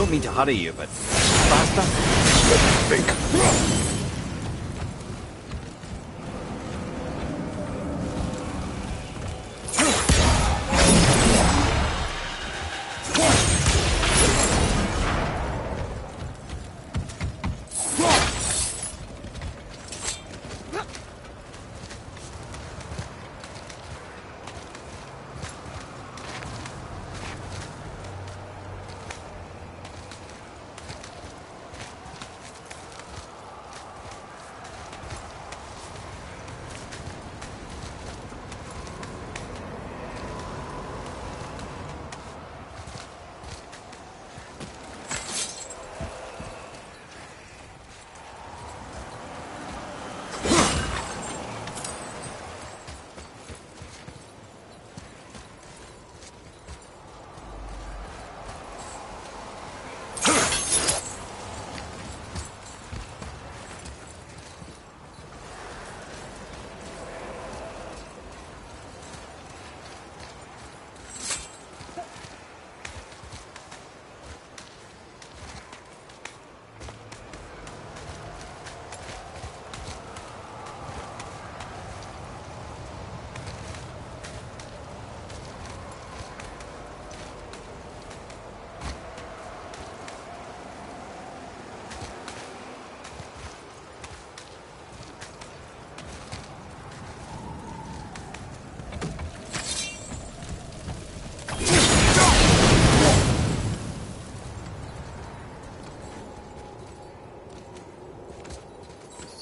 don't mean to hurry you, but faster? Think.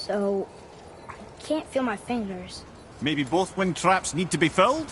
So, I can't feel my fingers. Maybe both wind traps need to be filled?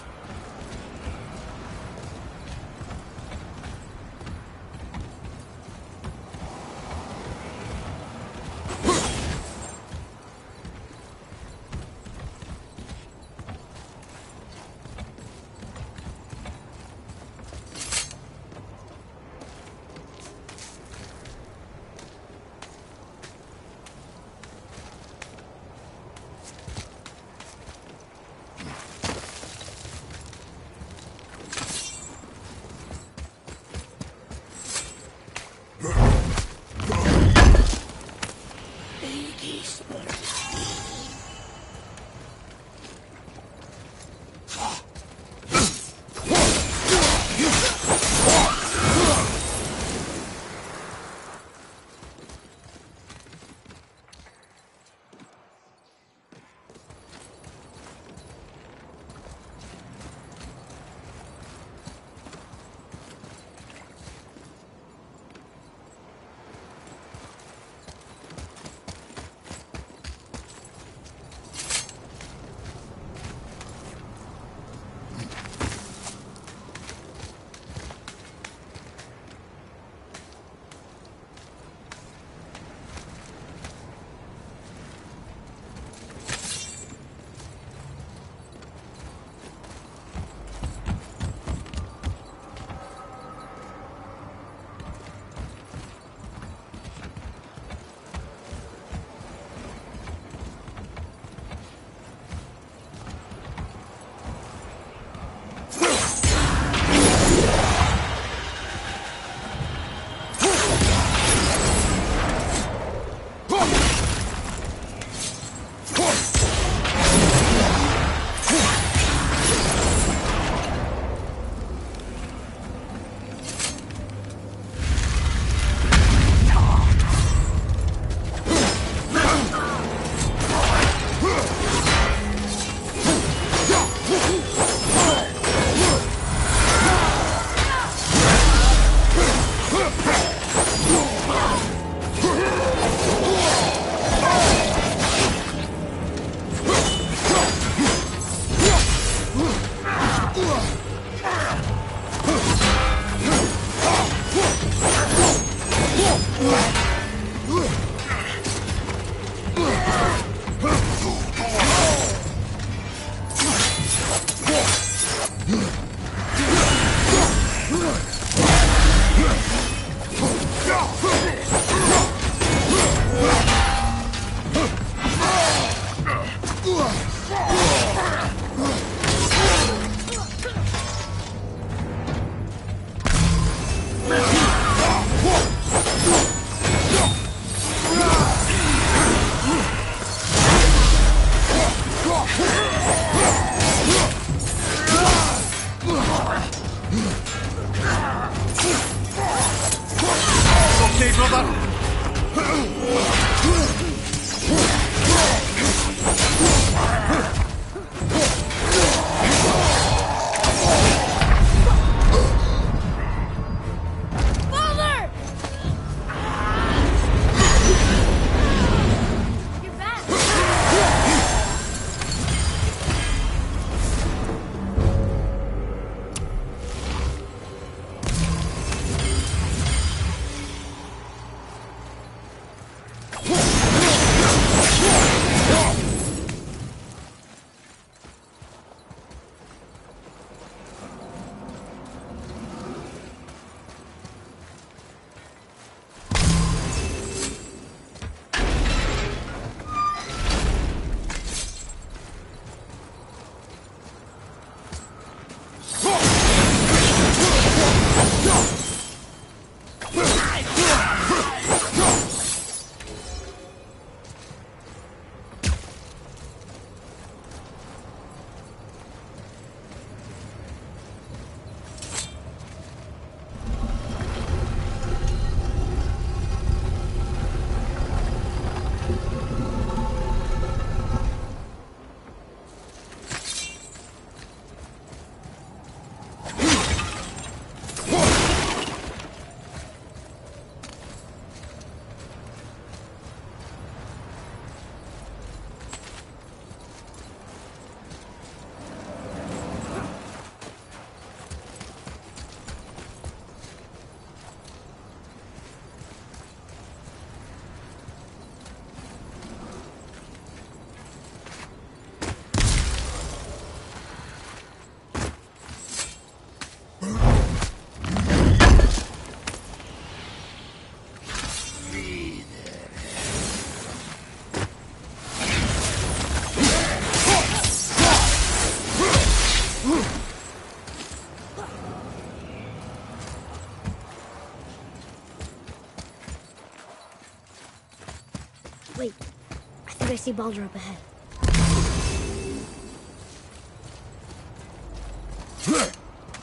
think I see Baldur up ahead.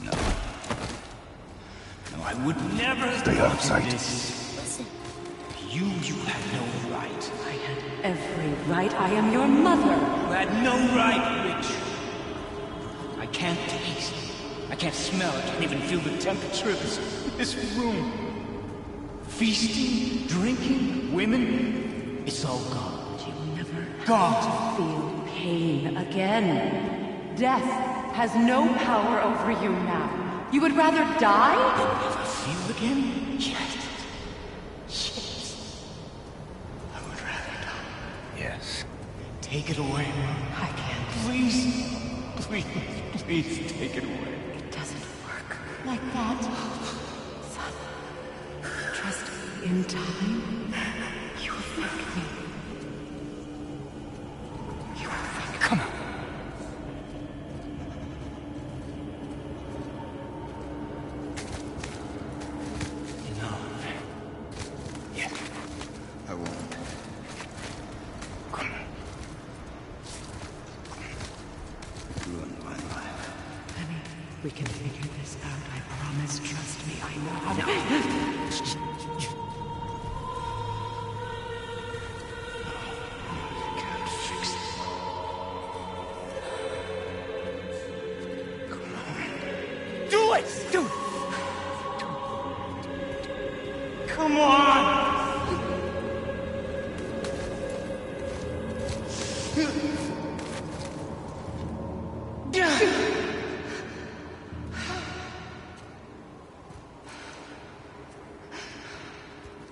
No, I would never Stay out of sight. Listen. You had no right. I had every right. I am your mother. You had no right, Rich. I can't taste. I can't smell. I can't even feel the temperature of this room. Feasting, drinking, women. It's all gone. You never Gone. feel pain again. Death has no power over you now. You would rather die? Never feel again? Yes. Yes. I would rather die. Yes. Take it away. I can't. Please. Please take it away. It doesn't work like that. Son, trust me. In time, you will thank me. You will thank me. Come on. No. Yes. I won't. Come on. Ruin my life. Honey, we can figure this out. I promise. Trust me. I know how to. Can't fix it. Come on. Do it! Do it! Come on!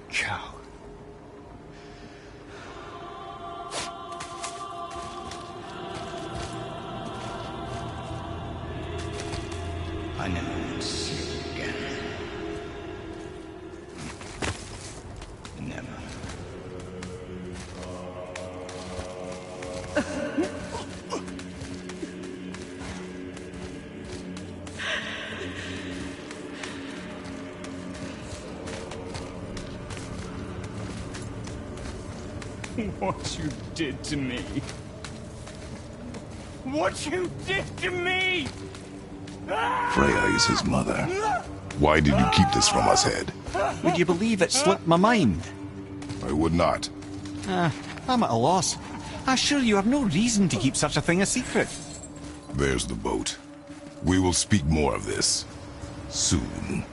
Cow. I never would see you again. Never. What you did to me. What you did to me! Freya is his mother. Why did you keep this from us, Head? Would you believe it slipped my mind? I would not. I'm at a loss. I assure you have no reason to keep such a thing a secret. There's the boat. We will speak more of this soon.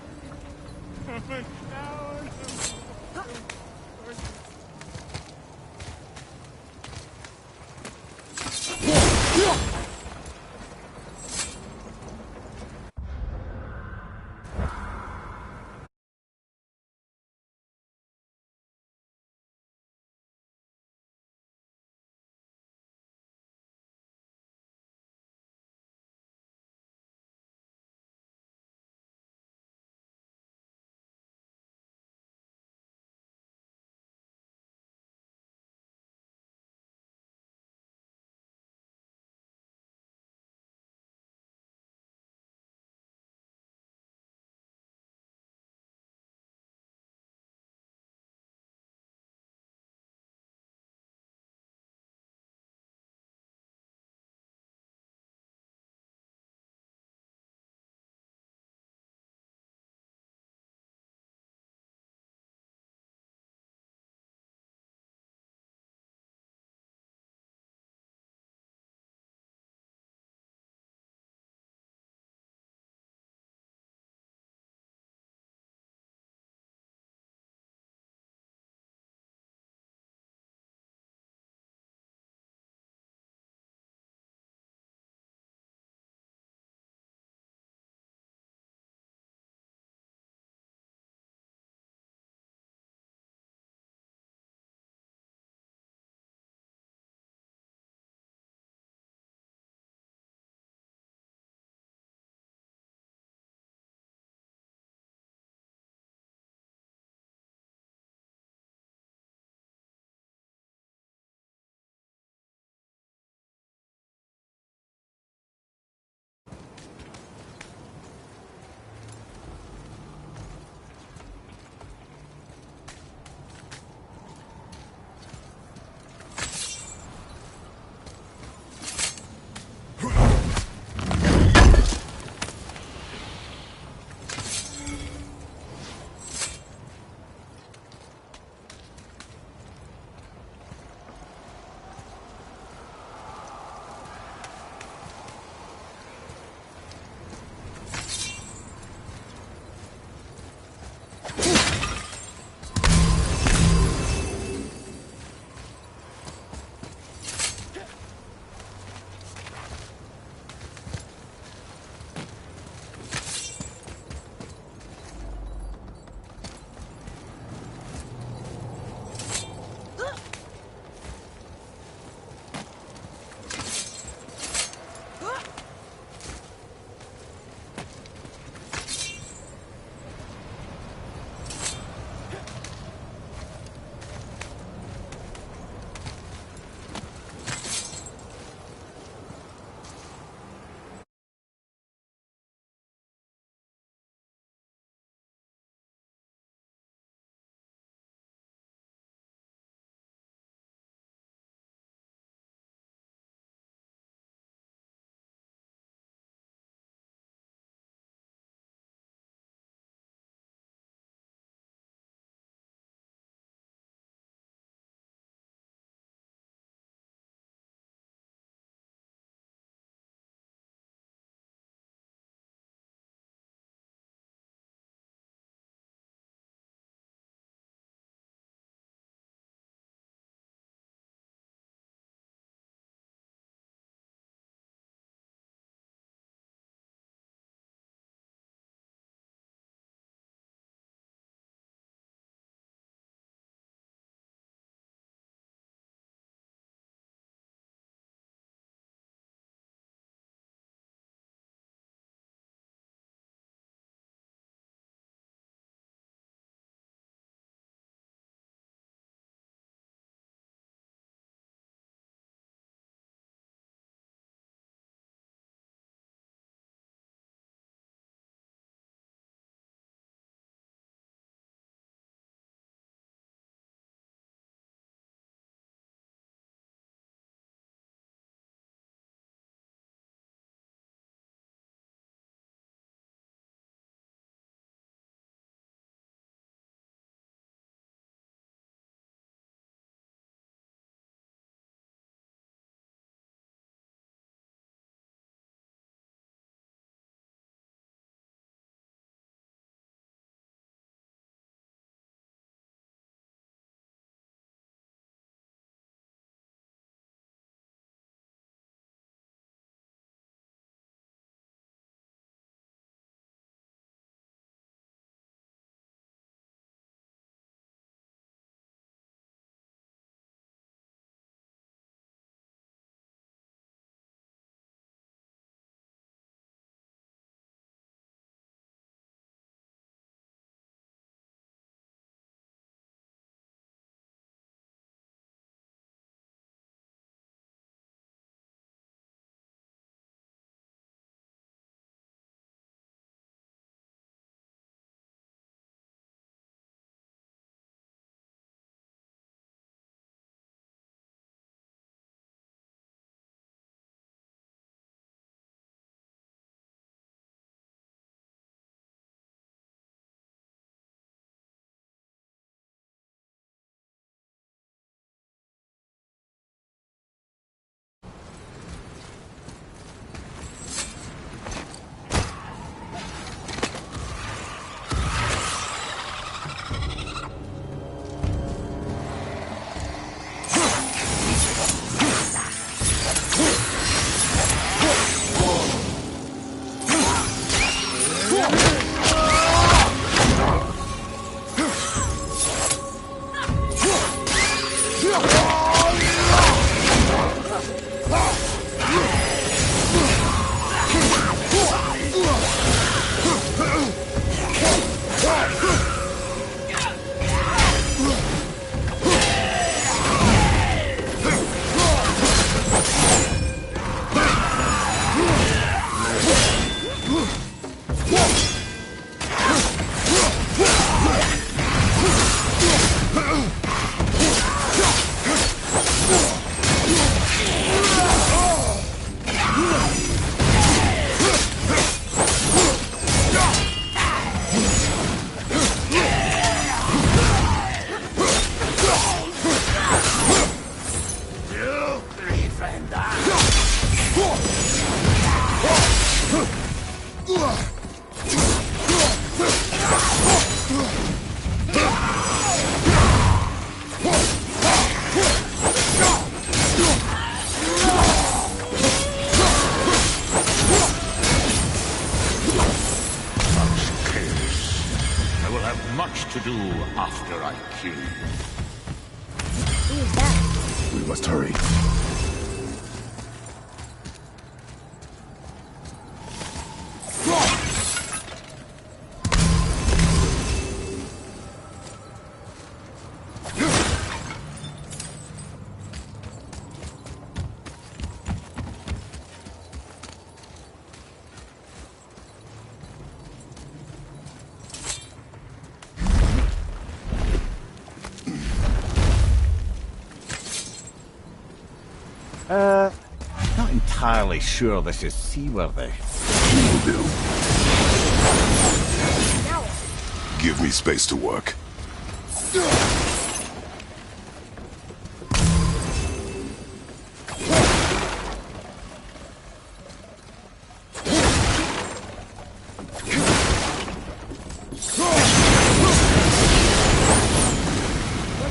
I will have much to do after I kill you. Who's that? We must hurry. Not entirely sure this is seaworthy. Will do. Now what? Give me space to work. Let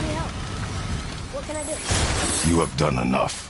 me help. What can I do? You have done enough.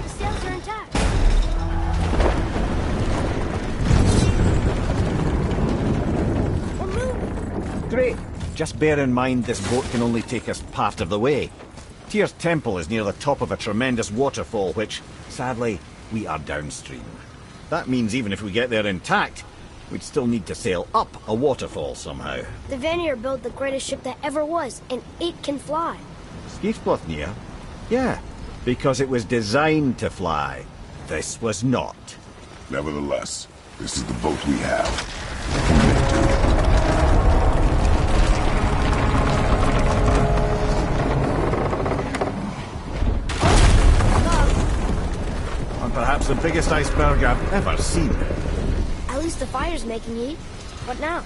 The sails are intact. We're moving. Great. Just bear in mind this boat can only take us part of the way. Tyr's temple is near the top of a tremendous waterfall, which, sadly, we are downstream. That means even if we get there intact, we'd still need to sail up a waterfall somehow. The Vanir built the greatest ship that ever was, and it can fly. Skifbotnir? Yeah, because it was designed to fly. This was not. Nevertheless, this is the boat we have. Commit to it. And perhaps the biggest iceberg I've ever seen. At least the fire's making heat. What now?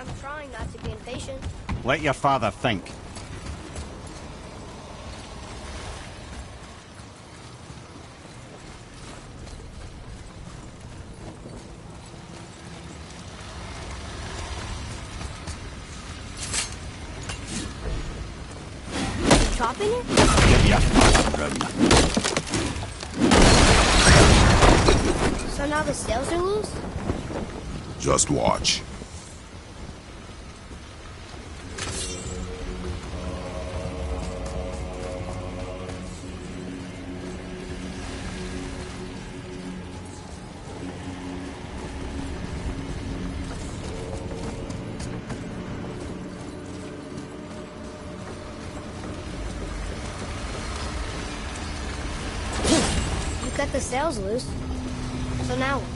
I'm trying not to be impatient. Let your father think. Chopping it? Give you a fucking room. So now the sails are loose? Just watch. You cut the sails loose. So now what?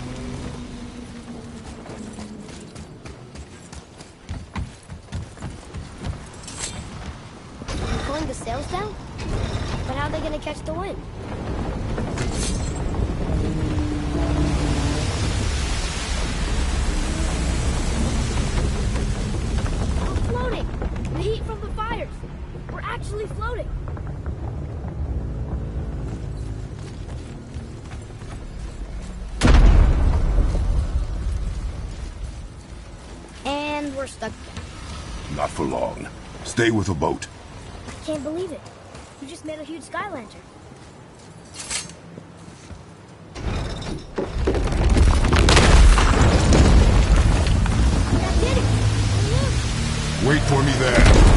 You're pulling the sails down? But how are they gonna catch the wind? We're floating! The heat from the fires! We're actually floating! And we're stuck again. Not for long. Stay with the boat. I can't believe it. You just made a huge sky lantern. That did it! Look! Wait for me there.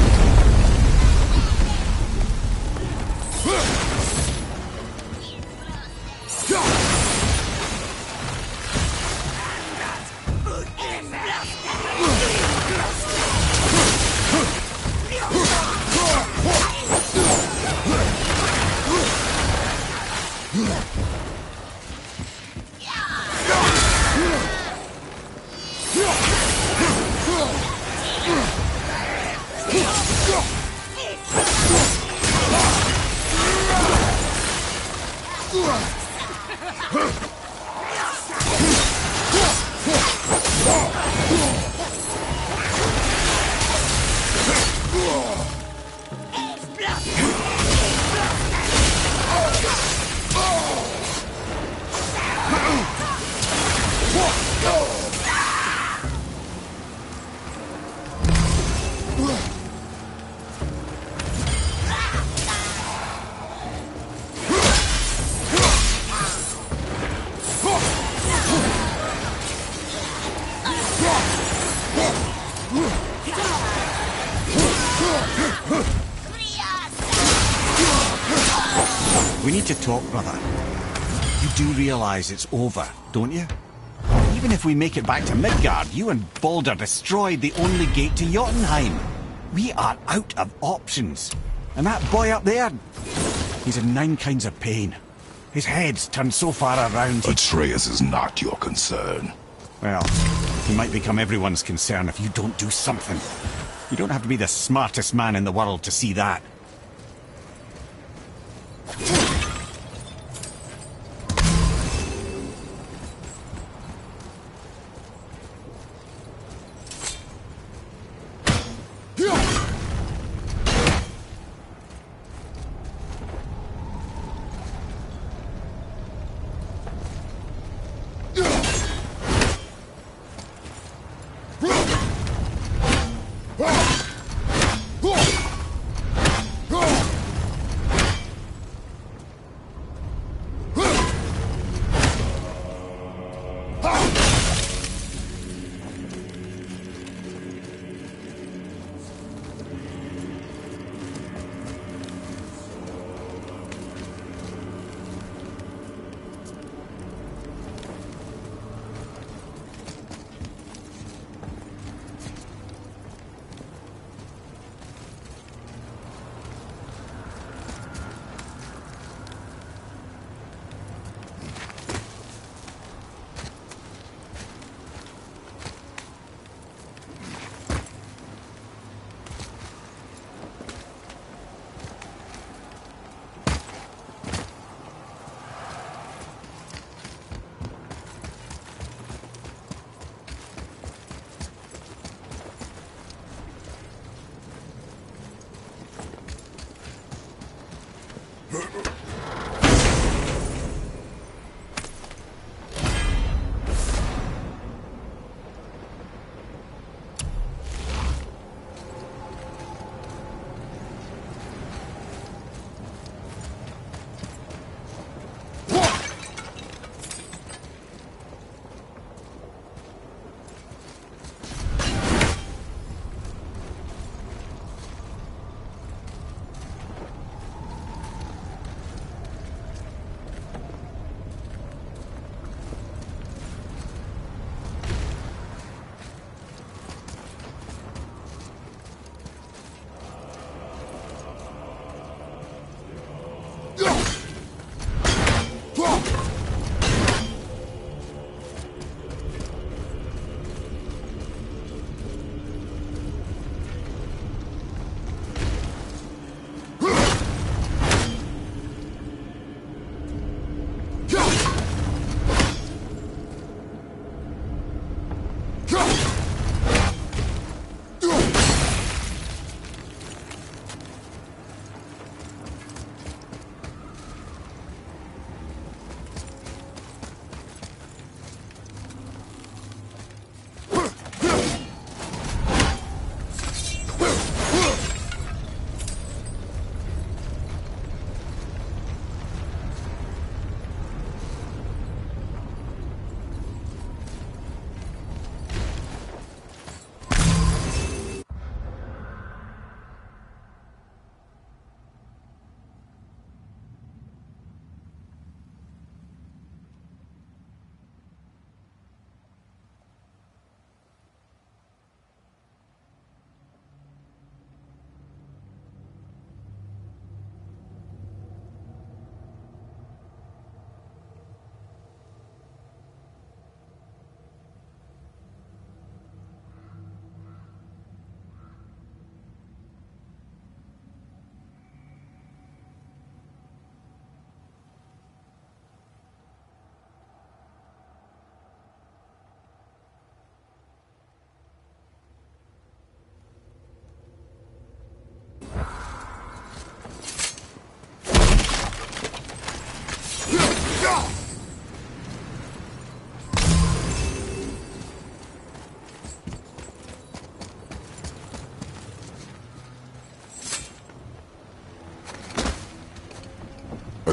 We need to talk, brother. You do realize it's over, don't you? Even if we make it back to Midgard, you and Baldur destroyed the only gate to Jotunheim. We are out of options. And that boy up there, he's in 9 kinds of pain. His head's turned so far around. Atreus is not your concern. Well, he might become everyone's concern if you don't do something. You don't have to be the smartest man in the world to see that.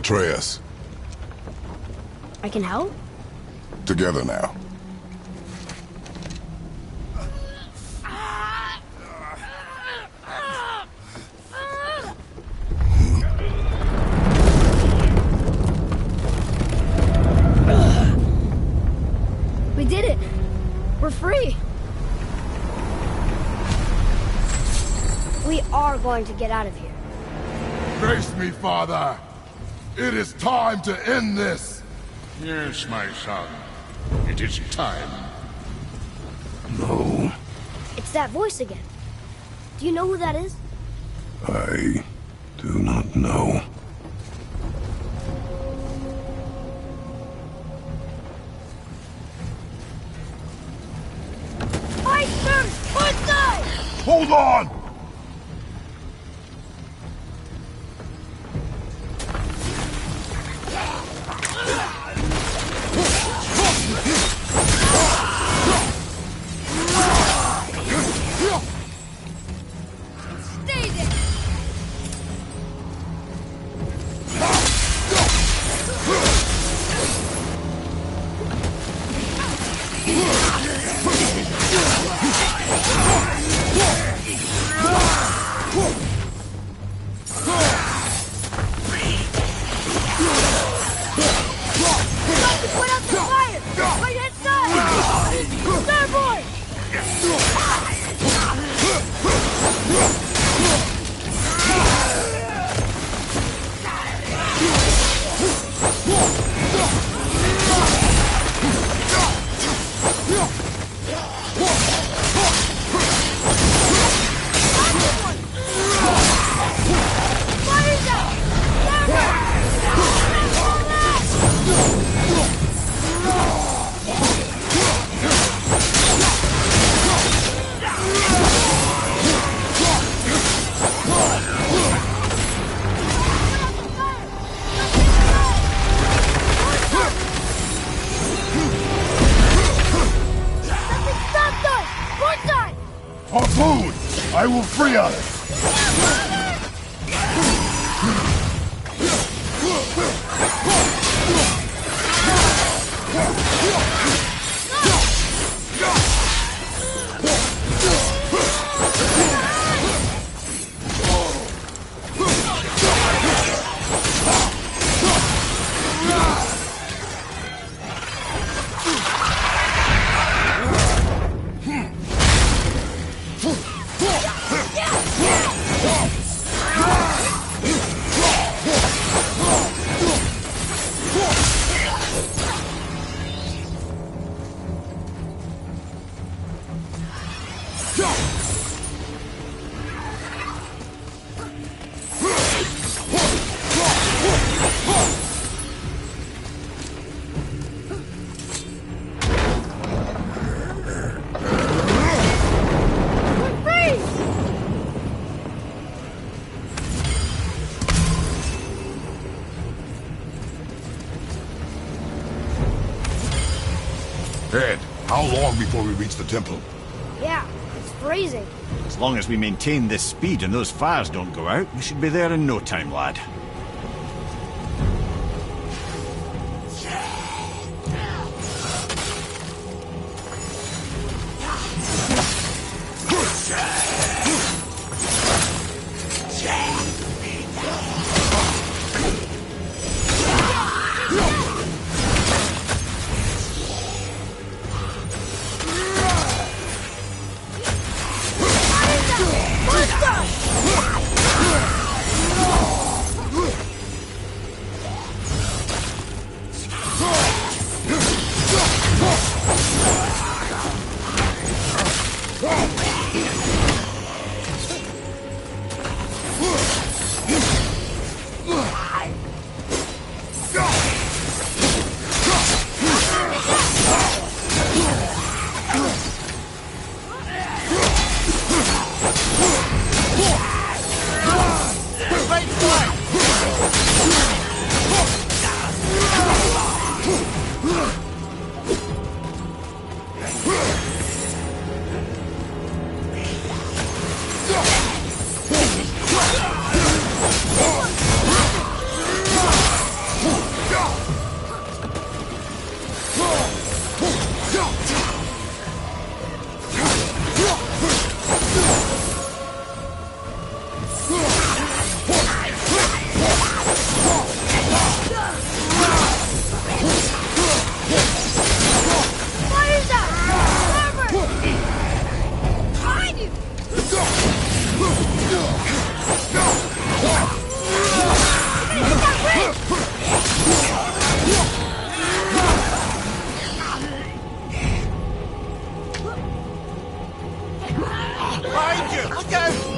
Atreus, I can help? together now. We did it! We're free! We are going to get out of here. Face me, father. It is time to end this. Yes, my son. It is time. No, It's that voice again. Do you know who that is? I do not know. Iceberg! One side! Hold on! Stay there! Put out the fire! Right hand side! Starboard! Fire's out! Something stopped us! One side! Harpoon! I will free us! Ed, how long before we reach the temple? Yeah, it's freezing. As long as we maintain this speed and those fires don't go out, we should be there in no time, lad. Behind you! Look out!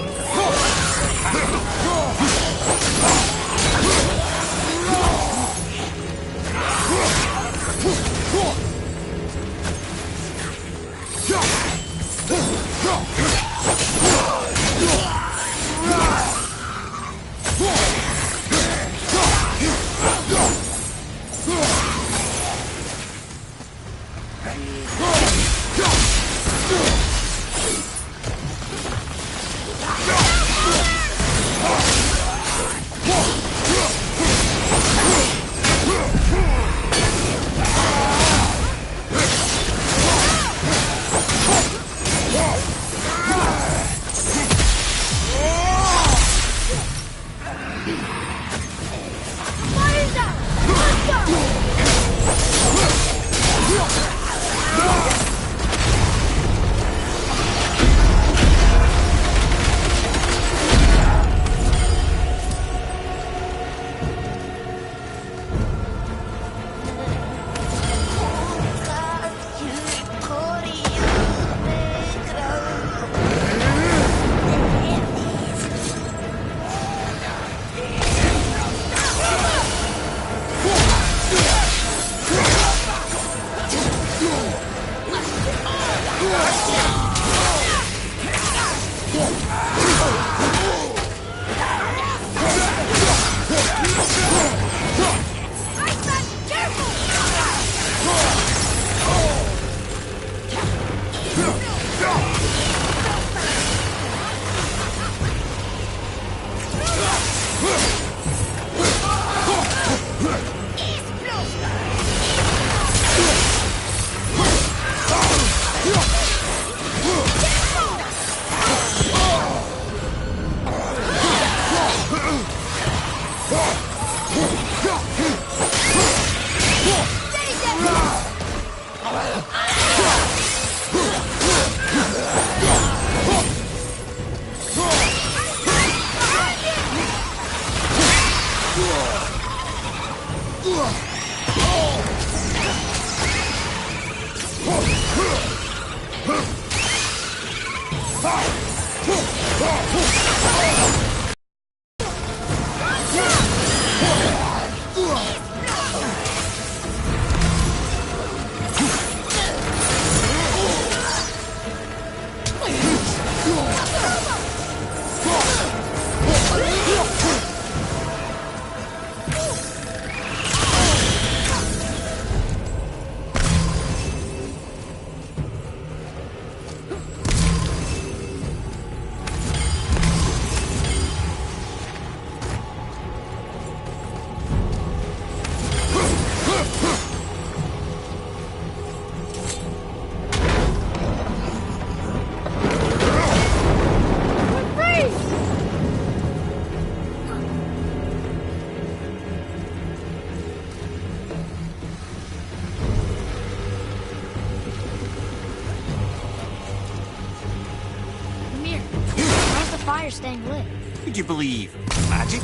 Fire staying lit. Would you believe magic?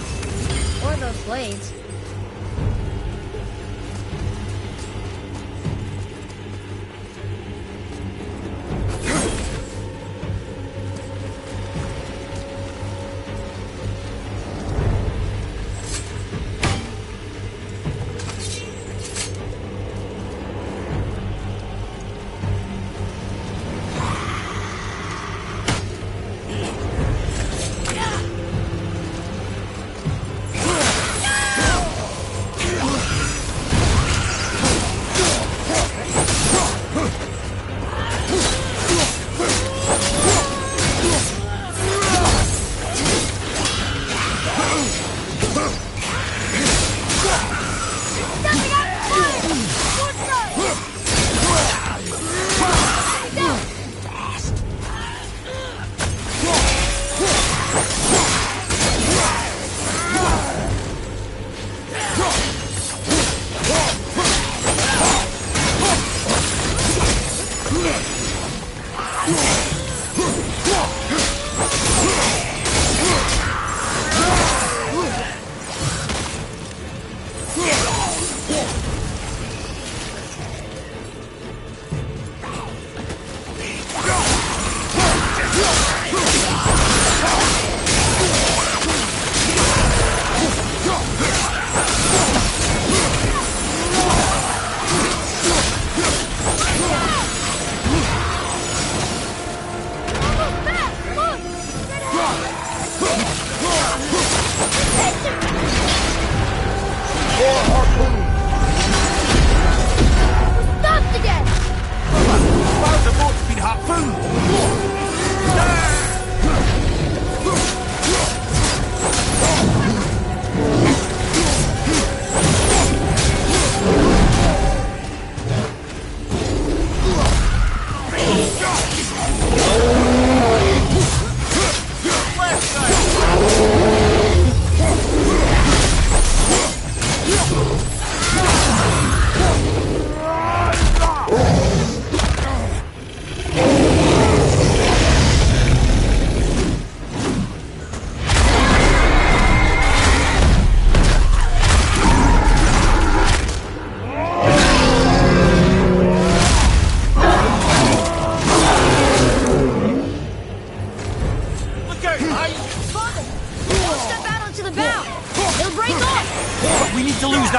Or those blades.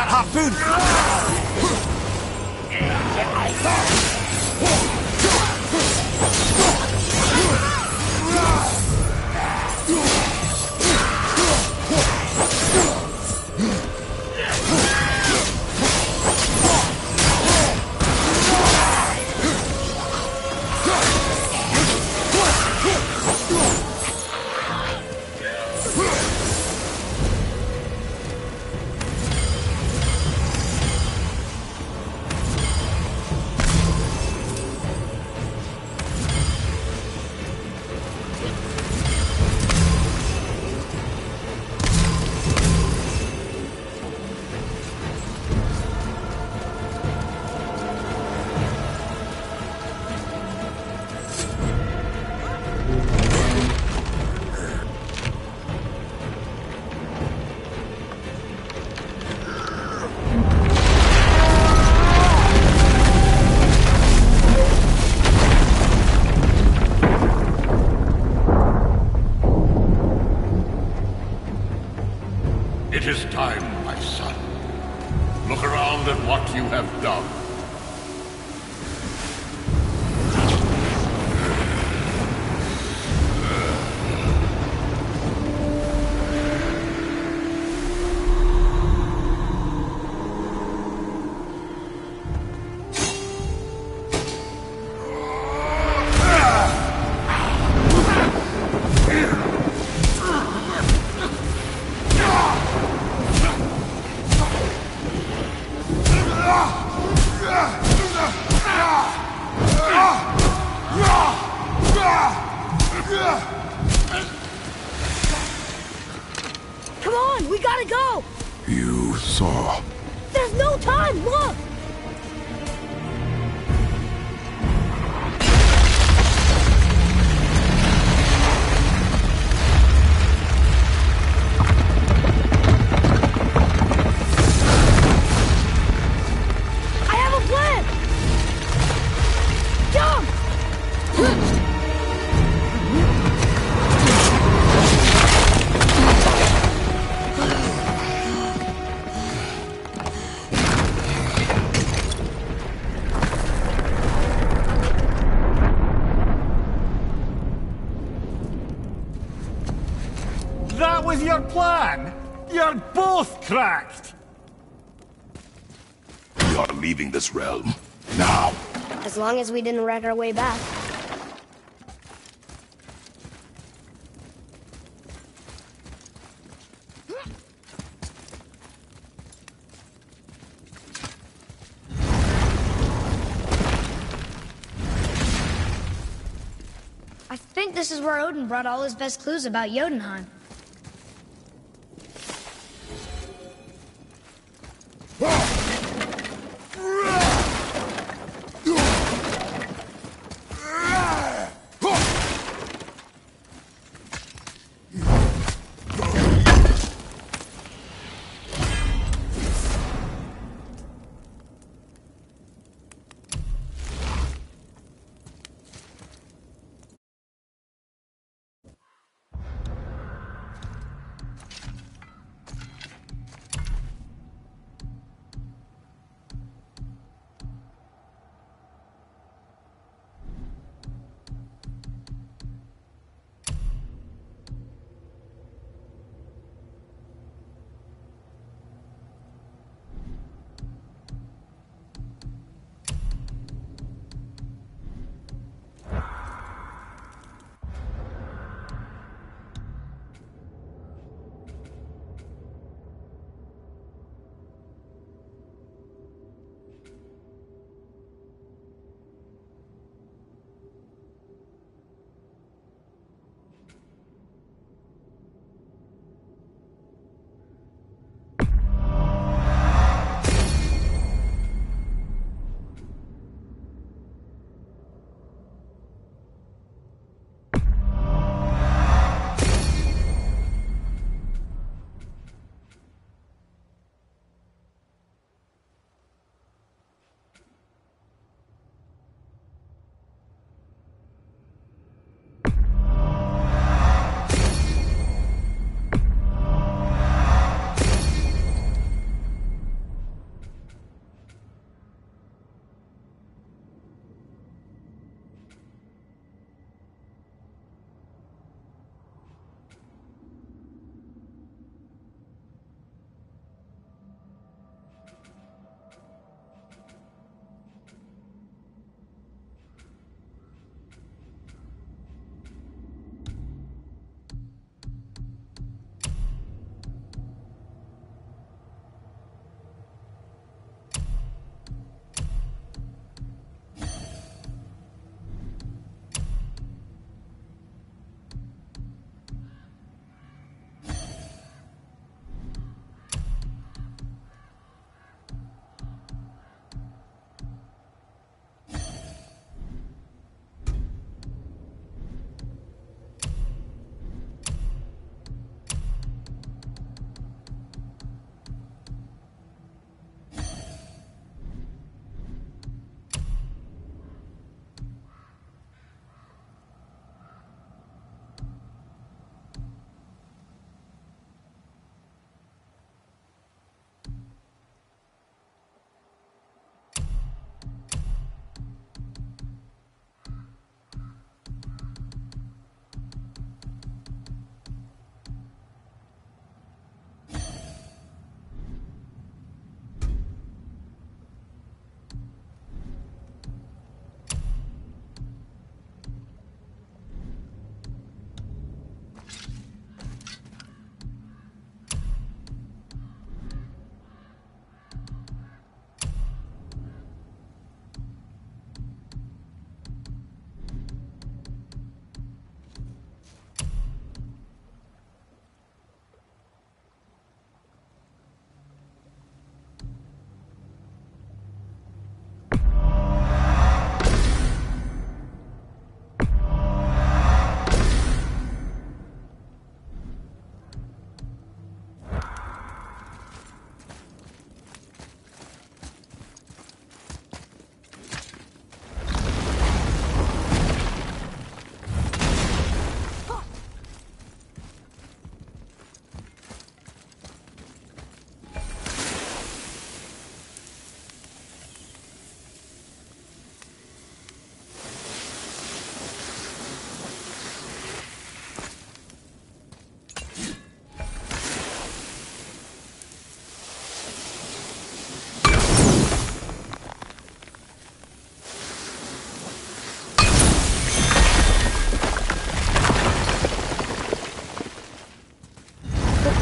that harpoon! It is time, my son. Look around at what you have done. Come on, we gotta go! You saw. There's no time, look! I have a plan! Jump! That was your plan? You're both cracked! We are leaving this realm. Now. As long as we didn't wreck our way back. I think this is where Odin brought all his best clues about Jotunheim.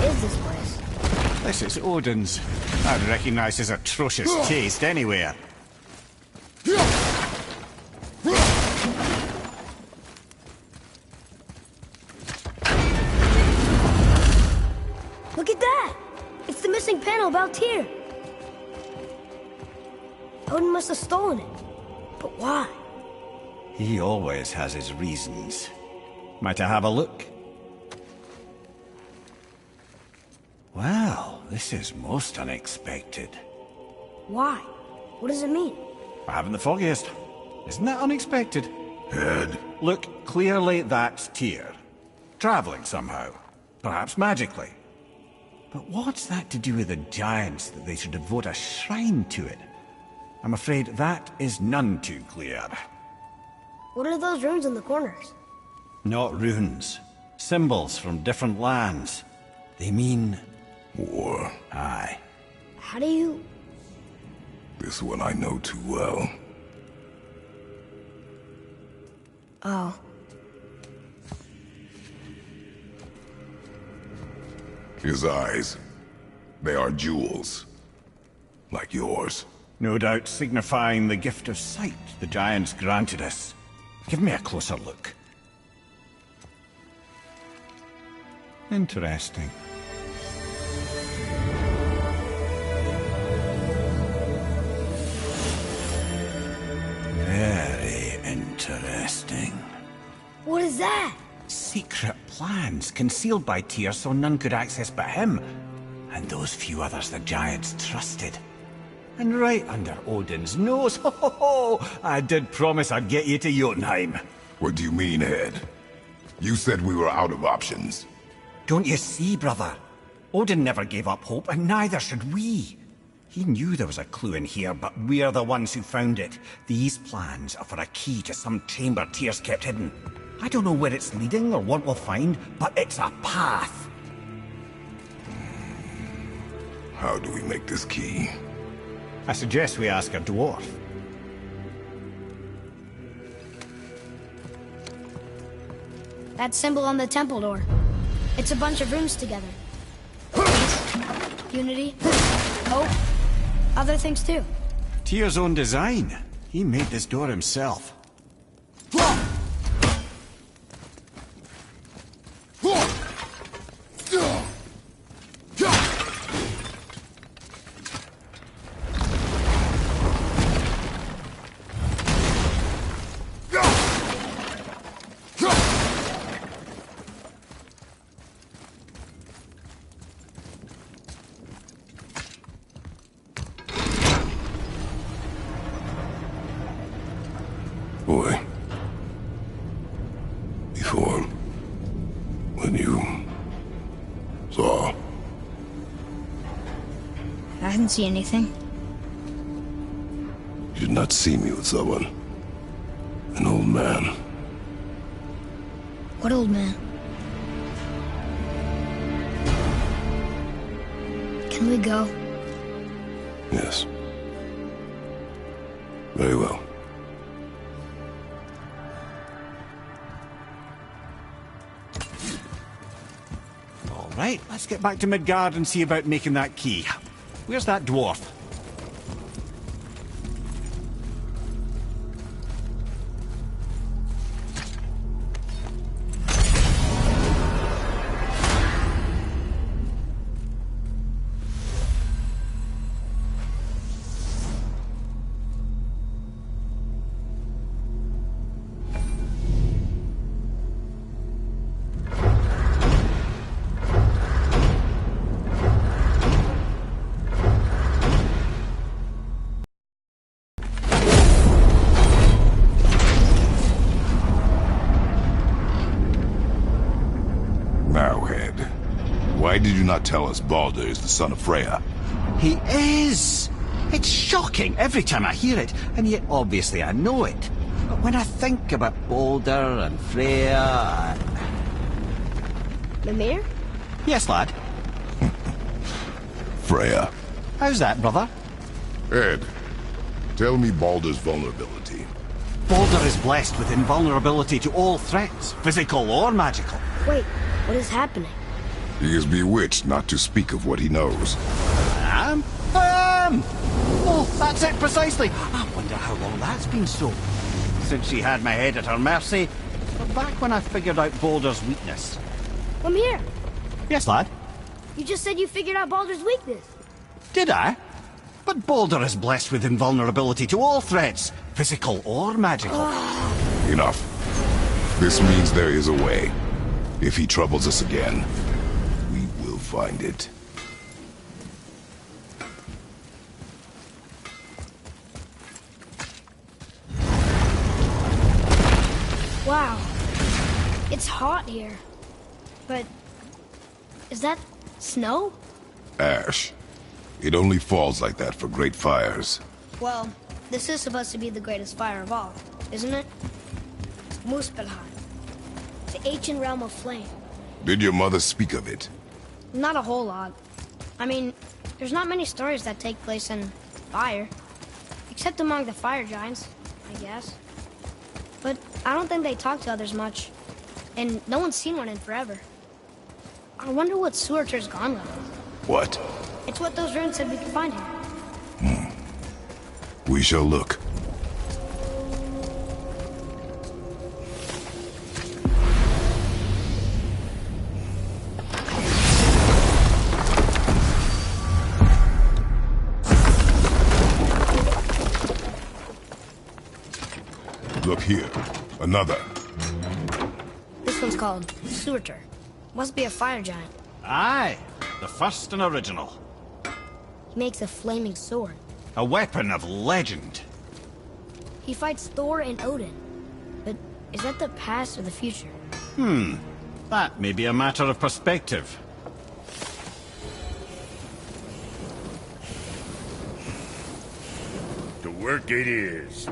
is this place? This is Odin's. I'd recognize his atrocious taste anywhere. Look at that! It's the missing panel about Tyr. Odin must have stolen it. But why? He always has his reasons. Might I have a look? Well, this is most unexpected. Why? What does it mean? I haven't the foggiest. Isn't that unexpected? Head. Look, clearly that's Tyr. Traveling somehow. Perhaps magically. But what's that to do with the giants that they should devote a shrine to it? I'm afraid that is none too clear. What are those runes in the corners? Not runes. Symbols from different lands. They mean... War. Aye. How do you... This one I know too well. Oh. His eyes. They are jewels. Like yours. No doubt signifying the gift of sight the giants granted us. Give me a closer look. Interesting. Very interesting. What is that? Secret plans concealed by Tyr so none could access but him, and those few others the giants trusted. And right under Odin's nose, ho ho ho! I did promise I'd get you to Jotunheim. What do you mean, Head? You said we were out of options. Don't you see, brother? Odin never gave up hope, and neither should we. He knew there was a clue in here, but we're the ones who found it. These plans are for a key to some chamber Tyr's kept hidden. I don't know where it's leading or what we'll find, but it's a path. How do we make this key? I suggest we ask a dwarf. That symbol on the temple door. It's a bunch of runes together. Peace, unity, hope, other things too. Tyr's own design. He made this door himself. Boy. Before... when you... saw... I didn't see anything. You did not see me with someone. An old man. What old man? Can we go? Yes. Very well. All right, let's get back to Midgard and see about making that key. Where's that dwarf? Now, Head. Why did you not tell us Baldur is the son of Freya? He is! It's shocking every time I hear it, and yet obviously I know it. But when I think about Baldur and Freya... Mimir? Yes, lad. Freya. How's that, brother? Ed, tell me Baldur's vulnerability. Baldur is blessed with invulnerability to all threats, physical or magical. Wait, what is happening? He is bewitched not to speak of what he knows. Oh, that's it precisely. I wonder how long that's been so. Since she had my head at her mercy, but back when I figured out Balder's weakness. Come here. Yes, lad? You just said you figured out Baldur's weakness. Did I? But Balder is blessed with invulnerability to all threats, physical or magical. Enough. This means there is a way. If he troubles us again, we will find it. Wow. It's hot here. But... is that snow? Ash. It only falls like that for great fires. Well, this is supposed to be the greatest fire of all, isn't it? Muspelheim. The ancient realm of flame. Did your mother speak of it? Not a whole lot. I mean, there's not many stories that take place in fire. Except among the fire giants, I guess. But I don't think they talk to others much. And no one's seen one in forever. I wonder what Surtur's gone with. What? It's what those runes said we could find here. We shall look. Look here. Another. This one's called Surtur. Must be a fire giant. Aye, the first and original. He makes a flaming sword. A weapon of legend. He fights Thor and Odin. But is that the past or the future? That may be a matter of perspective. To work it is.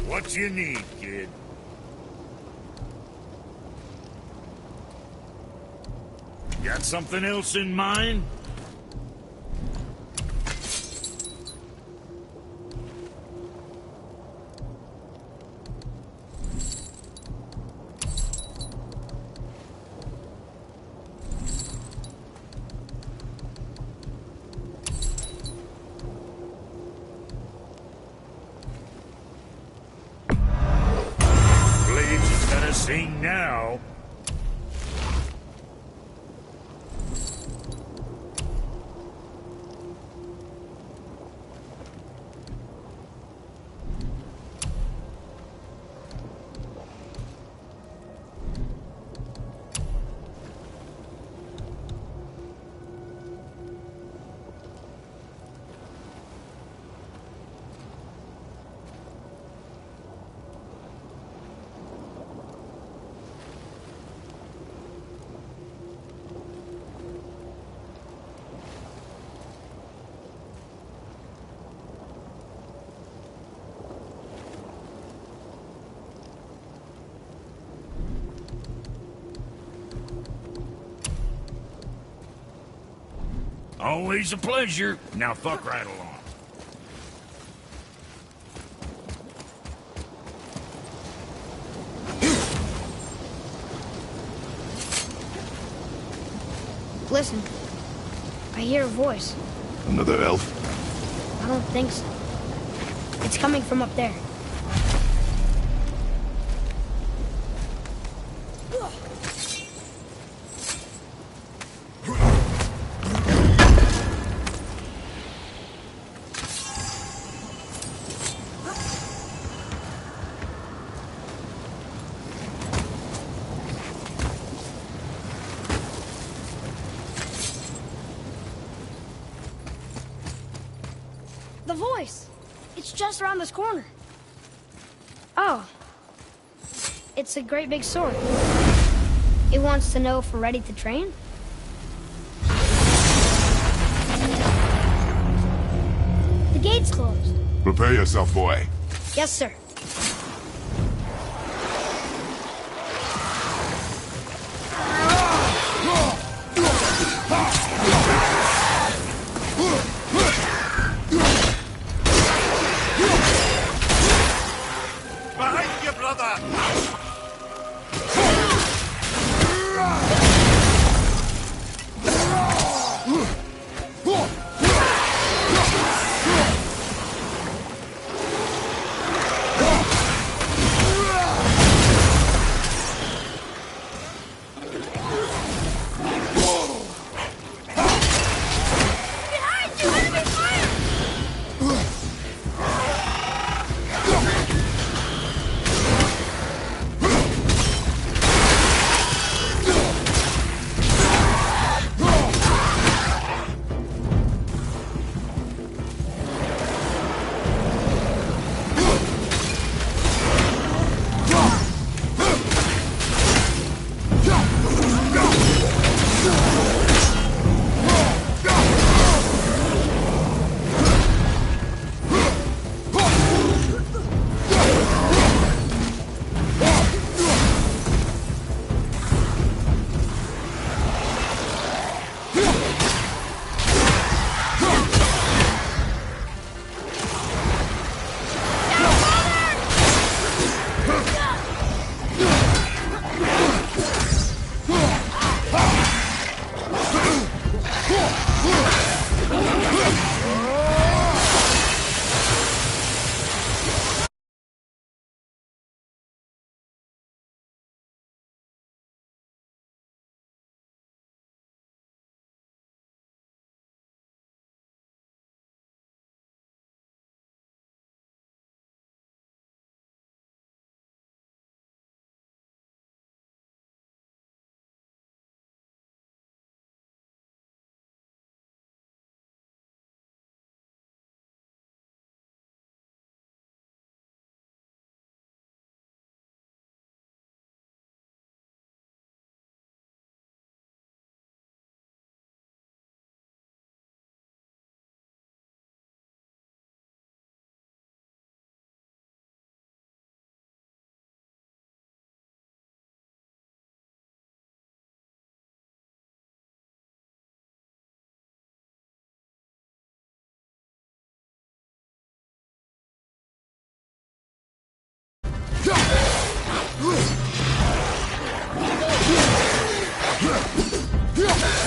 What you need, kid? Got something else in mind? Sing now. Always a pleasure. Now fuck right along. Listen. I hear a voice. Another elf? I don't think so. It's coming from up there. The voice! It's just around this corner. Oh. It's a great big sword. It wants to know if we're ready to train? The gate's closed. Prepare yourself, boy. Yes, sir. Behind you, brother!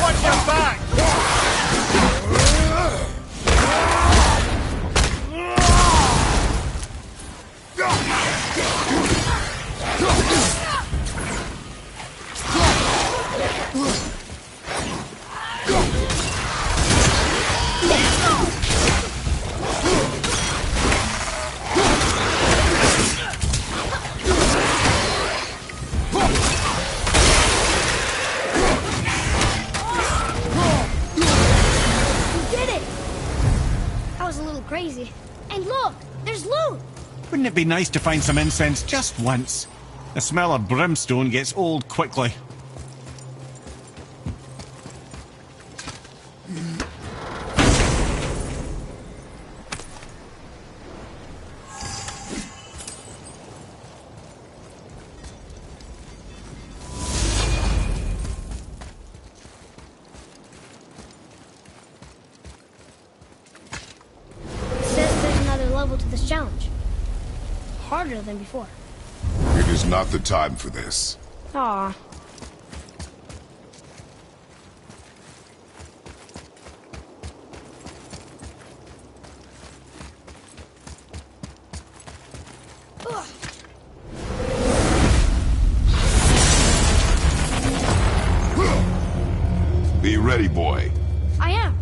Watch your back! Crazy. And look, there's loot! Wouldn't it be nice to find some incense just once? The smell of brimstone gets old quickly. To this challenge. Harder than before. It is not the time for this. Aw. Be ready, boy. I am.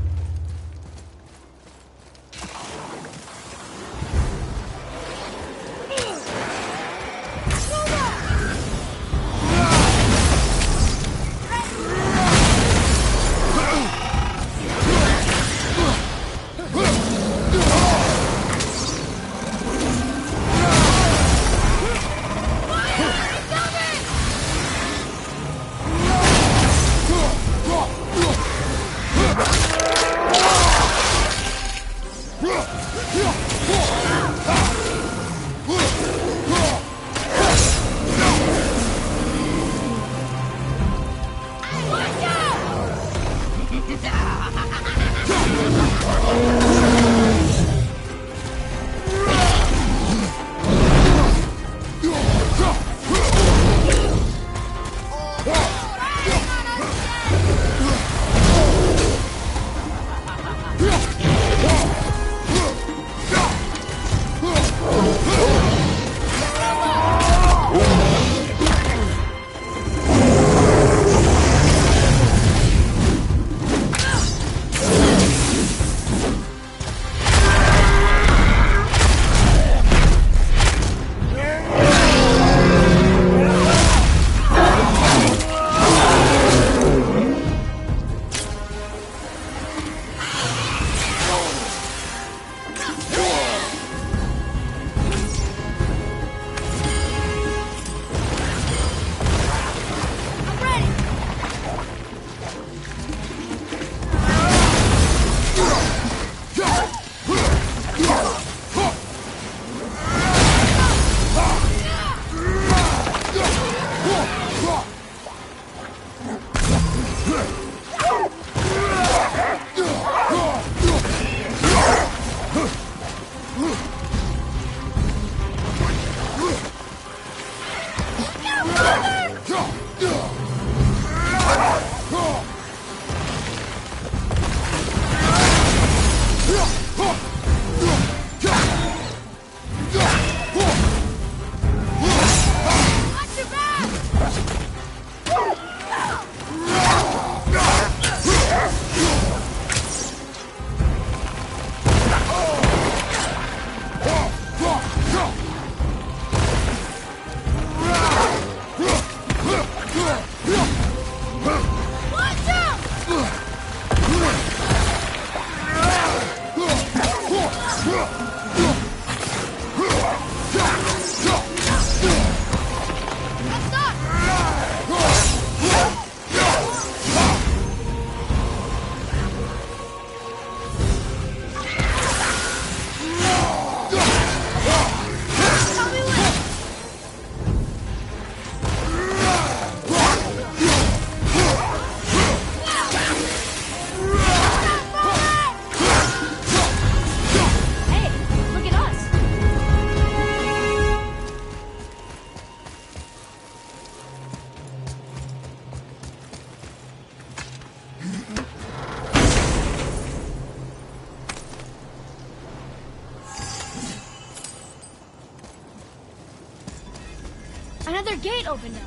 Another gate opened up.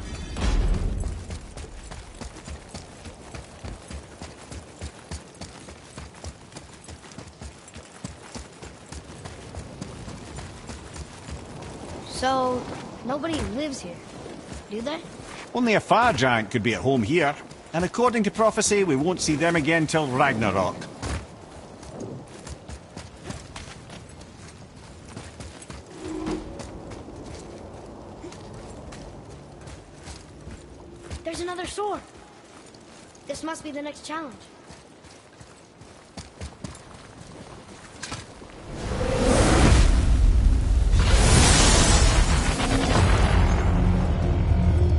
So, nobody lives here, do they? Only a fire giant could be at home here. And according to prophecy, we won't see them again till Ragnarok. There's another sword. This must be the next challenge.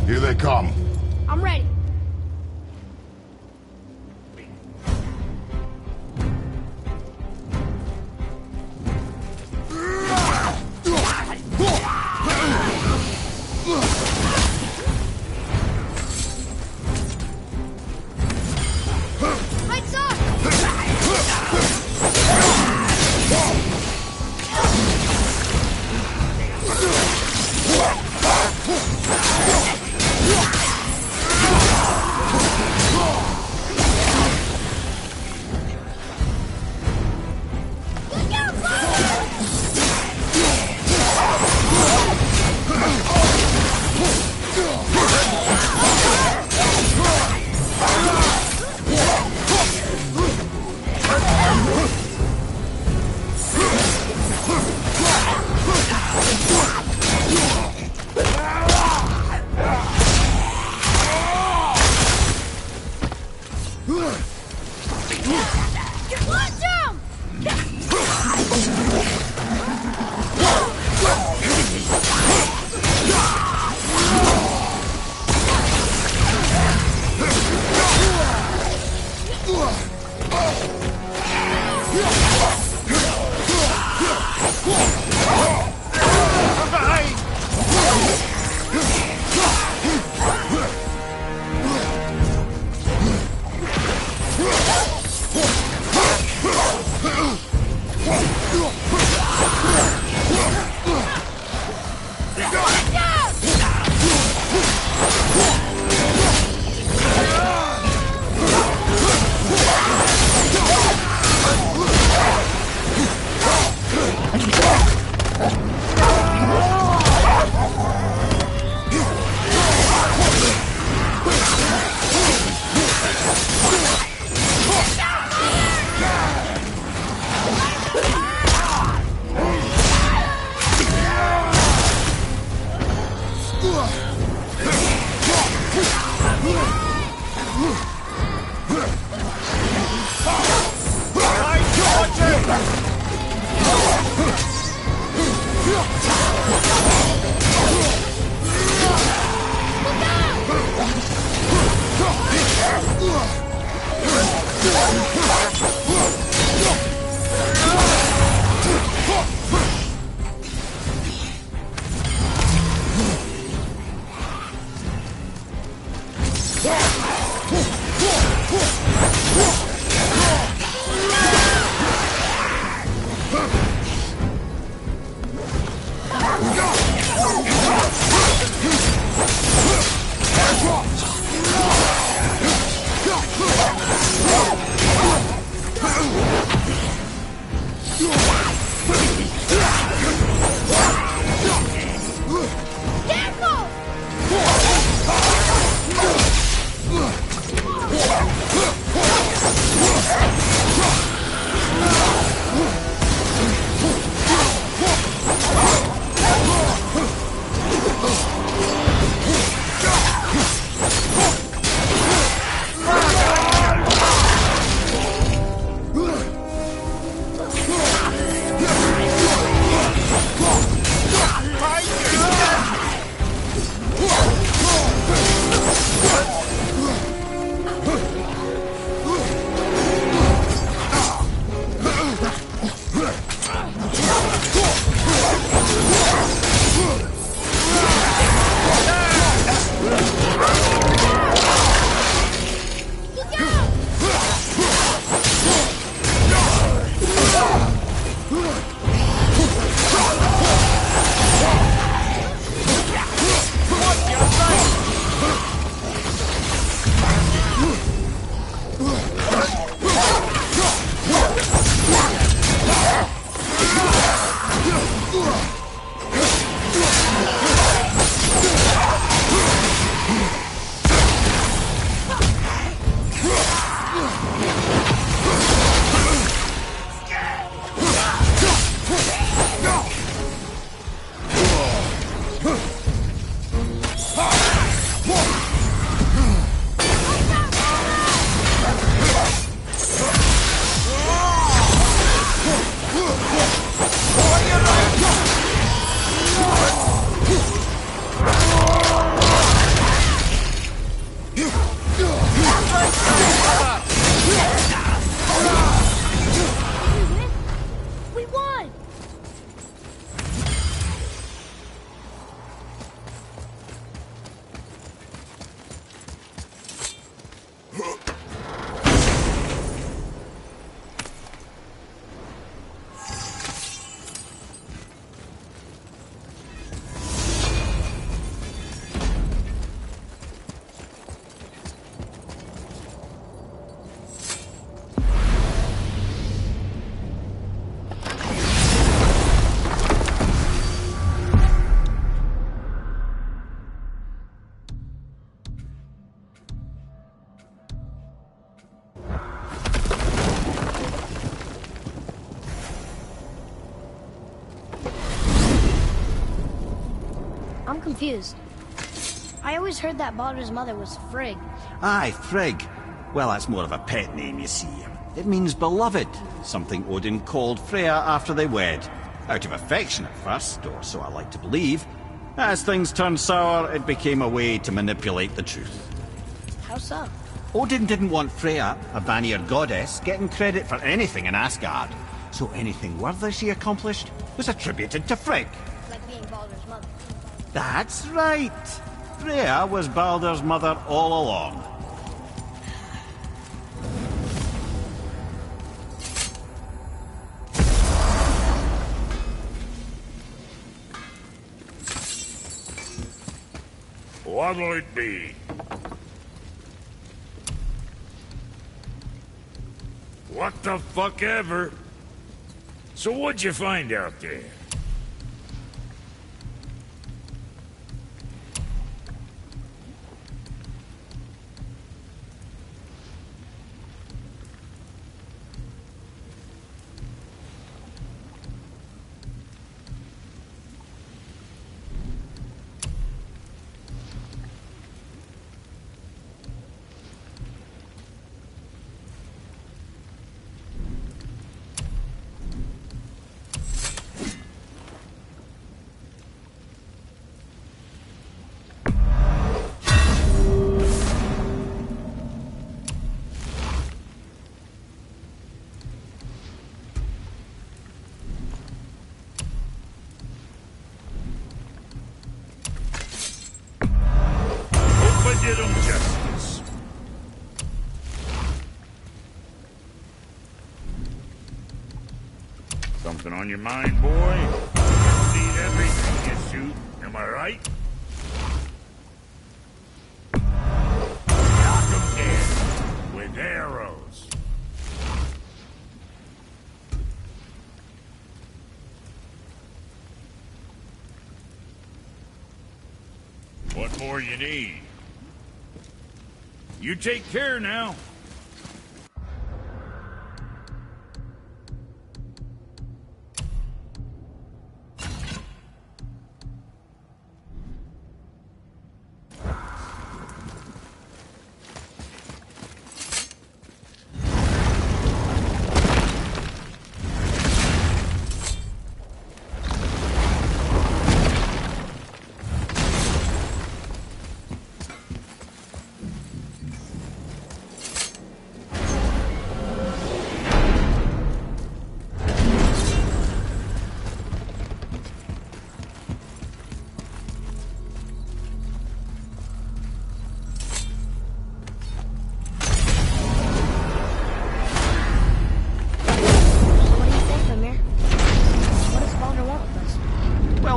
Here they come. I'm ready. Lights up! Watch him! I'm confused. I always heard that Baldur's mother was Frigg. Aye, Frigg. Well, that's more of a pet name, you see. It means beloved, something Odin called Freya after they wed. Out of affection at first, or so I like to believe. As things turned sour, it became a way to manipulate the truth. How so? Odin didn't want Freya, a Vanir goddess, getting credit for anything in Asgard. So anything worthy she accomplished was attributed to Frigg. Like being Baldur's mother. That's right. Freya was Baldur's mother all along. What'll it be? What the fuck ever? So what'd you find out there? Did him justice. Something on your mind, boy? You need everything you shoot, am I right? Knock 'em dead with arrows. What more you need? You take care now.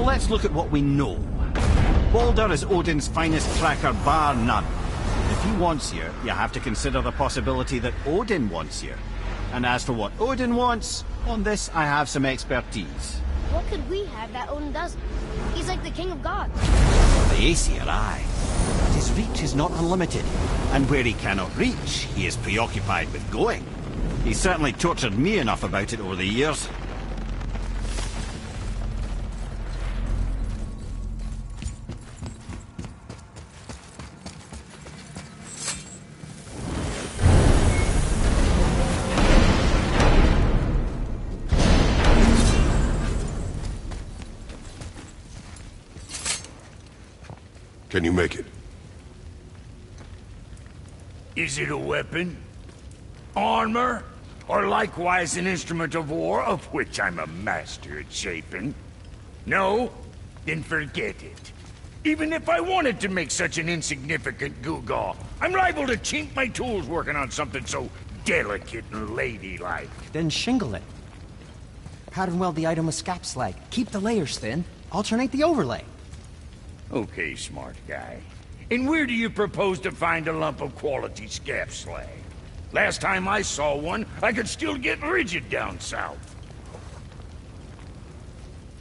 Let's look at what we know. Baldur is Odin's finest tracker, bar none. If he wants you, you have to consider the possibility that Odin wants you. And as for what Odin wants, on this I have some expertise. What could we have that Odin doesn't? He's like the king of gods. The Aesir, aye. But his reach is not unlimited. And where he cannot reach, he is preoccupied with going. He's certainly tortured me enough about it over the years. Can you make it? Is it a weapon? Armor? Or likewise an instrument of war, of which I'm a master at shaping? No? Then forget it. Even if I wanted to make such an insignificant gewgaw, I'm liable to chink my tools working on something so delicate and ladylike. Then shingle it. Pattern weld the item with scap slag. Keep the layers thin. Alternate the overlay. Okay, smart guy. And where do you propose to find a lump of quality scap slag? Last time I saw one, I could still get rigid down south.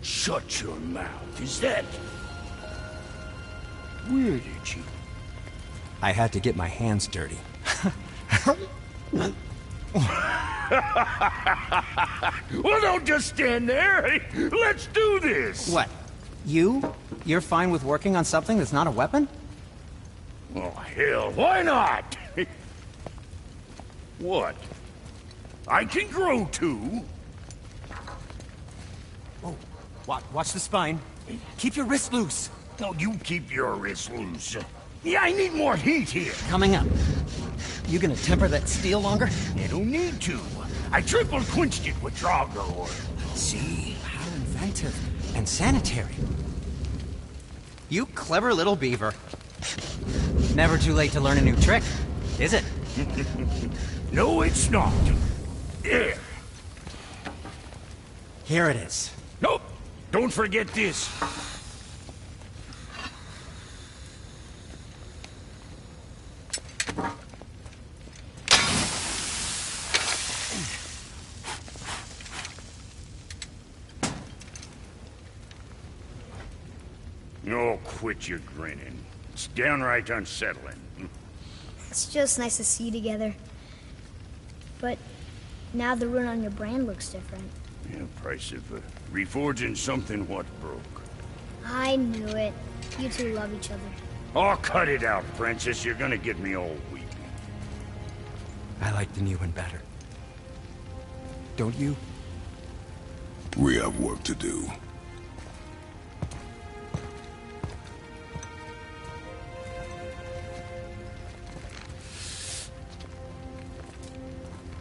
Shut your mouth, is that... Where did you... I had to get my hands dirty. Well, don't just stand there. Let's do this. What? You? You're fine with working on something that's not a weapon? Oh, hell, why not? What? I can grow too. Oh, watch the spine. Keep your wrist loose. No, you keep your wrist loose. Yeah, I need more heat here. Coming up. You gonna temper that steel longer? You don't need to. I triple quenched it with Drago oil. See? How inventive. And sanitary. You clever little beaver. Never too late to learn a new trick, is it? No, it's not. There. Here it is. Nope. Don't forget this. Oh, quit your grinning. It's downright unsettling. It's just nice to see you together. But now the rune on your brand looks different. Yeah, price of reforging something what broke. I knew it. You two love each other. Oh, cut it out, Princess. You're gonna get me all weepy. I like the new one better. Don't you? We have work to do.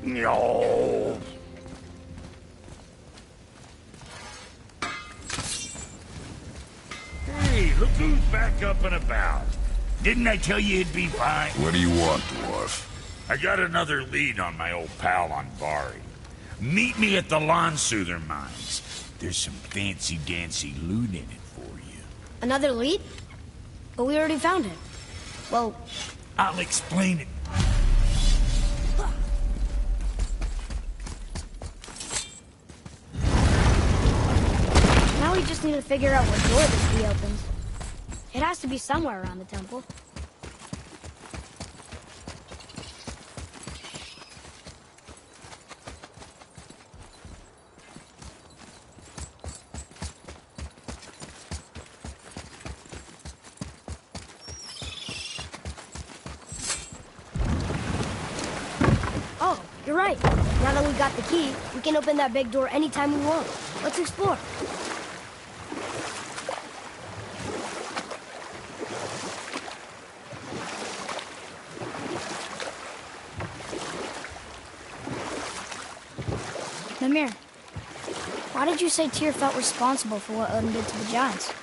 No. Hey, look who's back up and about. Didn't I tell you it'd be fine? What do you want, Dwarf? I got another lead on my old pal on Bari. Meet me at the Lawn Soother Mines. There's some fancy-dancy loot in it for you. Another lead? But we already found it. Well, I'll explain it. now we just need to figure out what door this key opens. It has to be somewhere around the temple. Oh, you're right. Now that we got the key, we can open that big door anytime we want. Let's explore. Mimir, why did you say Tyr felt responsible for what Odin did to the Giants?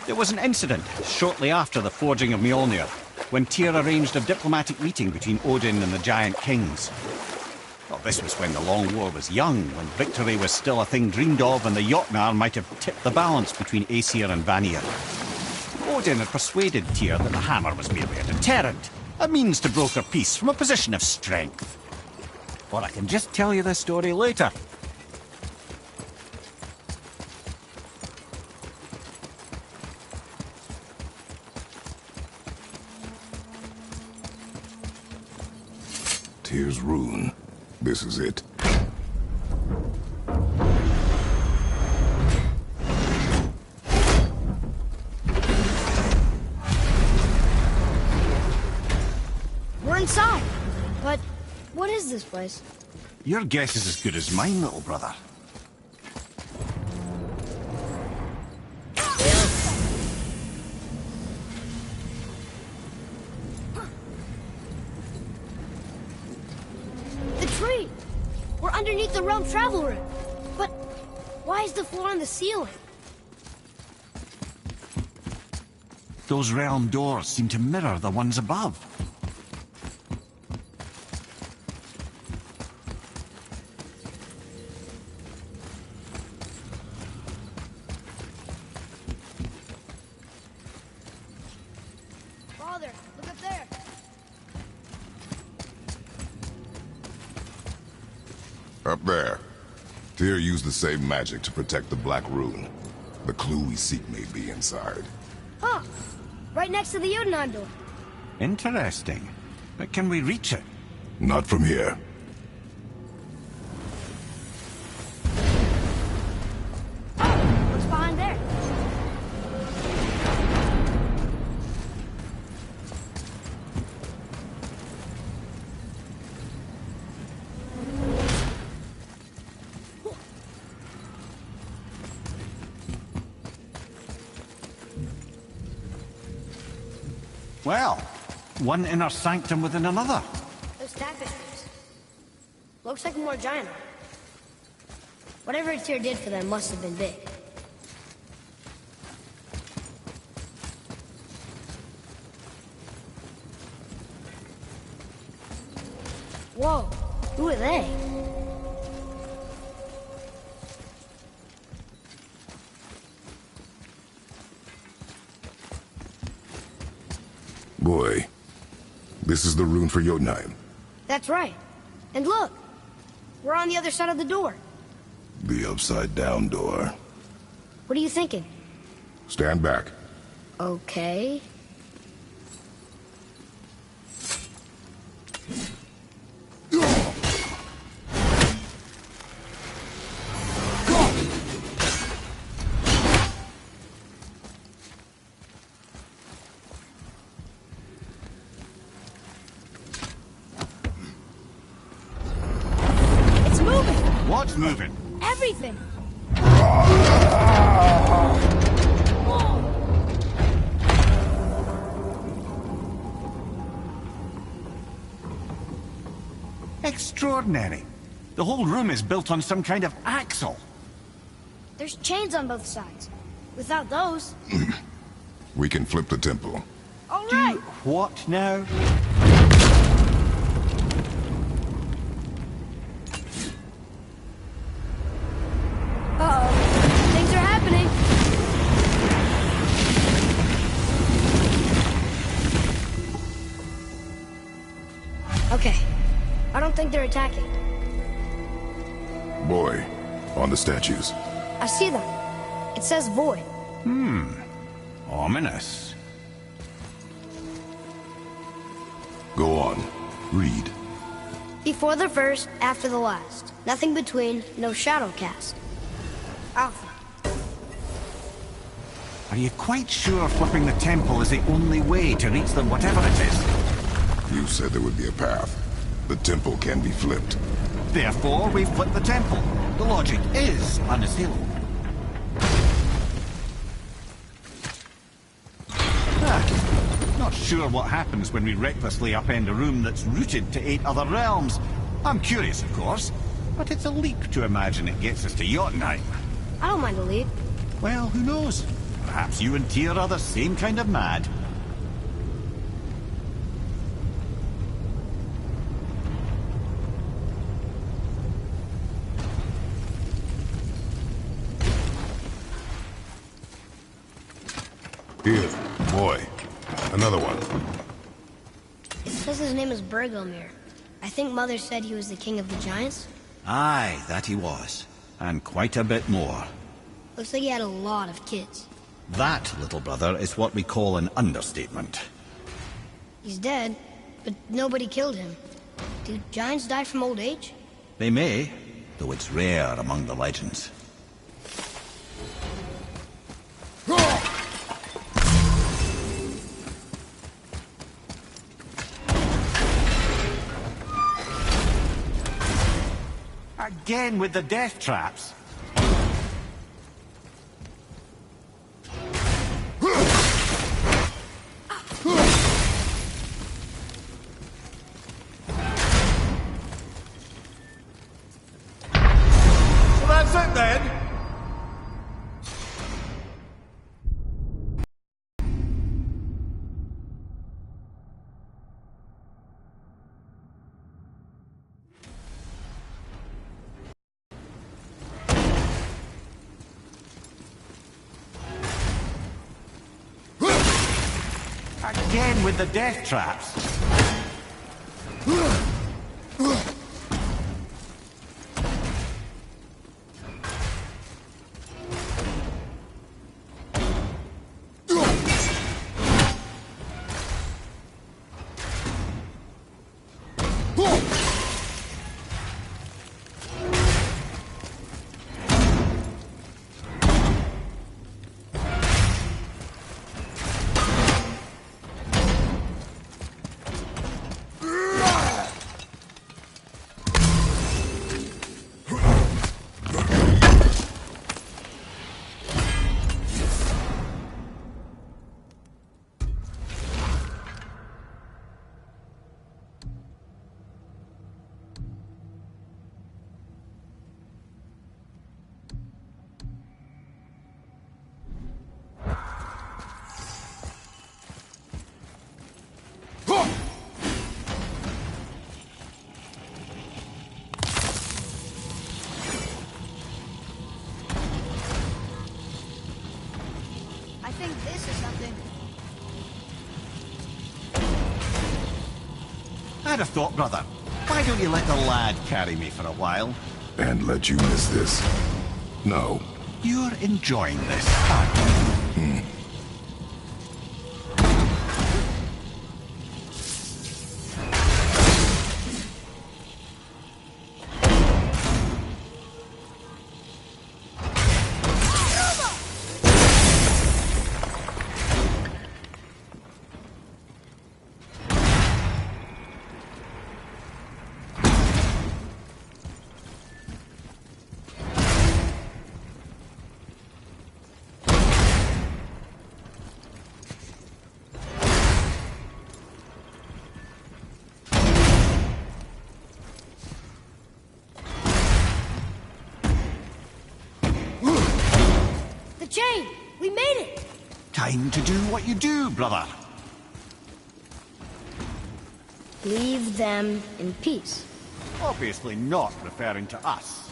There was an incident shortly after the forging of Mjolnir, when Tyr arranged a diplomatic meeting between Odin and the Giant Kings. Well, this was when the Long War was young, when victory was still a thing dreamed of, and the Jotnar might have tipped the balance between Aesir and Vanir. Odin had persuaded Tyr that the hammer was merely a deterrent, a means to broker peace from a position of strength. Or I can just tell you the story later. Tyr's rune. This is it. We're inside. But what is this place? Your guess is as good as mine, little brother. The tree! We're underneath the realm travel room. But why is the floor on the ceiling? Those realm doors seem to mirror the ones above. Father, look up there. Up there. Tyr used the same magic to protect the Black Rune. The clue we seek may be inside. Huh. Right next to the Jotunheim door. Interesting. But can we reach it? Not from here. What's behind there? Well, one inner sanctum within another. Those tapestries. Looks like more giant art. Whatever Tyr did for them must have been big. Whoa, who are they? Boy, this is the rune for Jotunheim. That's right. And look, we're on the other side of the door. The upside-down door. What are you thinking? Stand back. Okay. It's moving! What's moving? Everything! Extraordinary. The whole room is built on some kind of axle. There's chains on both sides. Without those... We can flip the temple. All right! What now? Uh-oh. Things are happening. Okay. I don't think they're attacking. Boy, on the statues. I see them. It says void. Ominous. Go on. Read. Before the first, after the last. Nothing between, no shadow cast. Alpha. Are you quite sure flipping the temple is the only way to reach them, whatever it is? You said there would be a path. The temple can be flipped. Therefore, we flip the temple. The logic is unassailable. Not sure what happens when we recklessly upend a room that's rooted to 8 other realms. I'm curious, of course, but it's a leap to imagine it gets us to Jotunheim. I don't mind a leap. Well, who knows? Perhaps you and Tyr are the same kind of mad. Here, boy. Another one. It says his name is Bergelmir. I think Mother said he was the king of the giants. Aye, that he was. And quite a bit more. Looks like he had a lot of kids. That, little brother, is what we call an understatement. He's dead, but nobody killed him. Do giants die from old age? They may, though it's rare among the legends. Again with the death traps. So that's it then? Again with the death traps. think this is something. I'd have thought, brother. Why don't you let the lad carry me for a while? And let you miss this? No. You're enjoying this, aren't you? Chain! We made it! Time to do what you do, brother. Leave them in peace. Obviously not referring to us.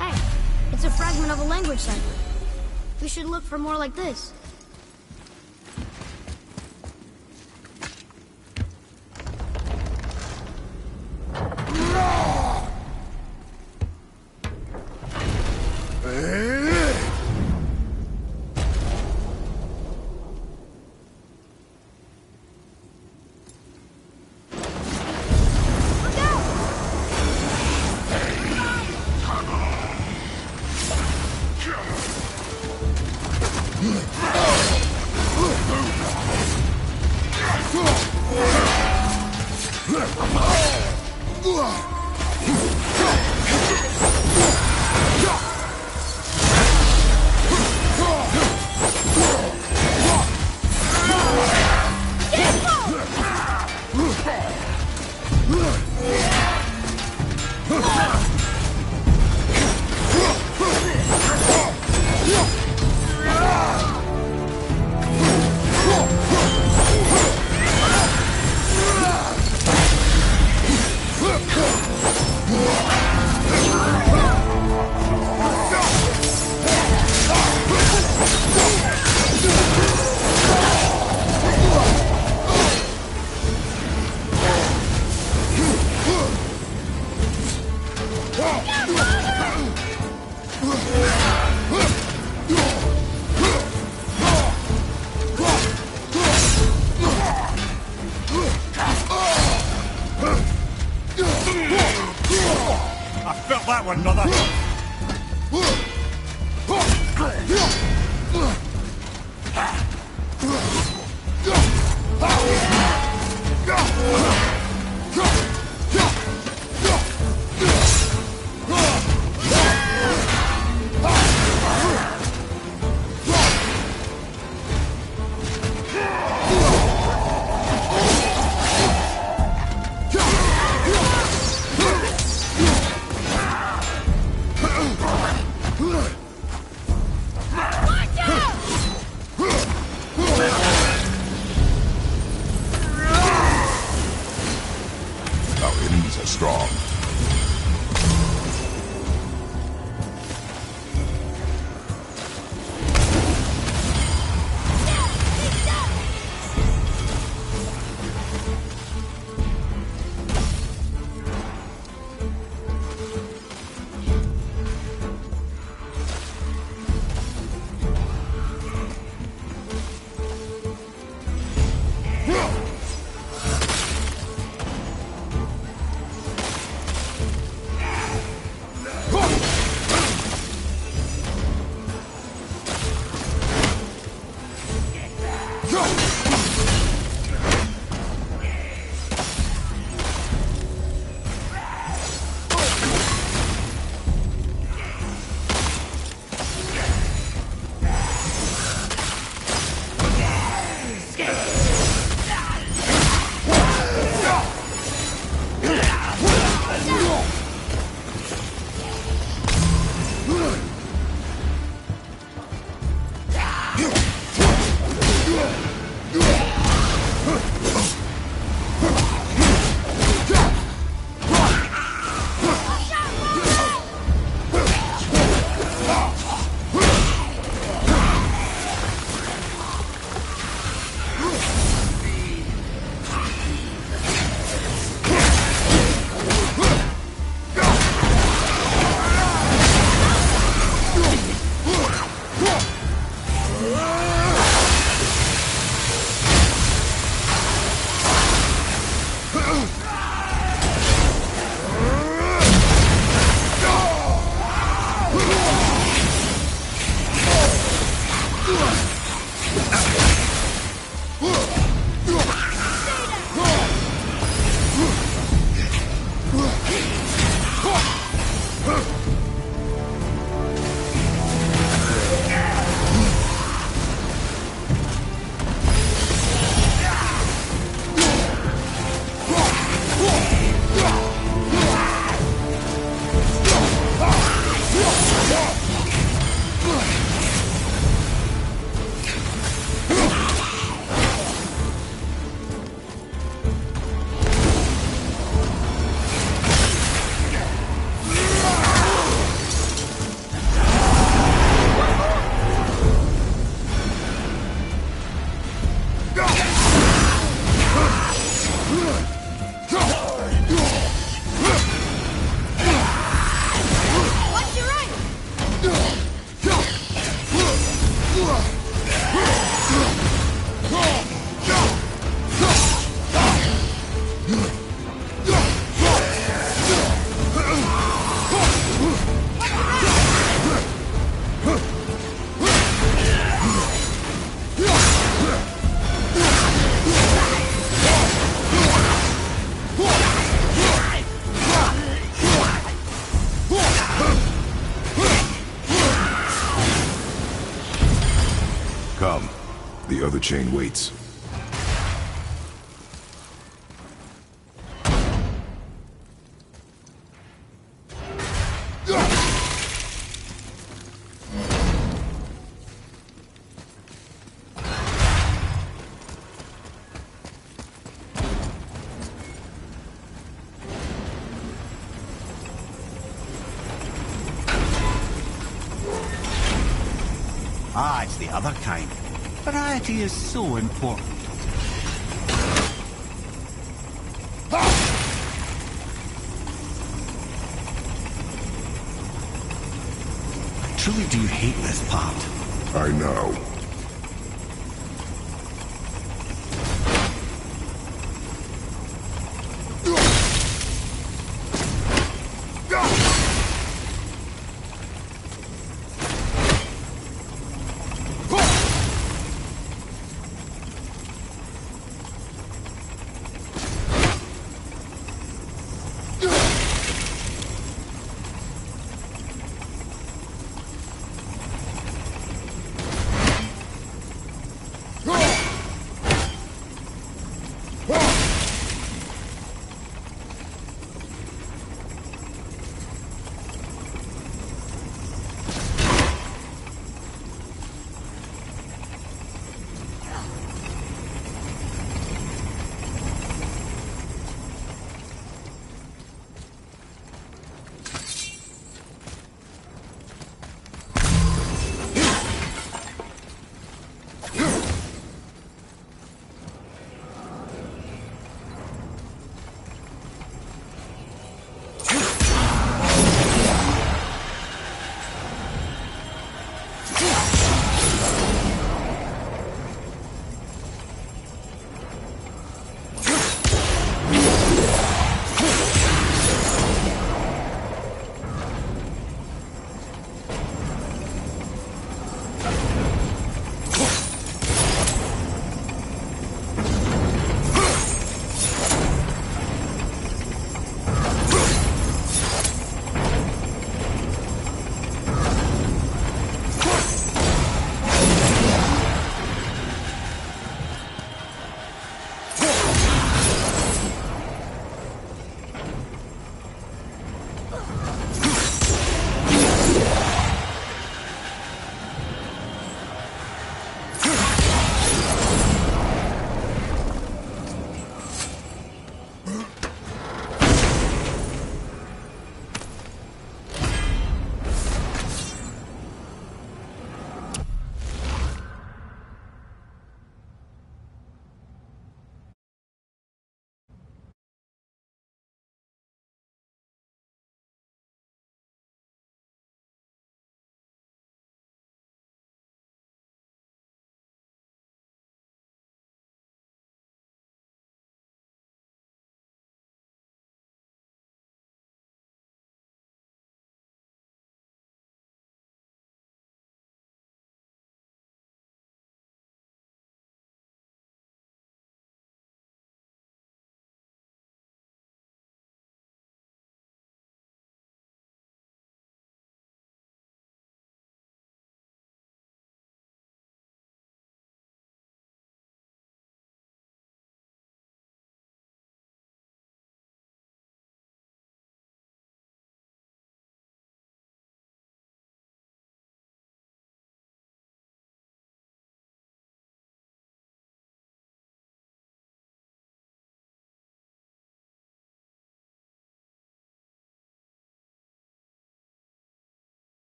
Hey, it's a fragment of a language cipher. We should look for more like this. That one, brother. Strong. Come. The other chain waits. Ah, it's the other kind. Variety is so important. I truly do hate this part. I know.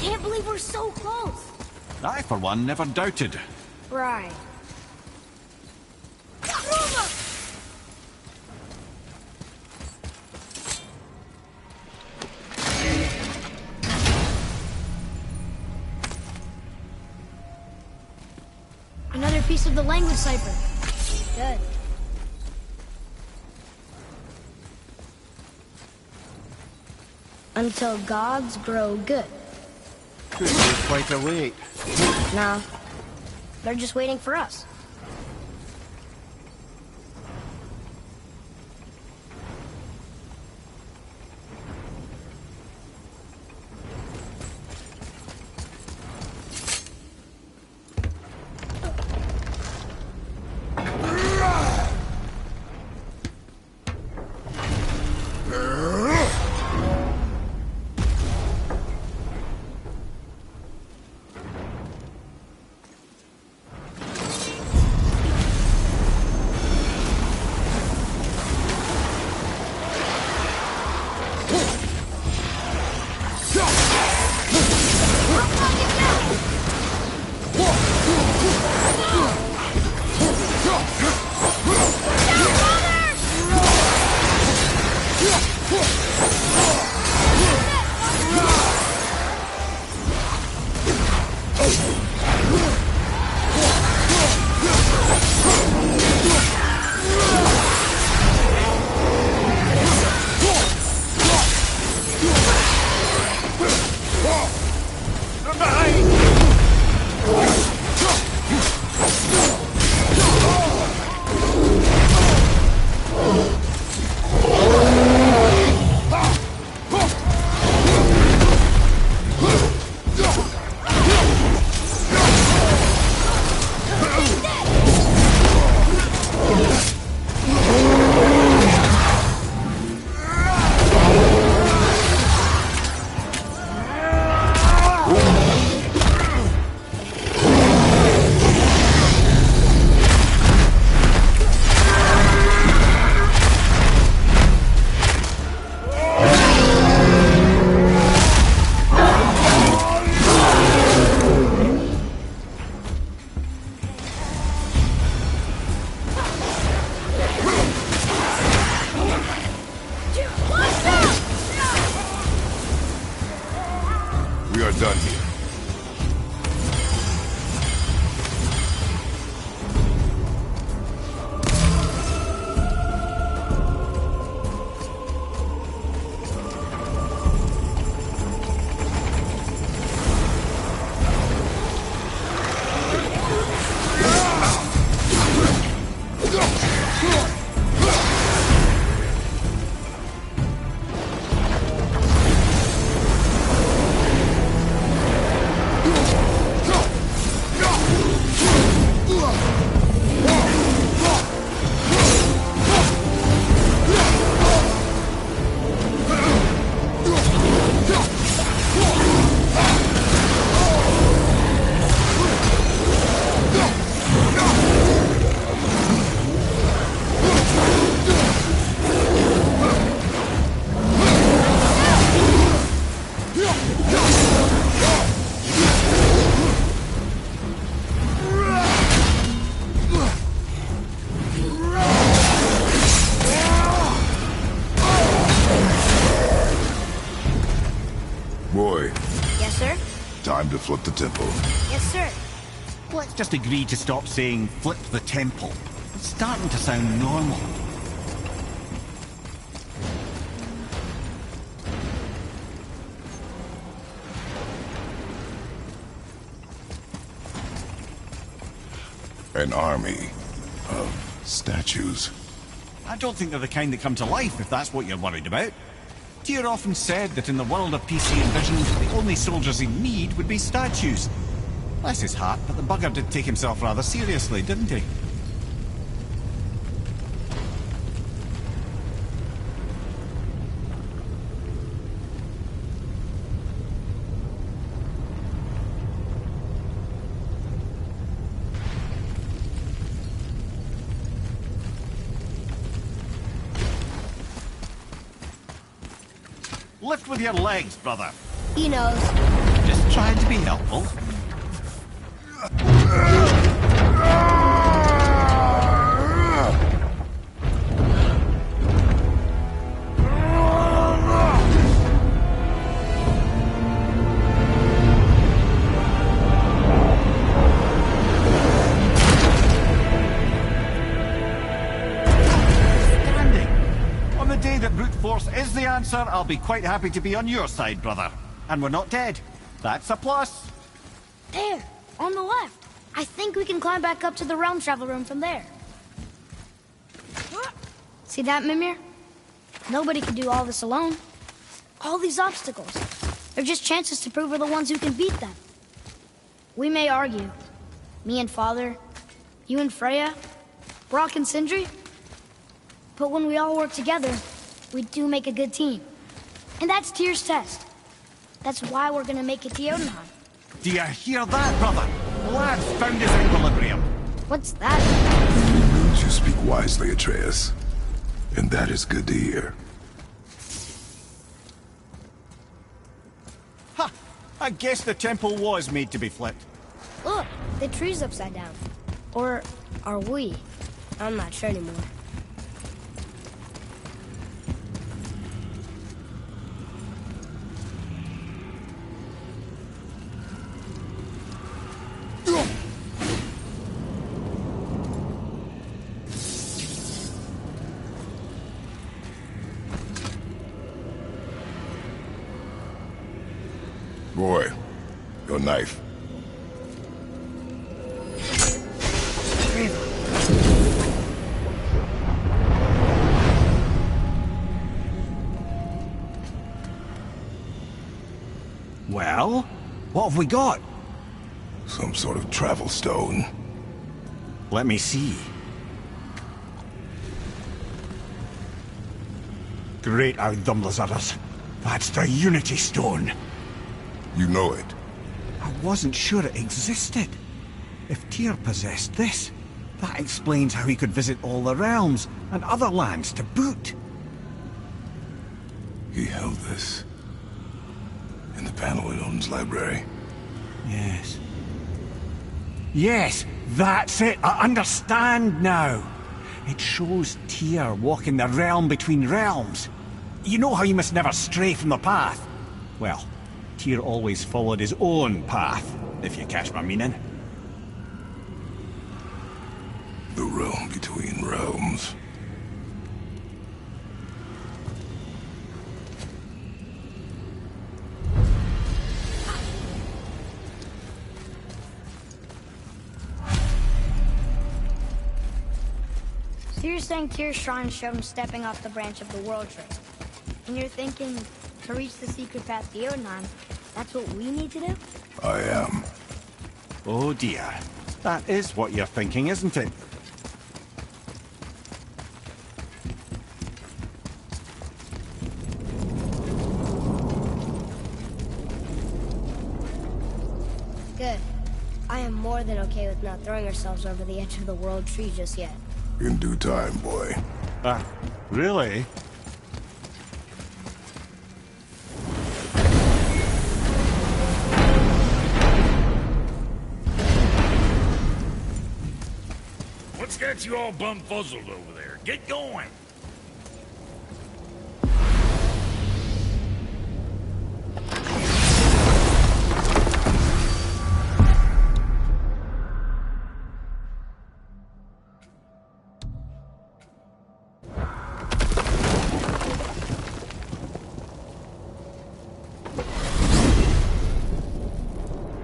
can't believe we're so close. I, for one, never doubted. Right. Another piece of the language cipher. Good. Until gods grow good. Could be quite a wait. No. They're just waiting for us. We are done here. Boy, Yes, sir? time to flip the temple. Yes, sir. Let's just agree to stop saying flip the temple. It's starting to sound normal. An army of statues. I don't think they're the kind that come to life, if that's what you're worried about. Tyr often said that in the world of PC Envisioned, the only soldiers he'd need would be statues. Bless his heart, but the bugger did take himself rather seriously, didn't he? Lift with your legs, brother. He knows. Just trying to be helpful. On the day that brute force is the answer, I'll be quite happy to be on your side, brother. And we're not dead. That's a plus. There, on the left. I think we can climb back up to the realm travel room from there. See that, Mimir? Nobody can do all this alone. All these obstacles. They're just chances to prove we're the ones who can beat them. We may argue. Me and Father, you and Freya, Brock and Sindri. But when we all work together, we do make a good team. And that's Tyr's test. That's why we're gonna make it to Jotunheim. Do you hear that, brother? Lad's found his equilibrium. What's that? It means you speak wisely, Atreus. And that is good to hear. Ha! I guess the temple was made to be flipped. Look, the tree's upside down. Or are we? I'm not sure anymore. Boy, your knife. Well, what have we got? Some sort of travel stone. Let me see. Great Audumlazaras. That's the Unity Stone. You know it. I wasn't sure it existed. If Tyr possessed this, that explains how he could visit all the realms and other lands to boot. He held this in the panel in Odin's library. Yes. Yes, that's it. I understand now. It shows Tyr walking the realm between realms. You know how you must never stray from the path? Well, Tyr always followed his own path, if you catch my meaning. The realm between realms. So you're saying Tyr's shrine showed him stepping off the branch of the World Tree. And you're thinking, to reach the secret path to Jotunheim, that's what we need to do? I am. Oh dear. That is what you're thinking, isn't it? Good. I am more than okay with not throwing ourselves over the edge of the World Tree just yet. In due time, boy. Really? What's got you all bumfuzzled over there? Get going!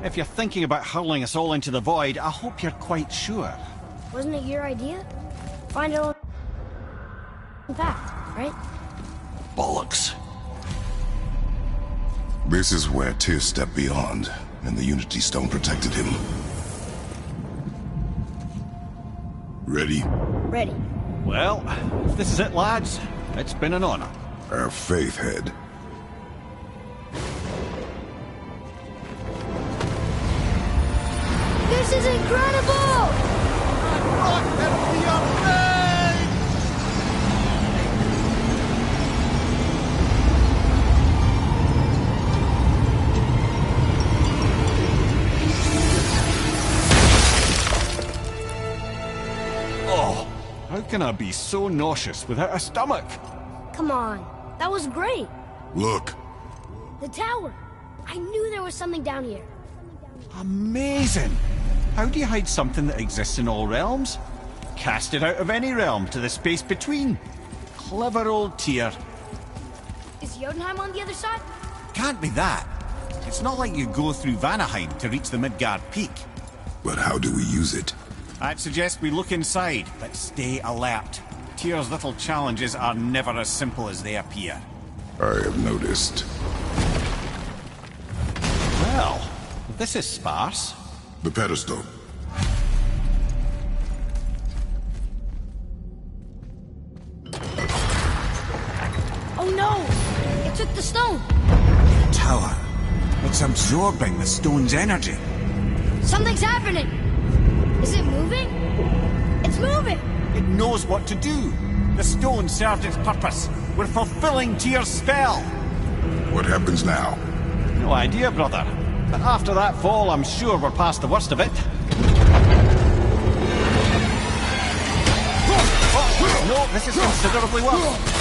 If you're thinking about hurling us all into the void, I hope you're quite sure. Wasn't it your idea? Find our own path, right? Bollocks. This is where Tyr stepped beyond, and the Unity Stone protected him. Ready? Ready. Well, if this is it, lads, it's been an honor. Our faith head. This is incredible! gonna be so nauseous without a stomach? Come on. That was great. Look, The tower. I knew there was something down here. Amazing! How do you hide something that exists in all realms? Cast it out of any realm to the space between. Clever old Tyr. Is Jotunheim on the other side? Can't be that. It's not like you go through Vanaheim to reach the Midgard Peak. but how do we use it? I'd suggest we look inside, but stay alert. Tyr's little challenges are never as simple as they appear. I have noticed. Well, this is sparse. The pedestal. Oh no! It took the stone! Tower. It's absorbing the stone's energy. Something's happening! Is it moving? It's moving! It knows what to do. The stone served its purpose. We're fulfilling Tyr's spell. What happens now? No idea, brother. But after that fall, I'm sure we're past the worst of it. Oh, no, this is considerably worse.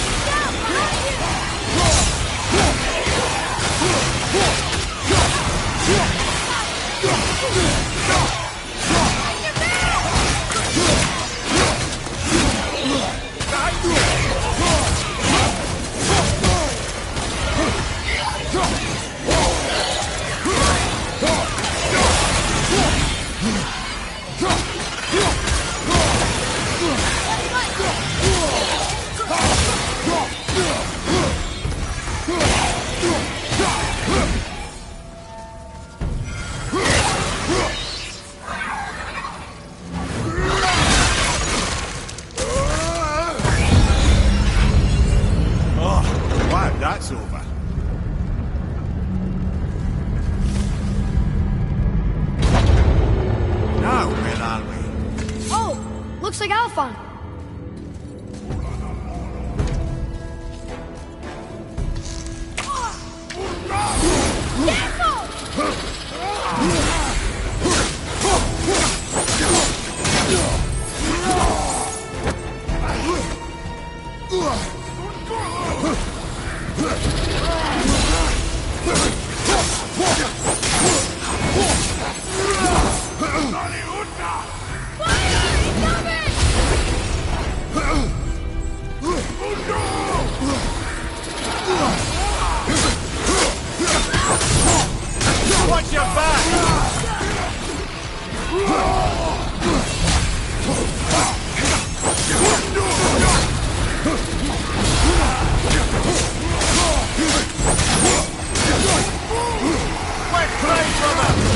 Wow, that's over. Now, where are we? Oh! Looks like Alphon. Watch your back! Quick, play, brother!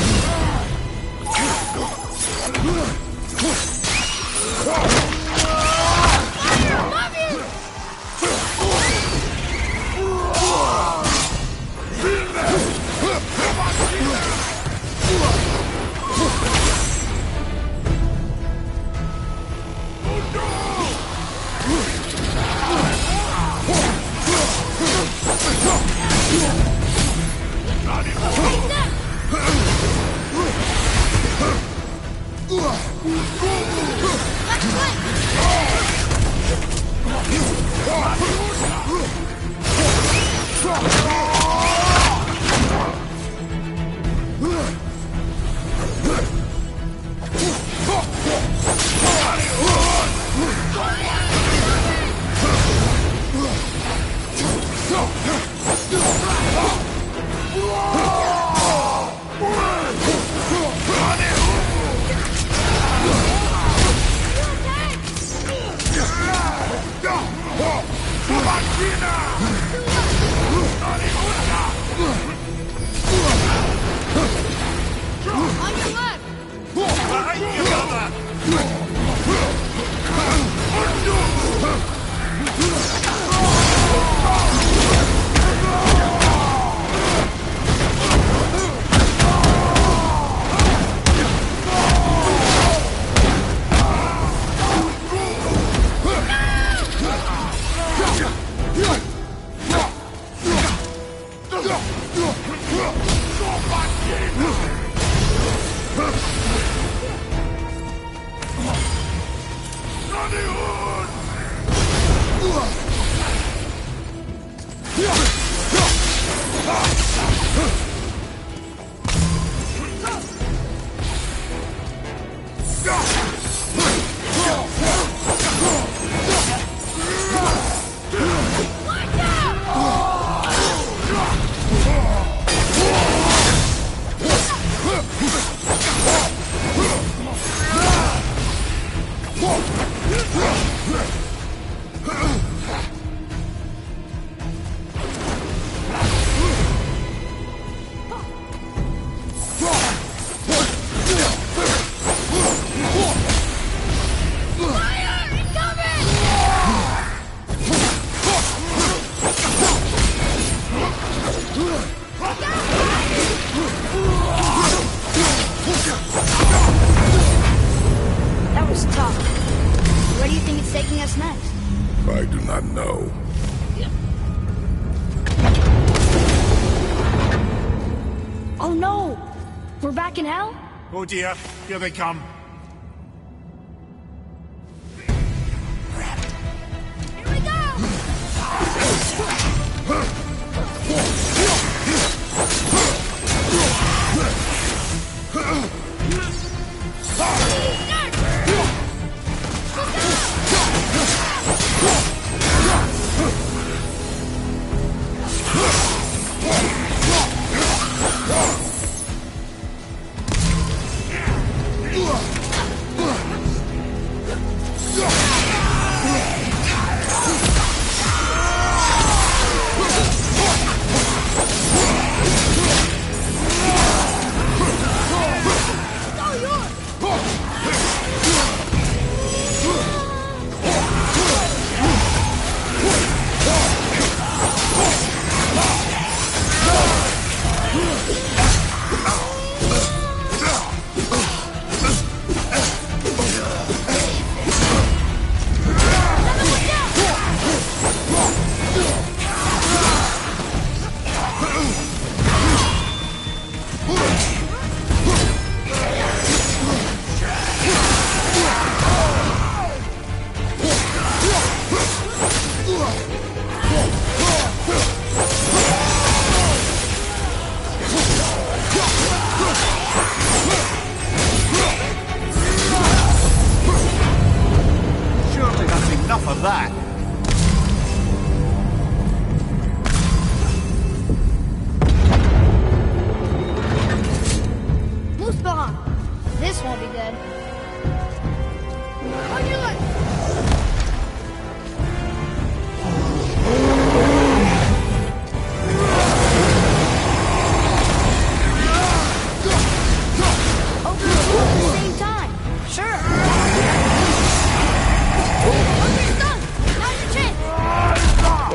We're back in hell? Oh dear, here they come. Here we Surely that's enough of that. Muspelheim. This won't be good. On your left. Open the door at the same time. Sure. Open's done. Now's your chance.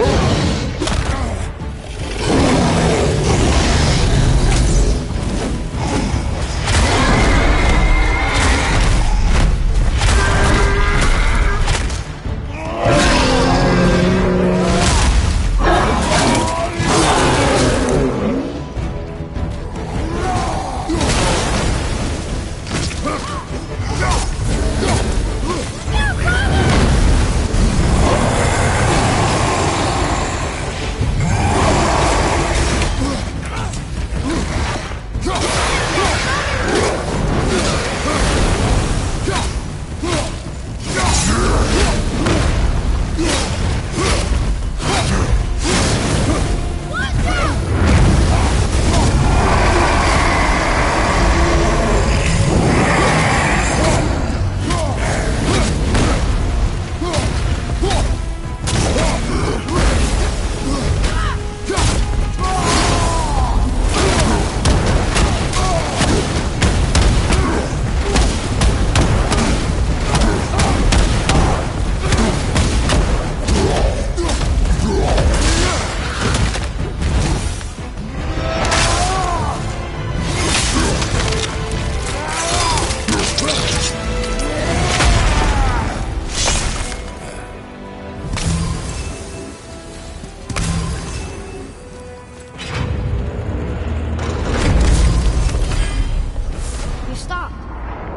You stopped.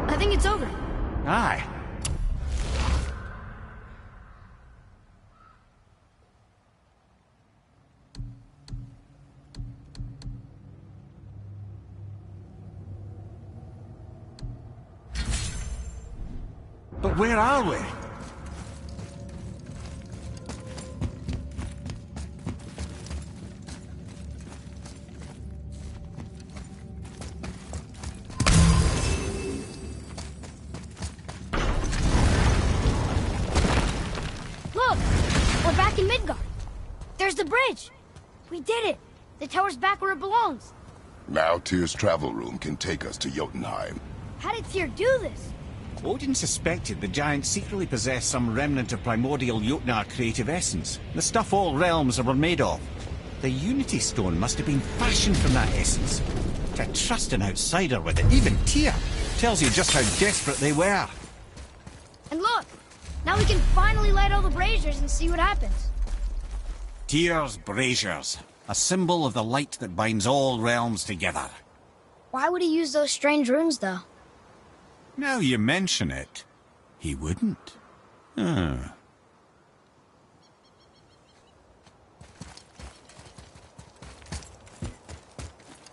I think it's over. Aye. But where are we? Look! We're back in Midgard. There's the bridge. We did it. The tower's back where it belongs. Now Tyr's travel room can take us to Jotunheim. How did Tyr do this? Odin suspected the giant secretly possessed some remnant of primordial Jotnar creative essence, the stuff all realms were made of. The Unity Stone must have been fashioned from that essence. To trust an outsider with it, even Tyr, tells you just how desperate they were. And look! Now we can finally light all the braziers and see what happens. Tyr's braziers, a symbol of the light that binds all realms together. Why would he use those strange runes, though? Now you mention it, he wouldn't.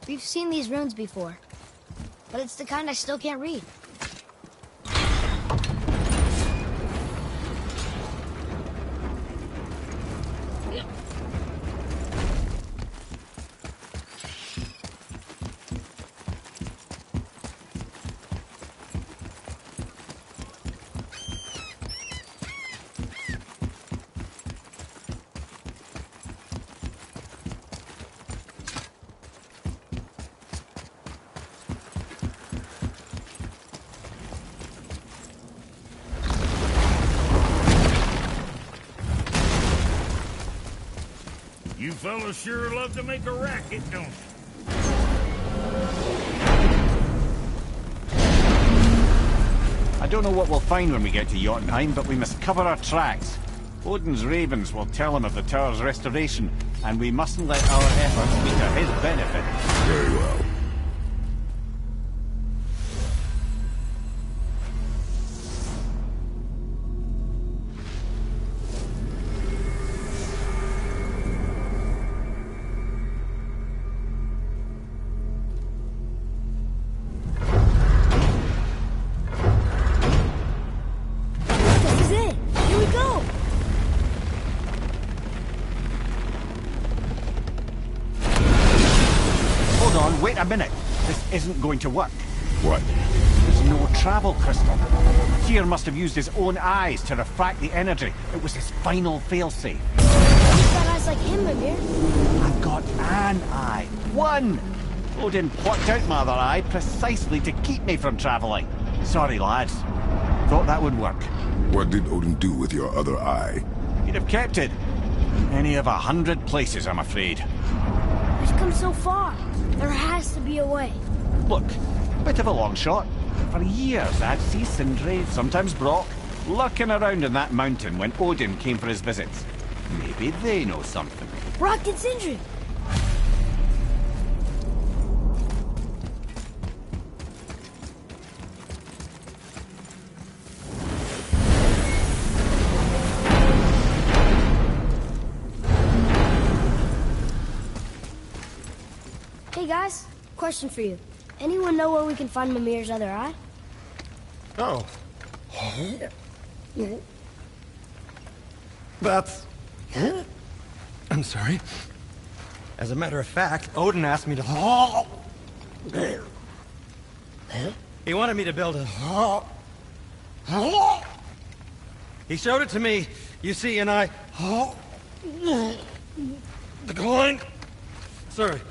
We've seen these runes before, but it's the kind I still can't read. You fellas sure love to make a racket, don't you? I don't know what we'll find when we get to Jotunheim, but we must cover our tracks. Odin's ravens will tell him of the tower's restoration, and we mustn't let our efforts be to his benefit. Very well. This is it! Here we go! Hold on, wait a minute. This isn't going to work. What? There's no travel crystal. Tyr must have used his own eyes to refract the energy. It was his final failsafe. You've got eyes like him, Mimir. I've got an eye. One! Odin plucked out my other eye precisely to keep me from travelling. Sorry, lads. Thought that would work. What did Odin do with your other eye? He'd have kept it. Any of 100 places, I'm afraid. We've come so far. There has to be a way. Look, bit of a long shot. For years, I'd see Sindri, sometimes Brock, lurking around in that mountain when Odin came for his visits. Maybe they know something. Brock and Sindri! Hey guys, question for you. Anyone know where we can find Mimir's other eye? Oh. That's... I'm sorry. As a matter of fact, Odin asked me to... He wanted me to build a... He showed it to me, you see, and I... Declined. Sorry,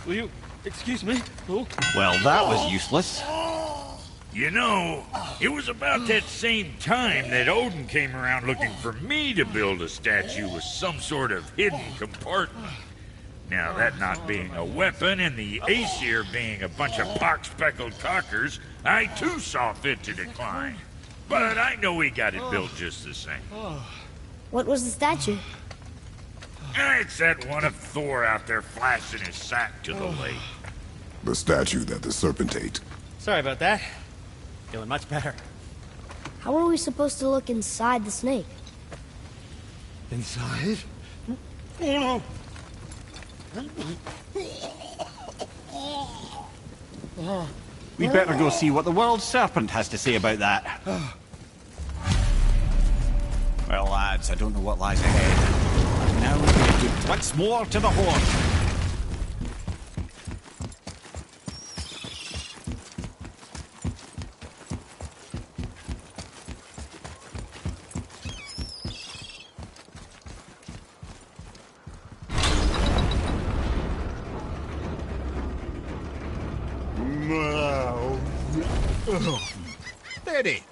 will you excuse me? Oh. Well, that was useless. You know, it was about that same time that Odin came around looking for me to build a statue with some sort of hidden compartment. Now, that not being a weapon and the Aesir being a bunch of pock-speckled cockers, I too saw fit to decline. But I know we got it built just the same. What was the statue? It's that one of Thor out there flashing his sack to the lake. The statue that the serpent ate. Sorry about that. Feeling much better. How are we supposed to look inside the snake? Inside? Oh no! We'd better go see what the world serpent has to say about that. Well, lads, I don't know what lies ahead. Now we're going to do once more to the horse. Steady.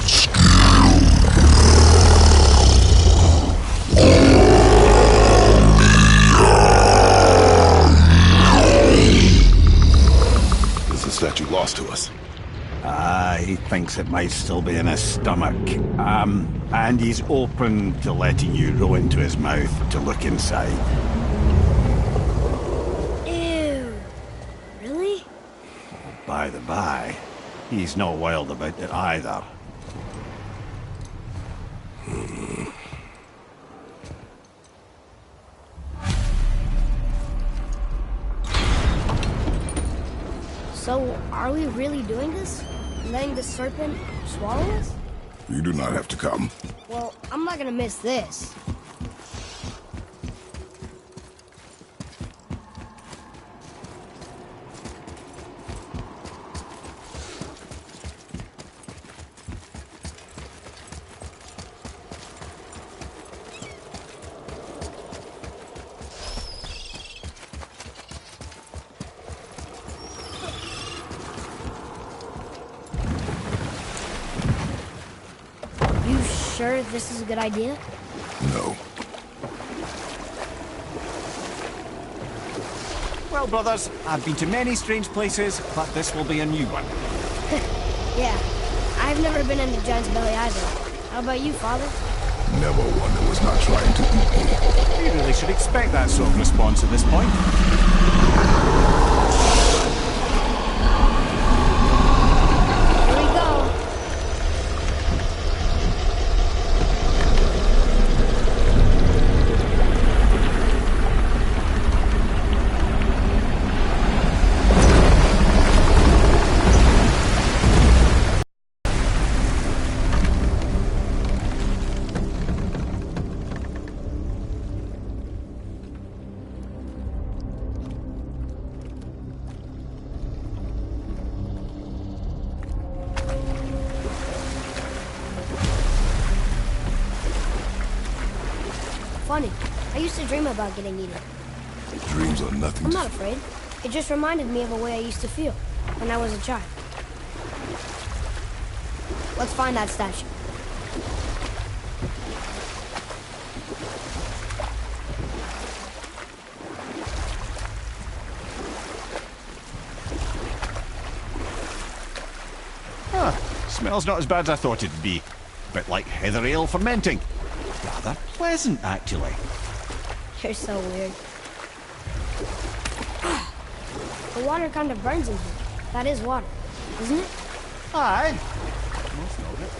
Skill. thinks it might still be in his stomach. And he's open to letting you row into his mouth to look inside. Ew. Really? By the by, he's not wild about it either. So, are we really doing this? Letting the serpent swallow us? You do not have to come. Well, I'm not gonna miss this. Sure this is a good idea? No. Well, brothers, I've been to many strange places, but this will be a new one. Yeah, I've never been in the Giant's Belly either. How about you, Father? Never one that was not trying to eat me. You really should expect that sort of response at this point. Here we go. Funny. I used to dream about getting eaten. Dreams are nothing I'm to... not afraid. It just reminded me of a way I used to feel when I was a child. Let's find that statue. Smells not as bad as I thought it'd be. A bit like heather ale fermenting. Rather pleasant, actually. You're so weird. The water kind of burns in here. That is water, isn't it? Aye. Most of it.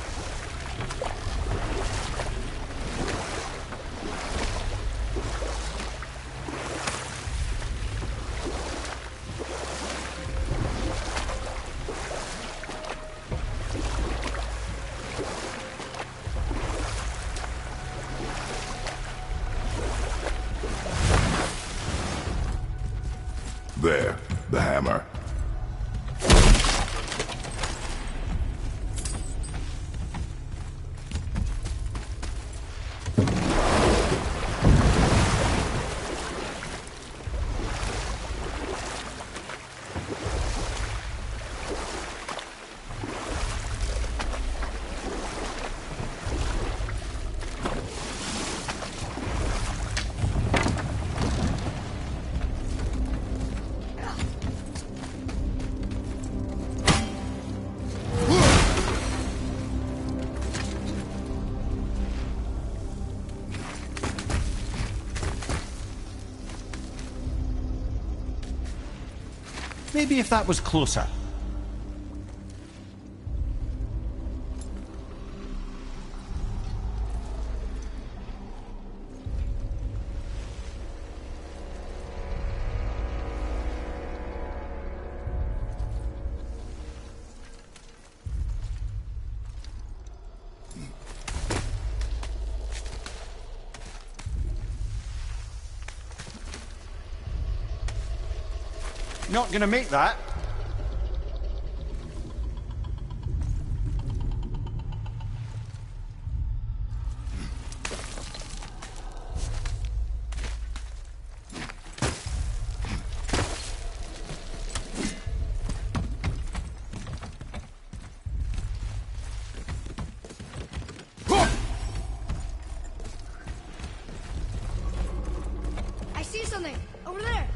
There, the hammer. Maybe if that was closer. Not gonna make that. I see something over there.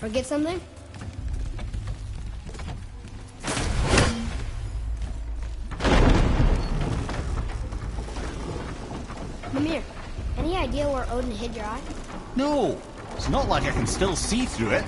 Forget something? Mimir, any idea where Odin hid your eye? No, it's not like I can still see through it.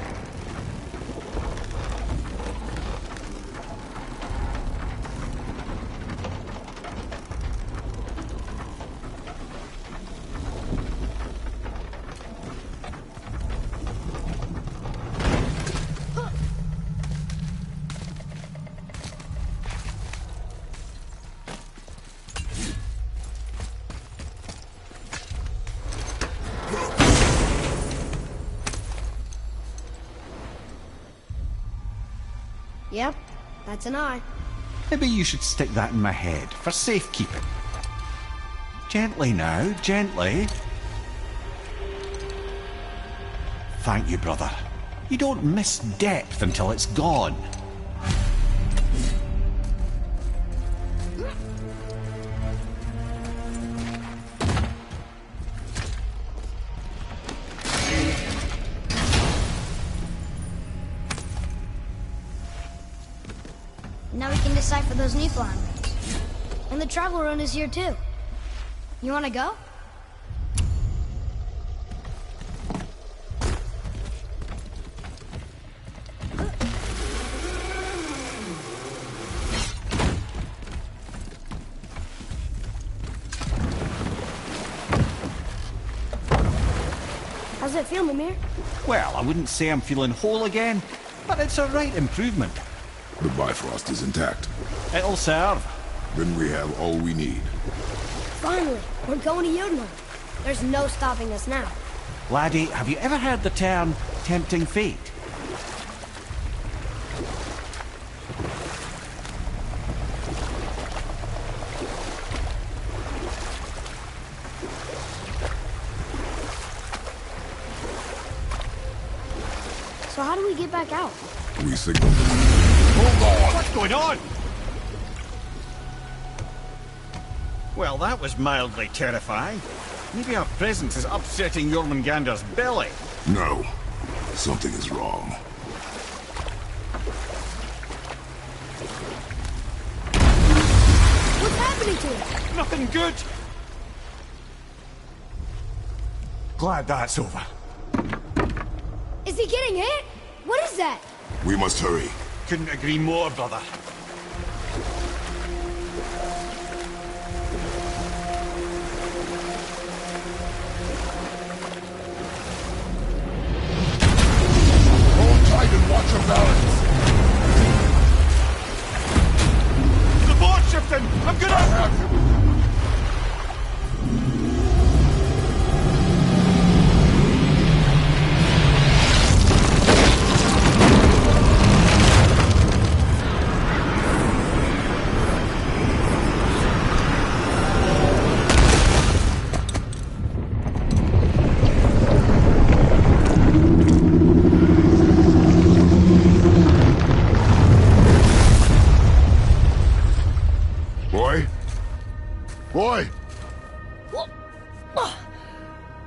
Yep, that's an eye. Maybe you should stick that in my head for safekeeping. Gently now, gently. Thank you, brother. You don't miss depth until it's gone. Now we can decipher those Niflheim runes. And the travel rune is here too. You wanna go? How's it feel, Mimir? Well, I wouldn't say I'm feeling whole again, but it's a right improvement. The Bifrost is intact. It'll serve. Then we have all we need. Finally, we're going to Jotunheim. There's no stopping us now. Laddie, have you ever heard the term tempting fate? So how do we get back out? We signal. Hold on! What's going on? Well, that was mildly terrifying. Maybe our presence is upsetting Jormungandr's belly. No. Something is wrong. What's happening to it? Nothing good! Glad that's over. Is he getting hit? What is that? We must hurry. Couldn't agree more, brother. Hold tight and watch your balance. The boat's shifting! I'm gonna... I have you. Boy!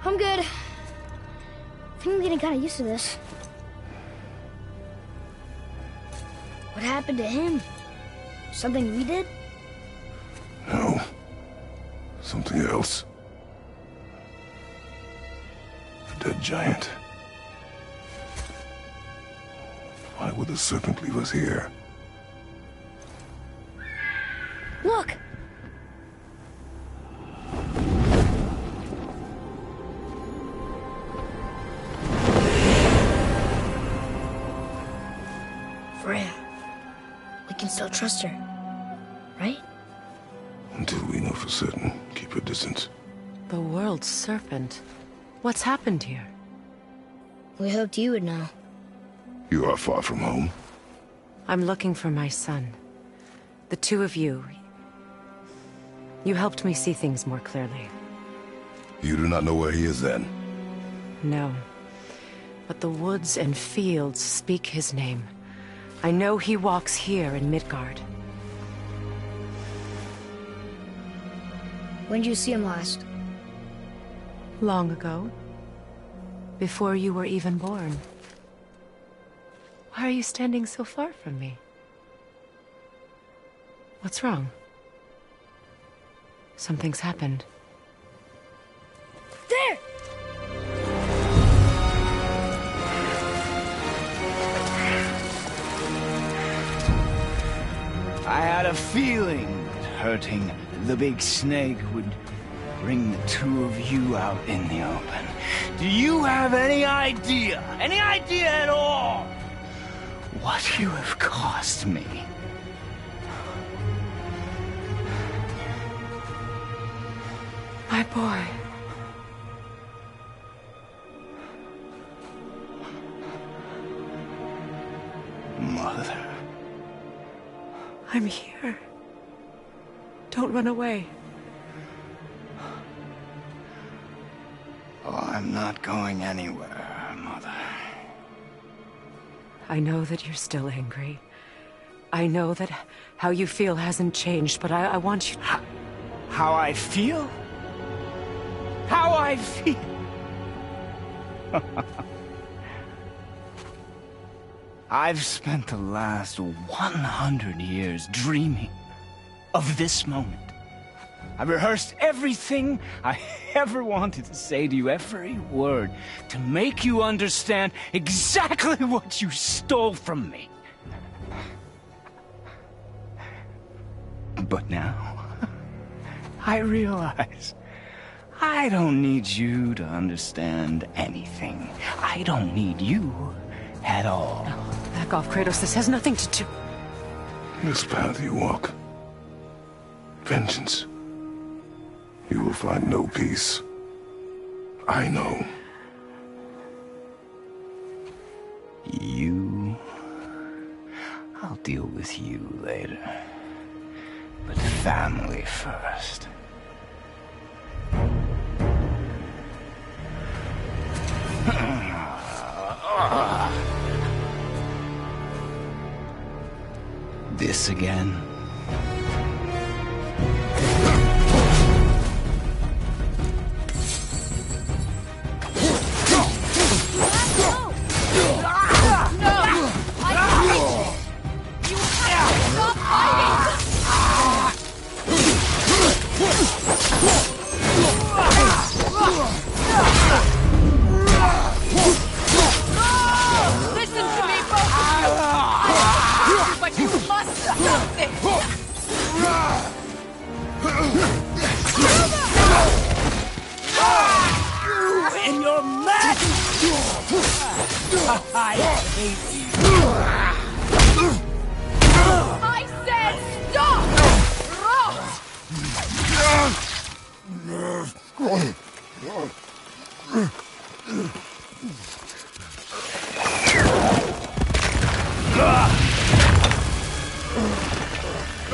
I'm good. I think I'm getting kind of used to this. What happened to him? Something we did? No. Something else. A dead giant. Why would the serpent leave us here? Look! Freya. We can still trust her, right? Until we know for certain, keep her distance. The world's serpent. What's happened here? We hoped you would know. You are far from home. I'm looking for my son. The two of you. You helped me see things more clearly. You do not know where he is then? No. But the woods and fields speak his name. I know he walks here in Midgard. When did you see him last? Long ago. Before you were even born. Why are you standing so far from me? What's wrong? Something's happened. There! I had a feeling that hurting the big snake would bring the two of you out in the open. Do you have any idea at all, what you have cost me? My boy. Mother. I'm here. Don't run away. Oh, I'm not going anywhere, Mother. I know that you're still angry. I know that how you feel hasn't changed, but I want you... How I feel? How I feel? I've spent the last 100 years dreaming of this moment. I rehearsed everything I ever wanted to say to you, every word, to make you understand exactly what you stole from me. But now, I realize I don't need you to understand anything. I don't need you at all. No, back off, Kratos. This has nothing to do... This path you walk, vengeance, you will find no peace. I know. You... I'll deal with you later. But family first. This again? Listen to me, both of you! I love you, but you must stop this! And you're mad! I hate you! I said stop!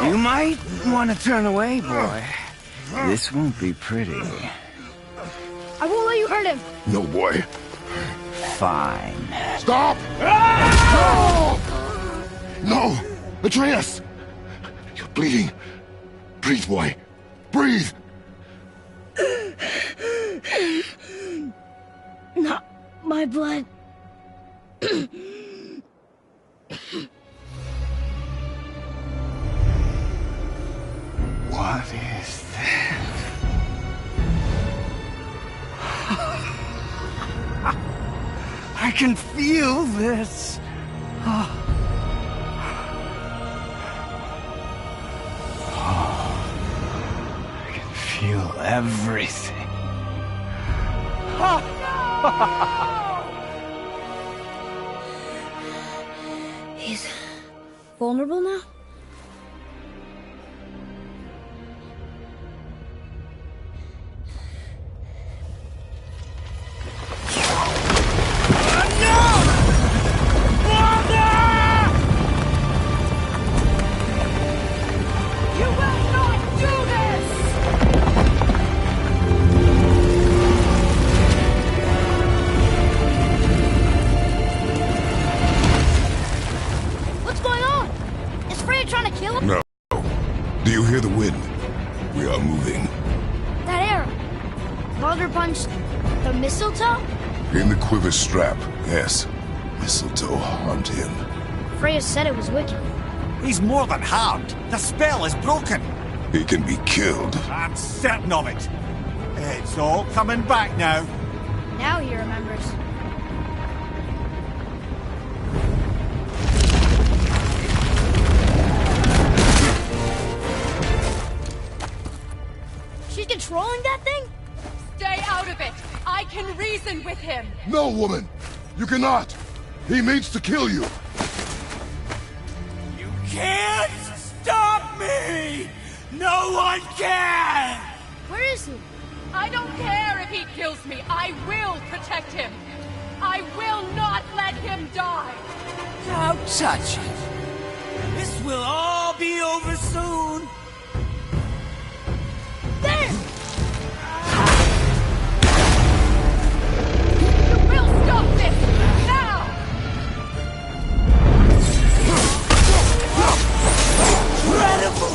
You might want to turn away, boy. This won't be pretty. I won't let you hurt him. No, boy. Fine. Stop! No! Atreus! You're bleeding. Breathe, boy. Breathe! Not my blood. What is that? I can feel this. I can feel everything. He's vulnerable now? You will not do this! What's going on? Is Freya trying to kill him? No. Do you hear the wind? We are moving. That arrow. Baldur punched the mistletoe? In the quiver strap, yes. Mistletoe hunt him. Freya said it was wicked. He's more than harmed. The spell is broken. He can be killed. I'm certain of it. It's all coming back now. Now he remembers. She's controlling that thing? Stay out of it! I can reason with him! No, woman! You cannot! He means to kill you! You can't stop me! No one can! Where is he? I don't care if he kills me! I will protect him! I will not let him die! Don't touch it. This will all be over soon. There! You will stop this! Now! Incredible!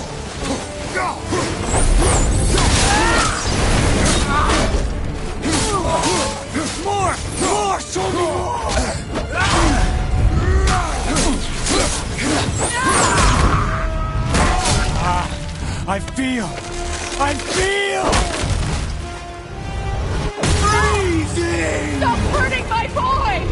More! More! Show me more! I feel! Freezing! Stop hurting my boy!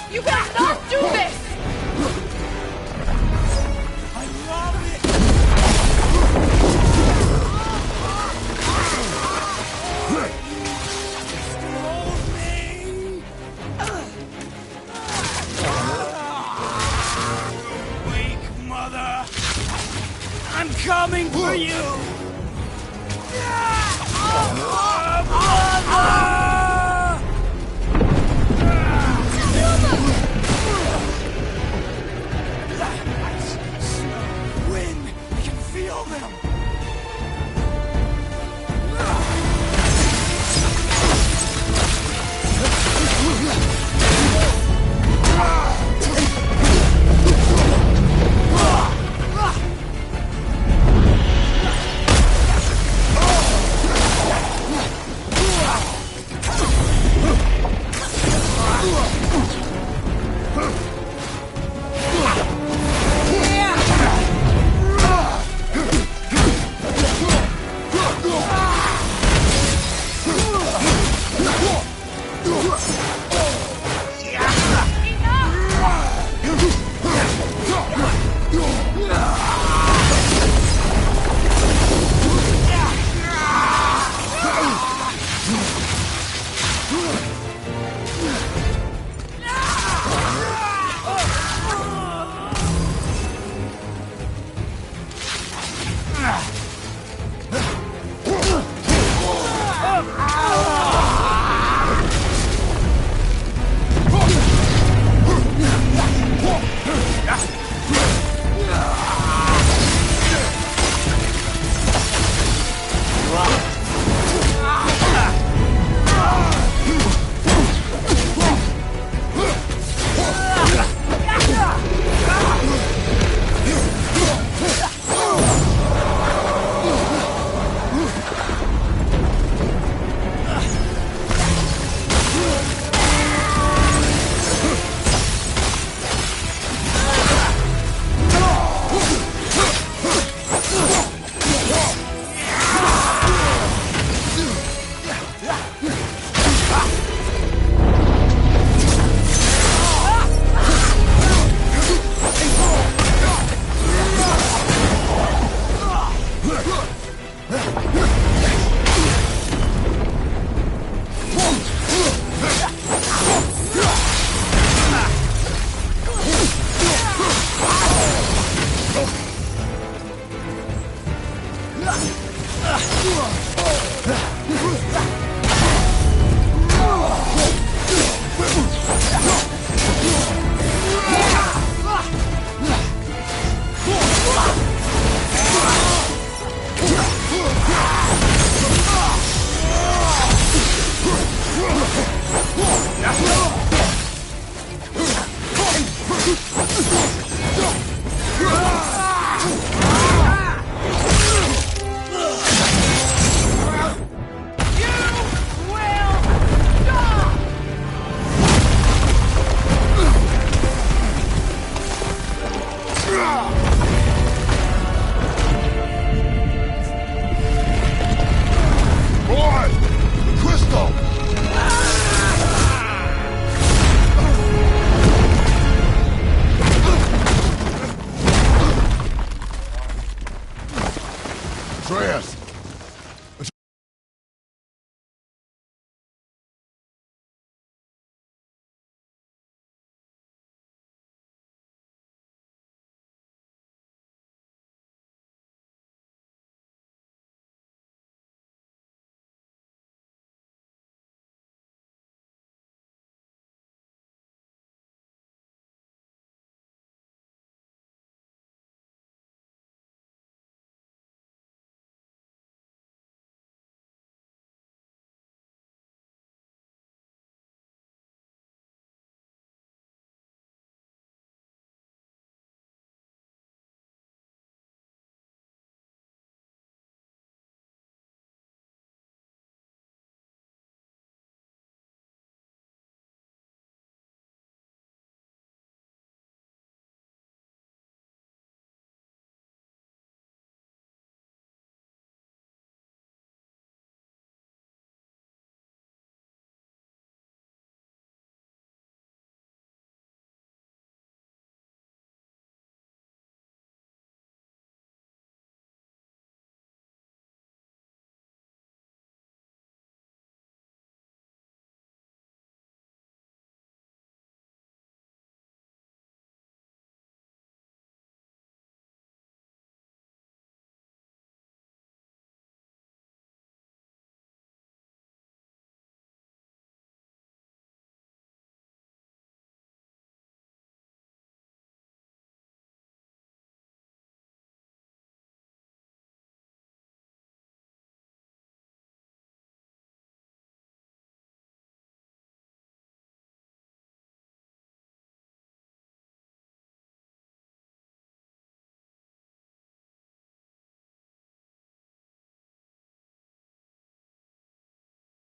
You will not do this! I love it! Hold me! Wake, mother! I'm coming for you! Wind! I can feel them!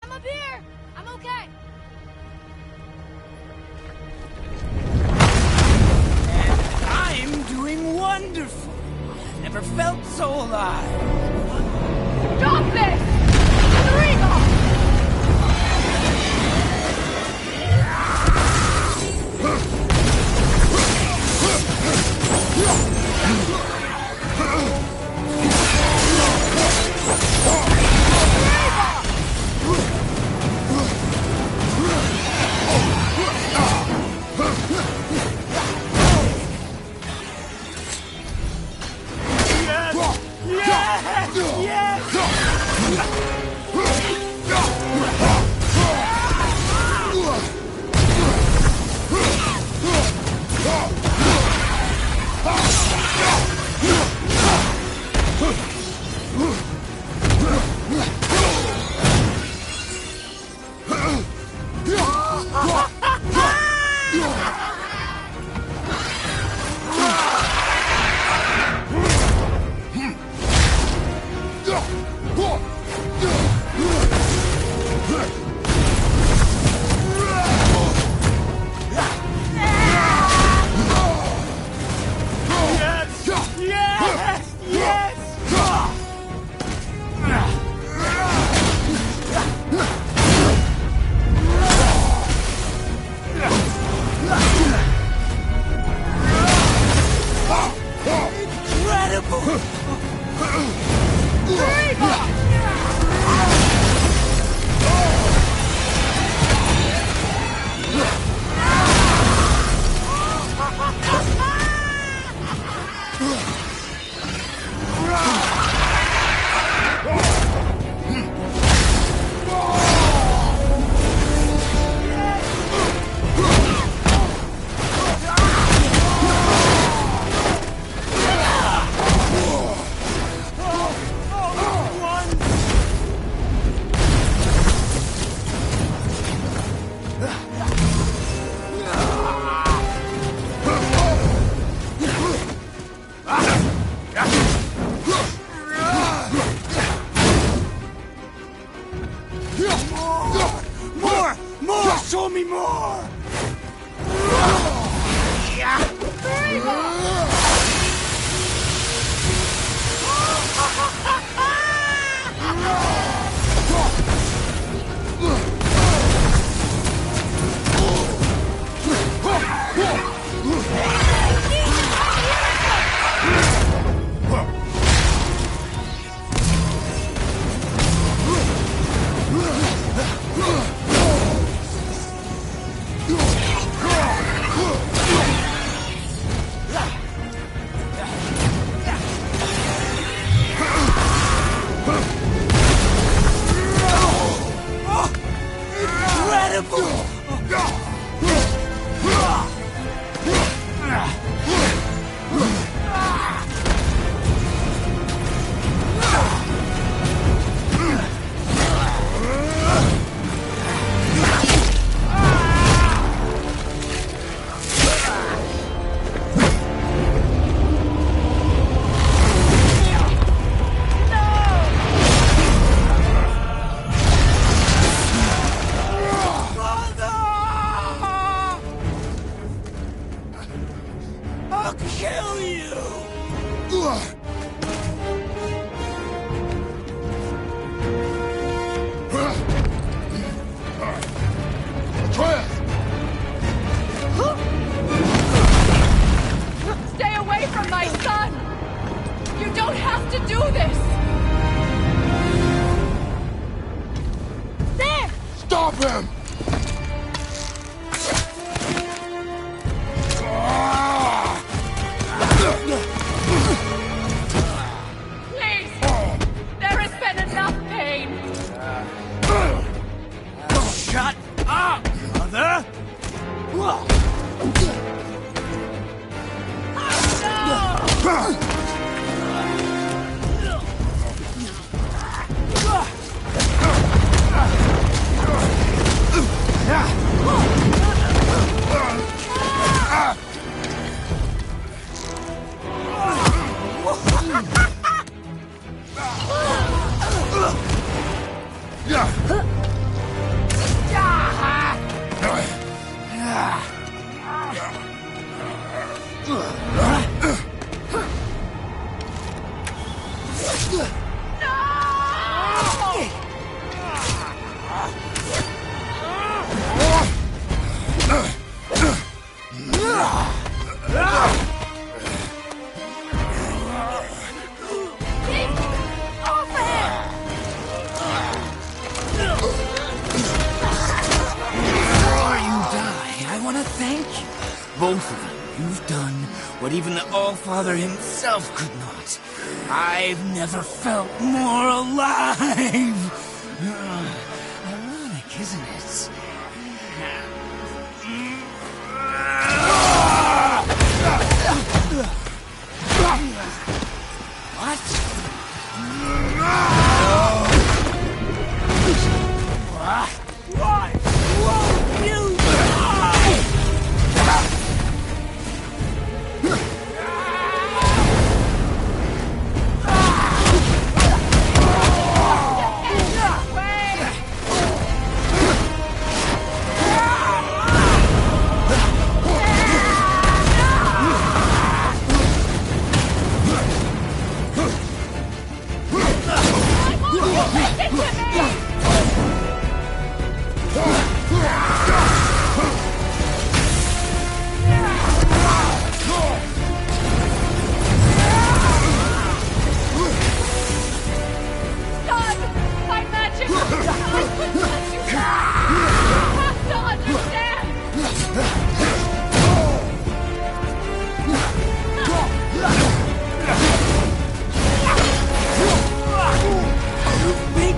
I'm up here! I'm okay! And I'm doing wonderful. Never felt so alive. Stop this! Rodrigo! kill you! Stay away from my son! You don't have to do this! There! Stop him! Please! There has been enough pain! Shut up, mother! Both of you, you've done what even the All-Father himself could not. I've never felt more alive! Ironic, isn't it? Why won't you die?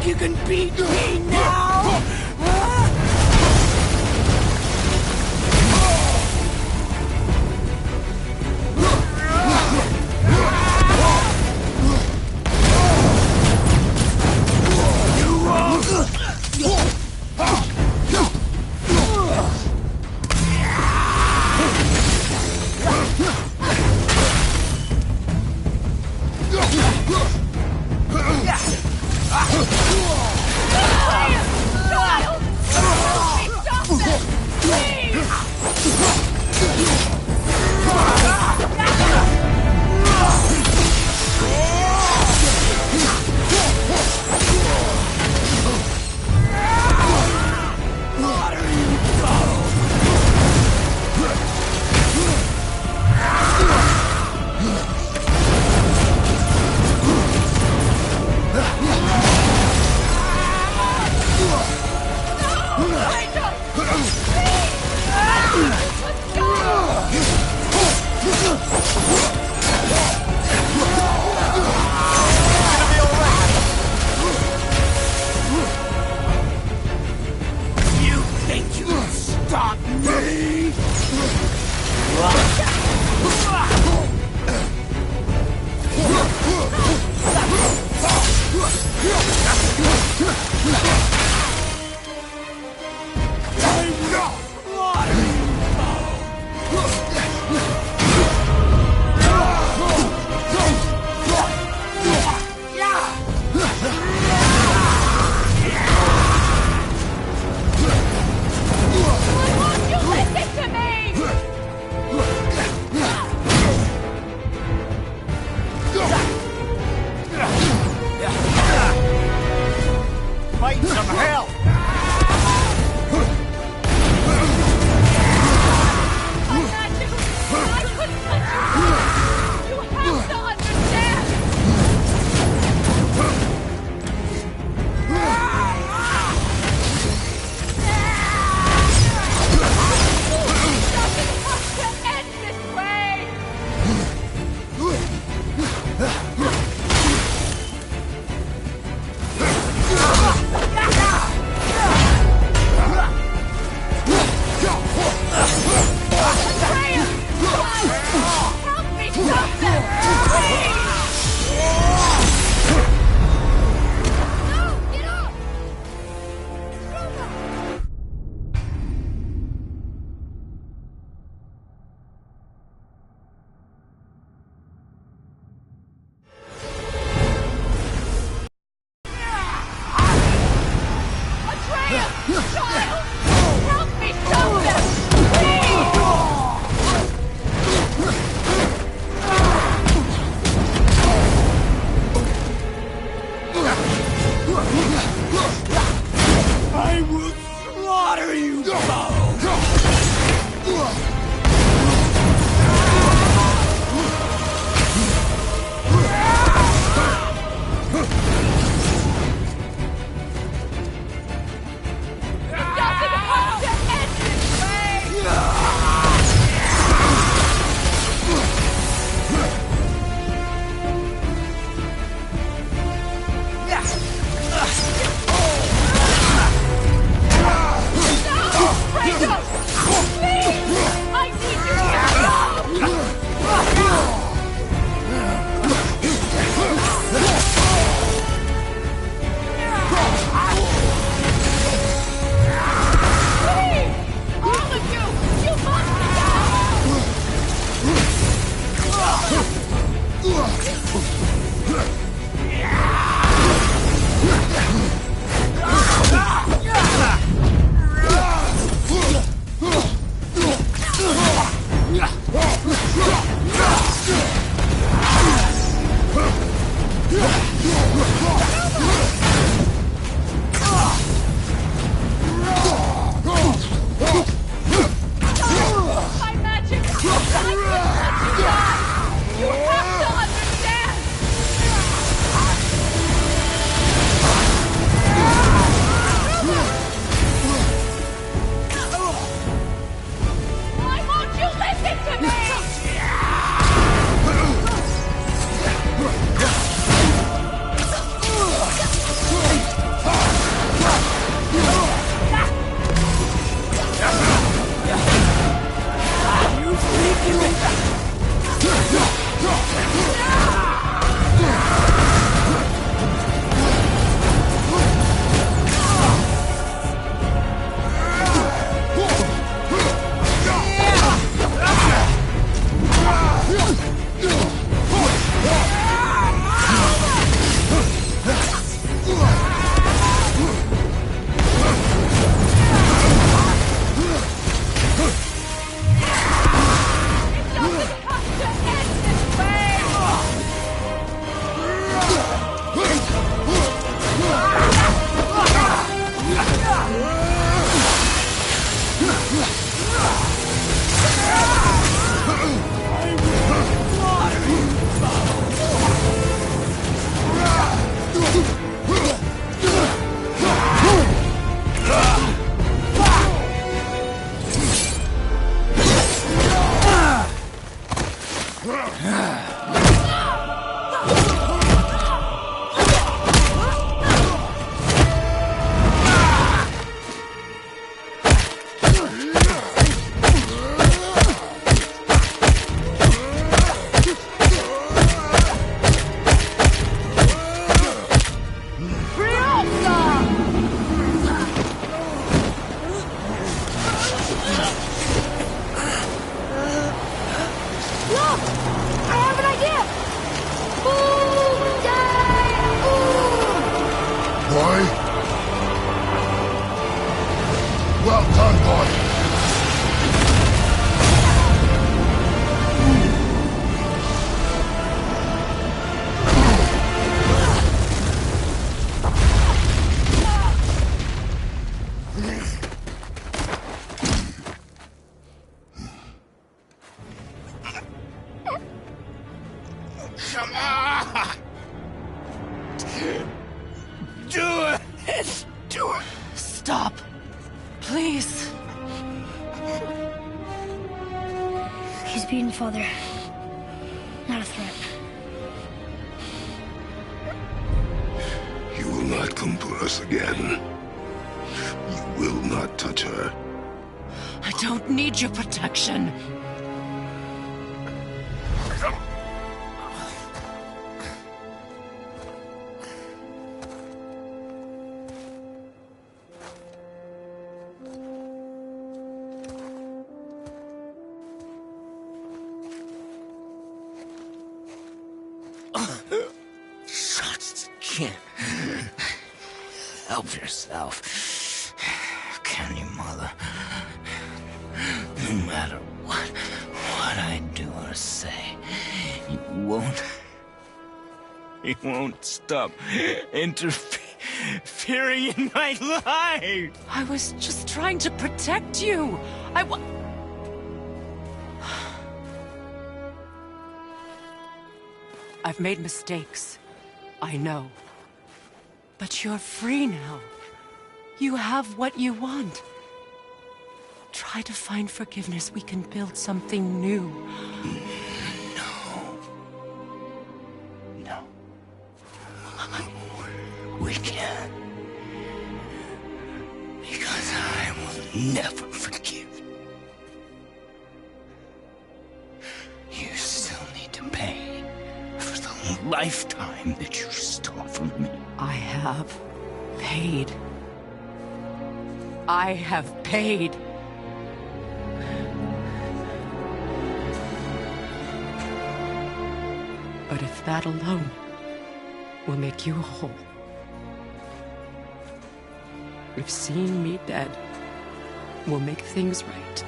You can beat me now! My magic is not going to let you die! You have to understand! Why won't you listen to me? Well done, boy. Come on! Do it! Do it! Stop. Please. He's beaten, Father. Not a threat. You will not come for us again. You will not touch her. I don't need your protection. Shots can't. Help yourself. Can you, Mother? No matter what I do or say, you won't stop interfering in my life. I was just trying to protect you. I've made mistakes. I know. But you're free now. You have what you want. Try to find forgiveness. We can build something new. No. We can't. Because I will never forgive. You still need to pay for the lifetime that you stole from me. I have paid. I have paid. But if that alone will make you whole, if seeing me dead will make things right,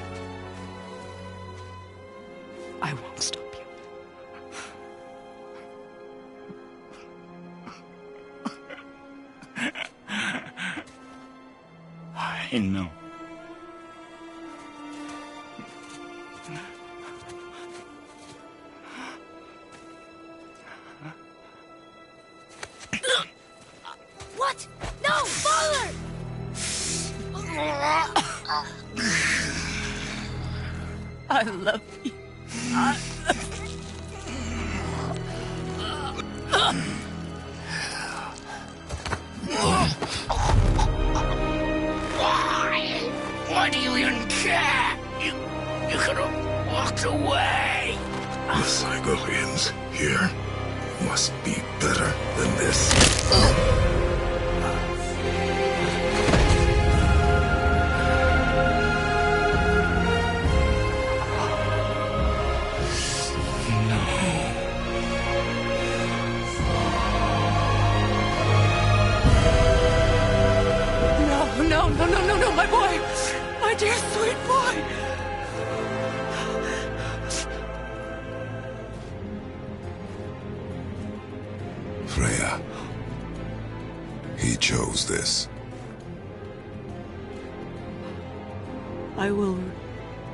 I won't stop you. I know. What? No, Father! I love you. Why do you even care? You could have walked away. The Cygorians here must be better than this. No, my boy! My dear sweet boy! Freya. He chose this. I will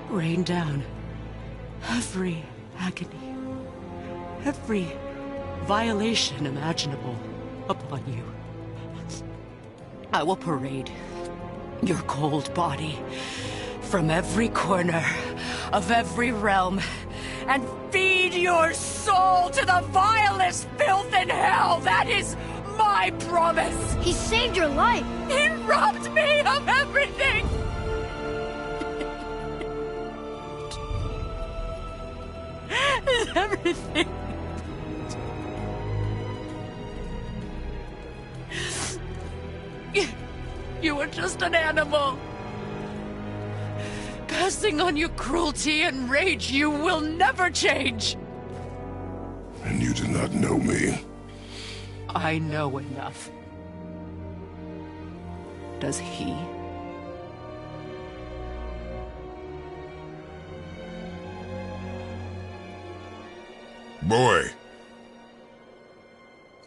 rain down every agony, every violation imaginable upon you. I will parade your cold body from every corner of every realm and feed your soul to the vilest filth in hell. That is my promise. He saved your life. He robbed me of everything. Everything. You were just an animal. Passing on your cruelty and rage, you will never change. And you do not know me. I know enough. Does he? Boy!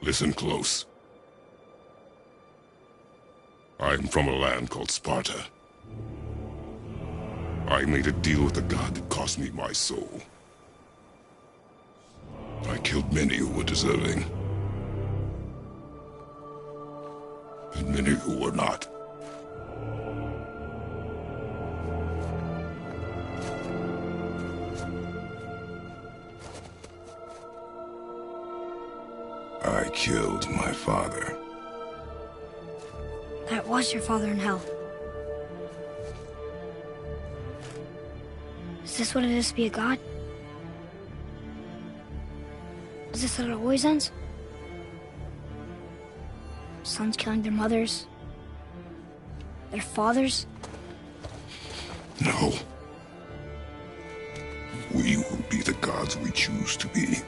Listen close. I am from a land called Sparta. I made a deal with a god that cost me my soul. I killed many who were deserving. And many who were not. I killed my father. That was your father in hell. Is this what it is to be a god? Is this how it always ends? Sons killing their mothers? Their fathers? No. We will be the gods we choose to be.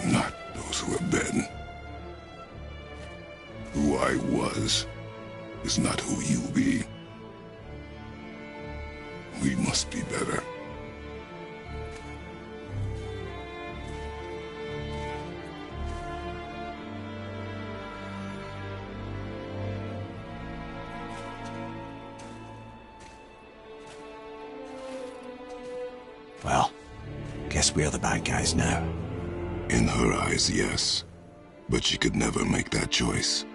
Not those who have been. Who I was is not who you be. We must be better. Well, guess we're the bad guys now. In her eyes, yes. But she could never make that choice.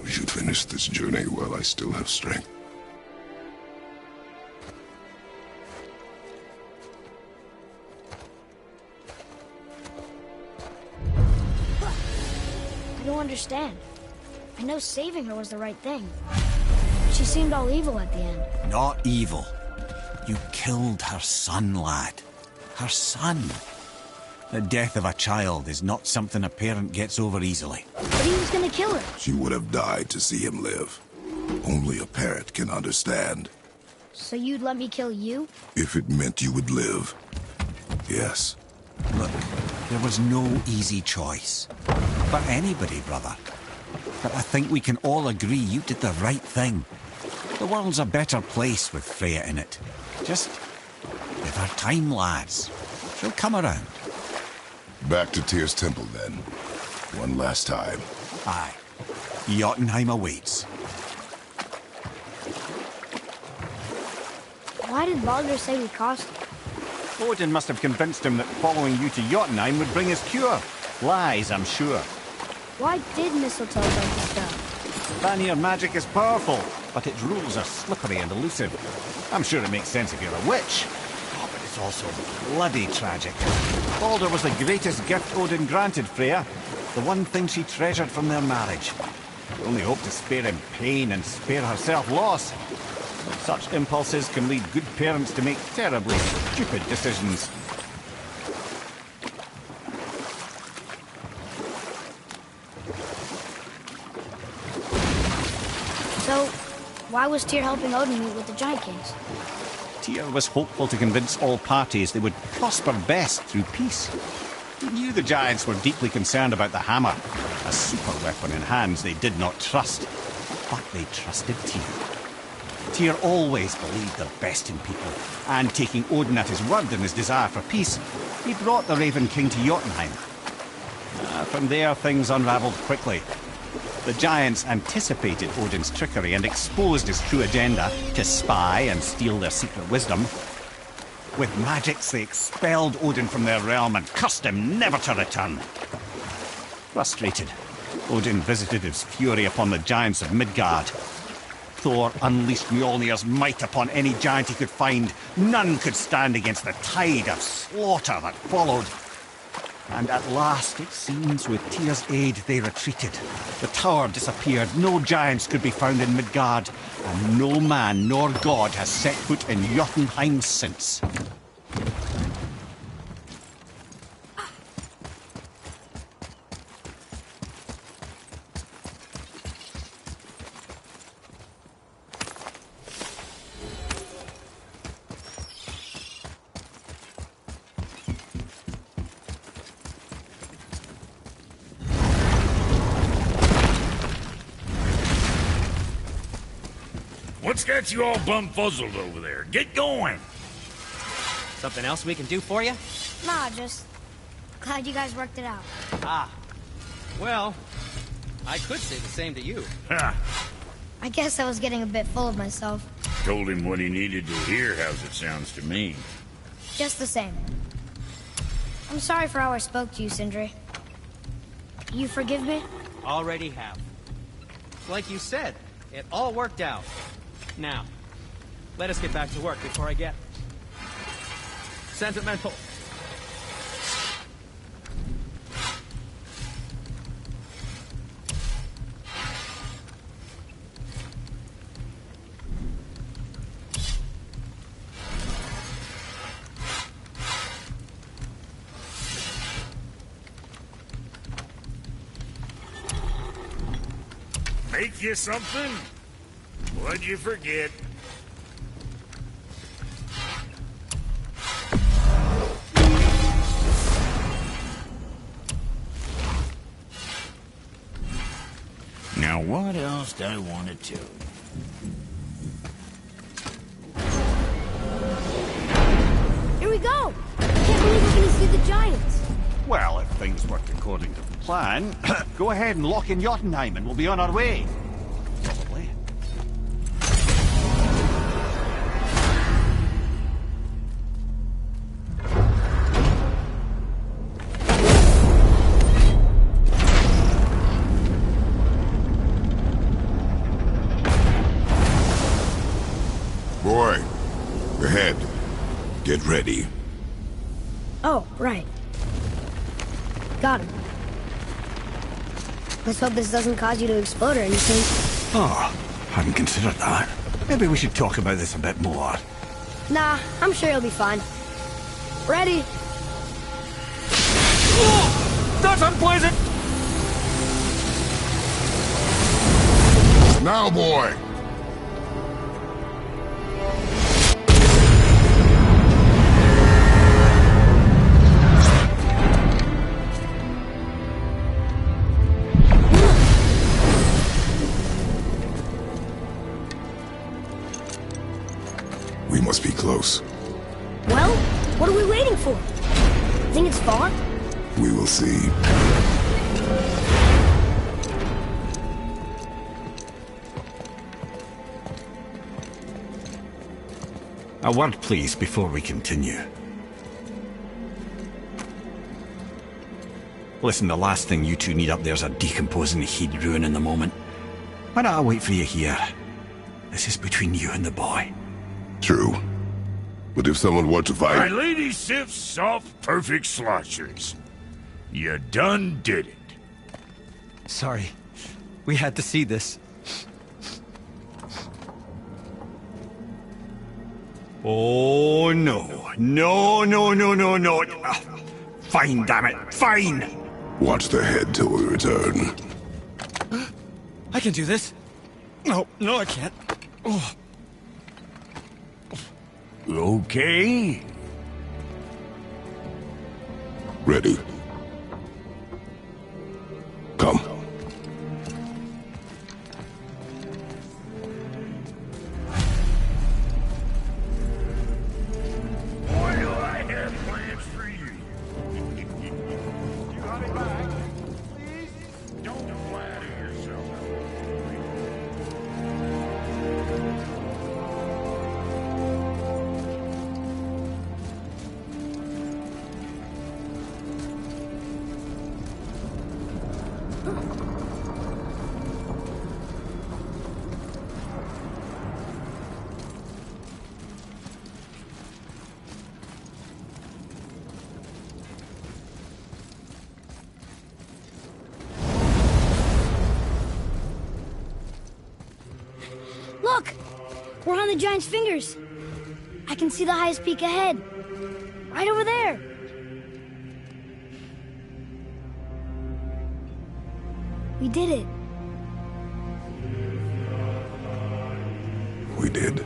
We should finish this journey while I still have strength. I don't understand. I know saving her was the right thing. She seemed all evil at the end. Not evil. You killed her son, lad. Her son. The death of a child is not something a parent gets over easily. But he was gonna kill her. She would have died to see him live. Only a parent can understand. So you'd let me kill you? If it meant you would live. Yes. Look, there was no easy choice. For anybody, brother. But I think we can all agree you did the right thing. The world's a better place with Freya in it. Just give her time, lads. She'll come around. Back to Tyr's temple, then. One last time. Aye. Jotunheim awaits. Why did Baldur say we cost? Odin must have convinced him that following you to Jotunheim would bring us cure. Lies, I'm sure. Why did mistletoe break the spell? Vanir magic is powerful, but its rules are slippery and elusive. I'm sure it makes sense if you're a witch. Oh, but it's also bloody tragic. Baldur was the greatest gift Odin granted Freya. The one thing she treasured from their marriage. She only hoped to spare him pain and spare herself loss. Such impulses can lead good parents to make terribly stupid decisions. So, why was Tyr helping Odin meet with the Giant Kings? Tyr was hopeful to convince all parties they would prosper best through peace. He knew the giants were deeply concerned about the hammer, a super weapon in hands they did not trust. But they trusted Tyr. Tyr always believed the best in people, and taking Odin at his word in his desire for peace, he brought the Raven King to Jotunheim. From there, things unravelled quickly. The giants anticipated Odin's trickery and exposed his true agenda to spy and steal their secret wisdom. With magics, they expelled Odin from their realm and cursed him never to return. Frustrated, Odin visited his fury upon the giants of Midgard. Thor unleashed Mjolnir's might upon any giant he could find. None could stand against the tide of slaughter that followed. And at last, it seems, with Tyr's aid, they retreated. The tower disappeared, no giants could be found in Midgard, and no man nor god has set foot in Jotunheim since. What's got you all bum-fuzzled over there? Get going! Something else we can do for you? Nah, just glad you guys worked it out. Ah. Well, I could say the same to you. Ha! I guess I was getting a bit full of myself. Told him what he needed to hear, how's it sounds to me. Just the same. I'm sorry for how I spoke to you, Sindri. You forgive me? Already have. Like you said, it all worked out. Now, let us get back to work before I get sentimental. Make you something? What'd you forget? Now what else do I want to tell you? Here we go! I can't believe we're gonna see the giants. Well, if things worked according to the plan, go ahead and lock in Jotunheim and we'll be on our way. Probably. Boy, ahead. Get ready. Oh, right. Got him. Let's hope this doesn't cause you to explode or anything. Oh, hadn't considered that. Maybe we should talk about this a bit more. Nah, I'm sure you'll be fine. Ready? That's unpleasant! Now, boy! We must be close. Well, what are we waiting for? Think it's far? We will see. A word, please, before we continue. Listen, the last thing you two need up there's a decomposing heat ruin in the moment. Why don't I wait for you here? This is between you and the boy. True. But if someone were to My fight... lady Sif's soft, perfect sloshers. You done did it. Sorry. We had to see this. Oh, no. No, no, no, no, no. Fine, damn it. Fine! Watch the head till we return. I can do this. No, no, I can't. Oh. Okay. Ready. Come. Boy, do I have plans for you. You got it back, please? Don't flatter yourself. Look! We're on the giant's fingers. I can see the highest peak ahead. Right over there. We did it. We did.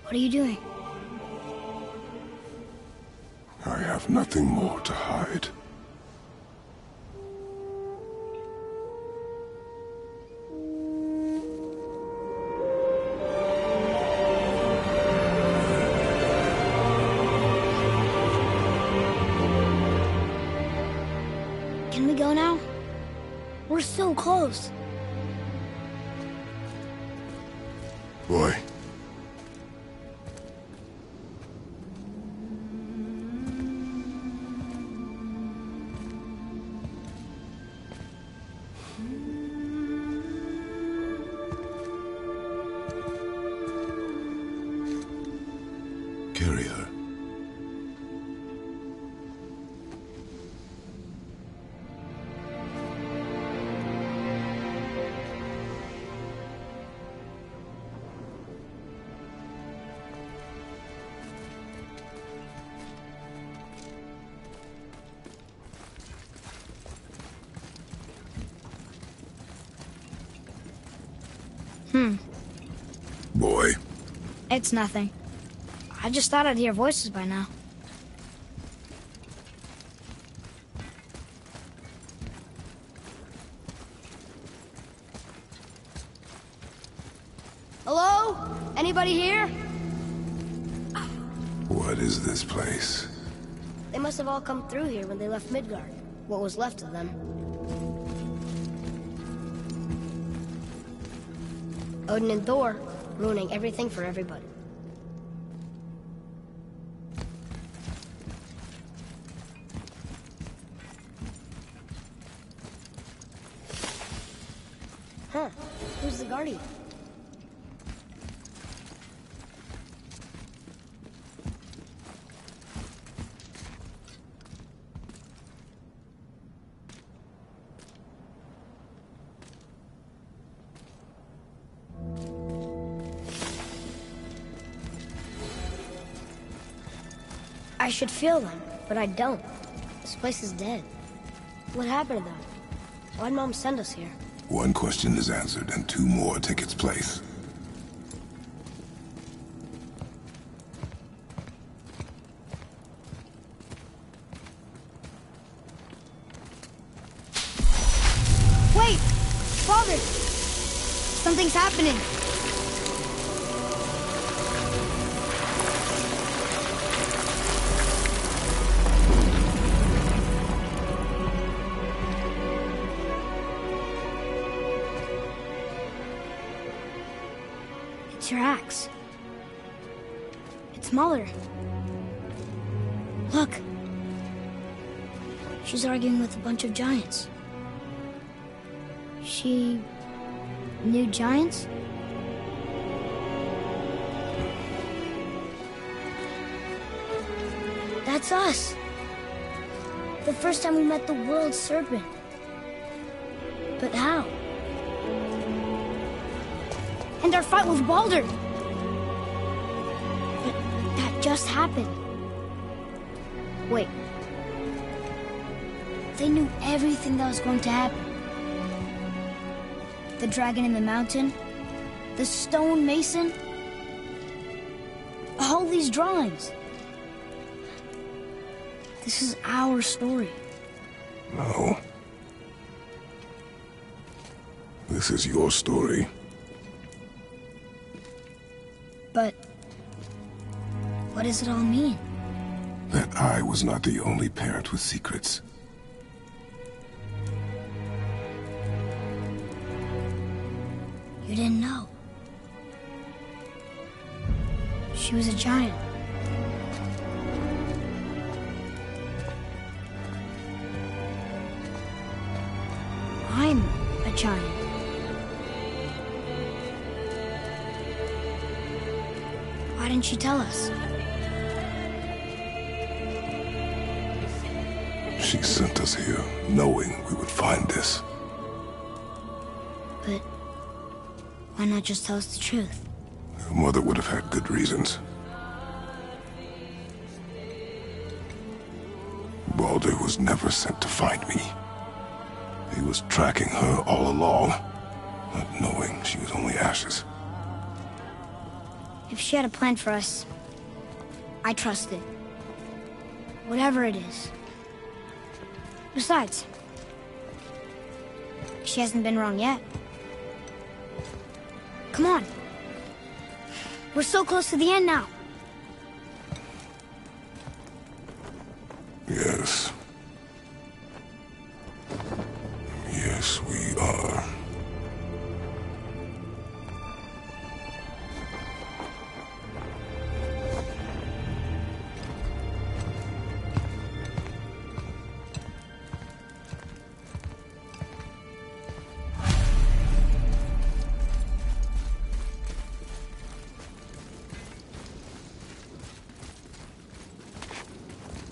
What are you doing? I have nothing more to hide. Can we go now? We're so close. Boy. Carry her. Boy. It's nothing. I just thought I'd hear voices by now. Hello? Anybody here? What is this place? They must have all come through here when they left Midgard. What was left of them. Odin and Thor, ruining everything for everybody. Huh. Who's the Guardian? I should feel them, but I don't. This place is dead. What happened to them? Why'd Mom send us here? One question is answered, and two more take its place. Wait! Father! Something's happening! It's your axe. It's Mother. Look. She's arguing with a bunch of giants. She knew giants? That's us. The first time we met the world serpent. But how? And our fight with Baldur. But that just happened. Wait. They knew everything that was going to happen. The dragon in the mountain, the stone mason, all these drawings. This is our story. No. This is your story. But what does it all mean? That I was not the only parent with secrets. You didn't know. She was a giant. I'm a giant. Why didn't she tell us? She sent us here, knowing we would find this. But why not just tell us the truth? Your mother would have had good reasons. Baldur was never sent to find me. He was tracking her all along, not knowing she was only ashes. If she had a plan for us, I trust it. Whatever it is. Besides, she hasn't been wrong yet. Come on. We're so close to the end now. Yes. Yes, we are.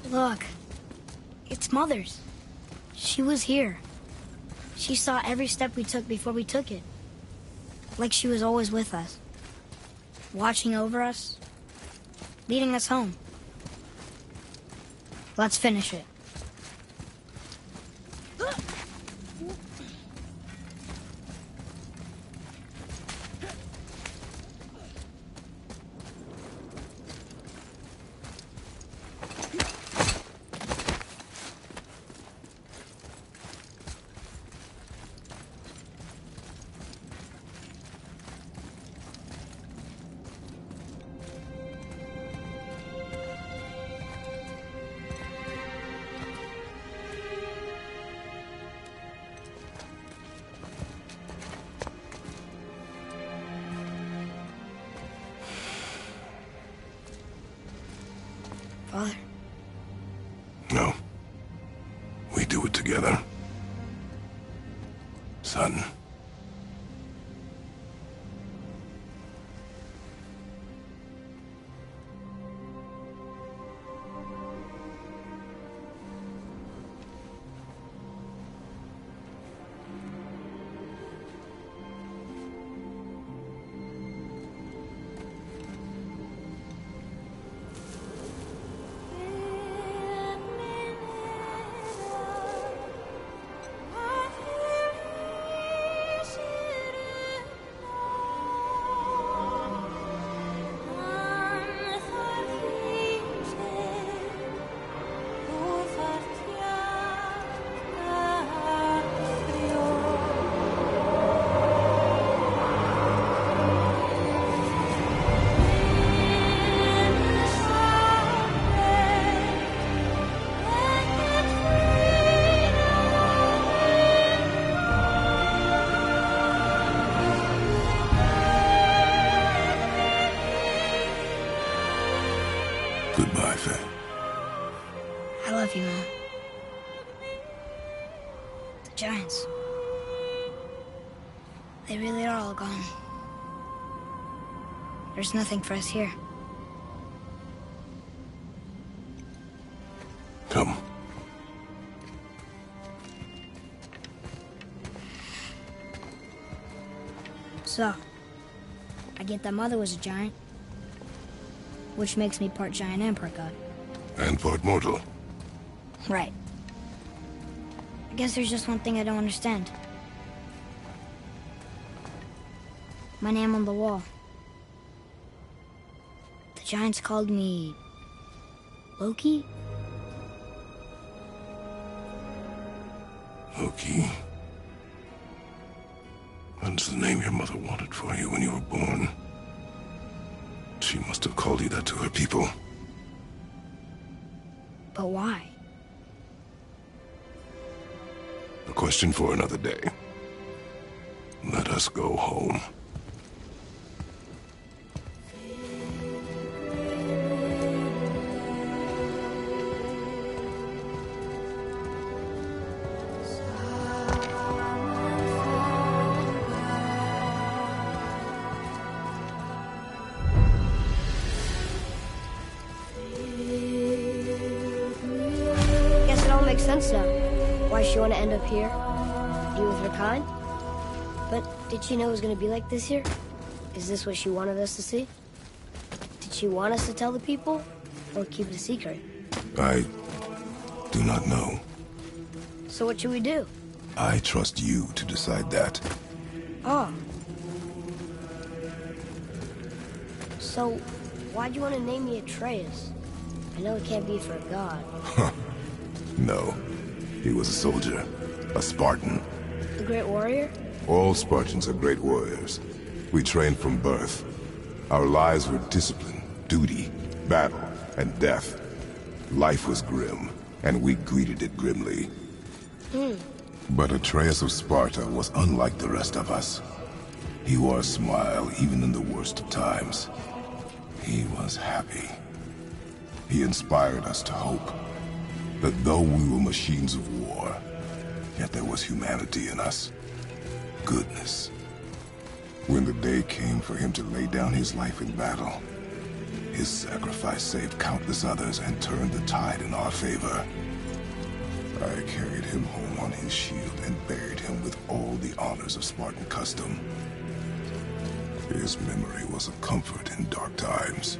Look, it's Mother's. She was here. She saw every step we took before we took it. Like she was always with us. Watching over us. Leading us home. Let's finish it. Father? No. We do it together. Son. you, Mom. The Giants. They really are all gone. There's nothing for us here. Come. So, I get that Mother was a giant, which makes me part giant and part god. And part mortal. Right. I guess there's just one thing I don't understand. My name on the wall. The Giants called me... Loki? Loki. That's the name your mother wanted for you when you were born. She must have called you that to her people. But why? A question for another day. Let us go home. Guess it all makes sense now. Why she want to end up here? Be with her kind? But did she know it was going to be like this here? Is this what she wanted us to see? Did she want us to tell the people? Or keep it a secret? I do not know. So what should we do? I trust you to decide that. Oh. So, why'd you want to name me Atreus? I know it can't be for a god. No. He was a soldier. A Spartan. The Great Warrior? All Spartans are great warriors. We trained from birth. Our lives were discipline, duty, battle, and death. Life was grim, and we greeted it grimly. But Atreus of Sparta was unlike the rest of us. He wore a smile even in the worst of times. He was happy. He inspired us to hope that though we were machines of war, yet there was humanity in us. Goodness. When the day came for him to lay down his life in battle, his sacrifice saved countless others and turned the tide in our favor. I carried him home on his shield and buried him with all the honors of Spartan custom. His memory was a comfort in dark times.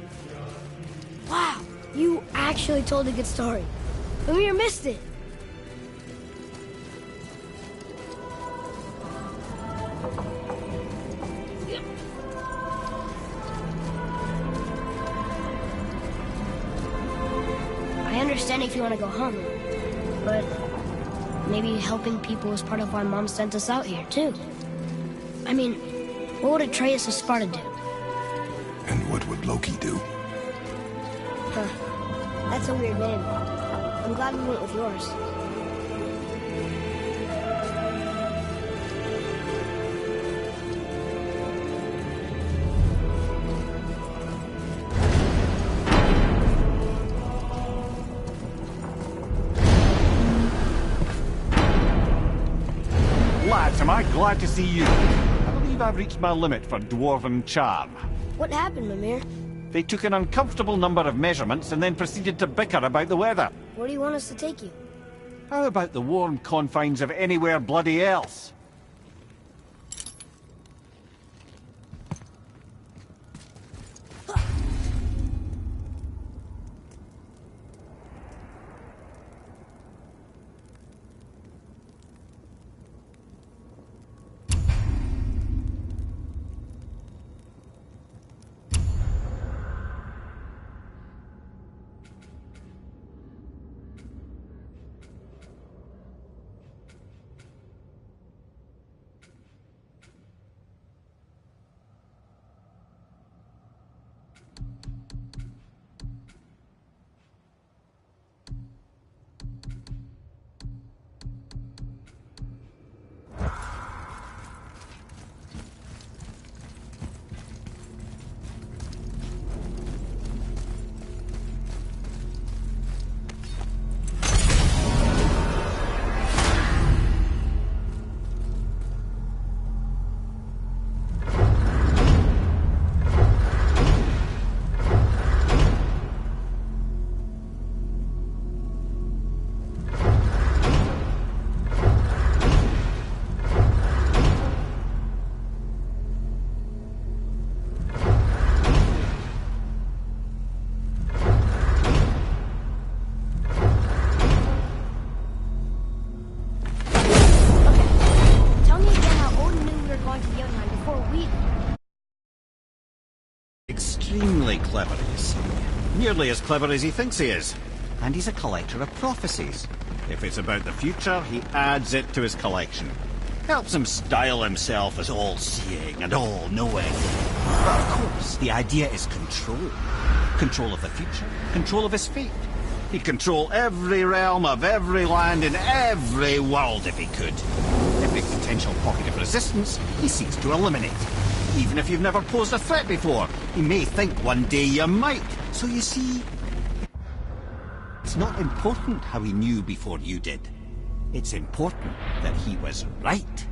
Wow, you actually told a good story. Mimir missed it. I understand if you want to go home, but maybe helping people is part of why Mom sent us out here, too. I mean, what would Atreus of Sparta do? And what would Loki do? Huh. That's a weird name. I'm glad we went with yours. Lads, am I glad to see you. I believe I've reached my limit for dwarven charm. What happened, Mimir? They took an uncomfortable number of measurements and then proceeded to bicker about the weather. Where do you want us to take you? How about the warm confines of anywhere bloody else? clever, you see. Nearly as clever as he thinks he is. And he's a collector of prophecies. If it's about the future, he adds it to his collection. Helps him style himself as all-seeing and all-knowing. But of course, the idea is control. Control of the future, control of his fate. He'd control every realm of every land in every world if he could. Every potential pocket of resistance, he seeks to eliminate. Even if you've never posed a threat before, he may think one day you might. So you see, it's not important how he knew before you did. It's important that he was right.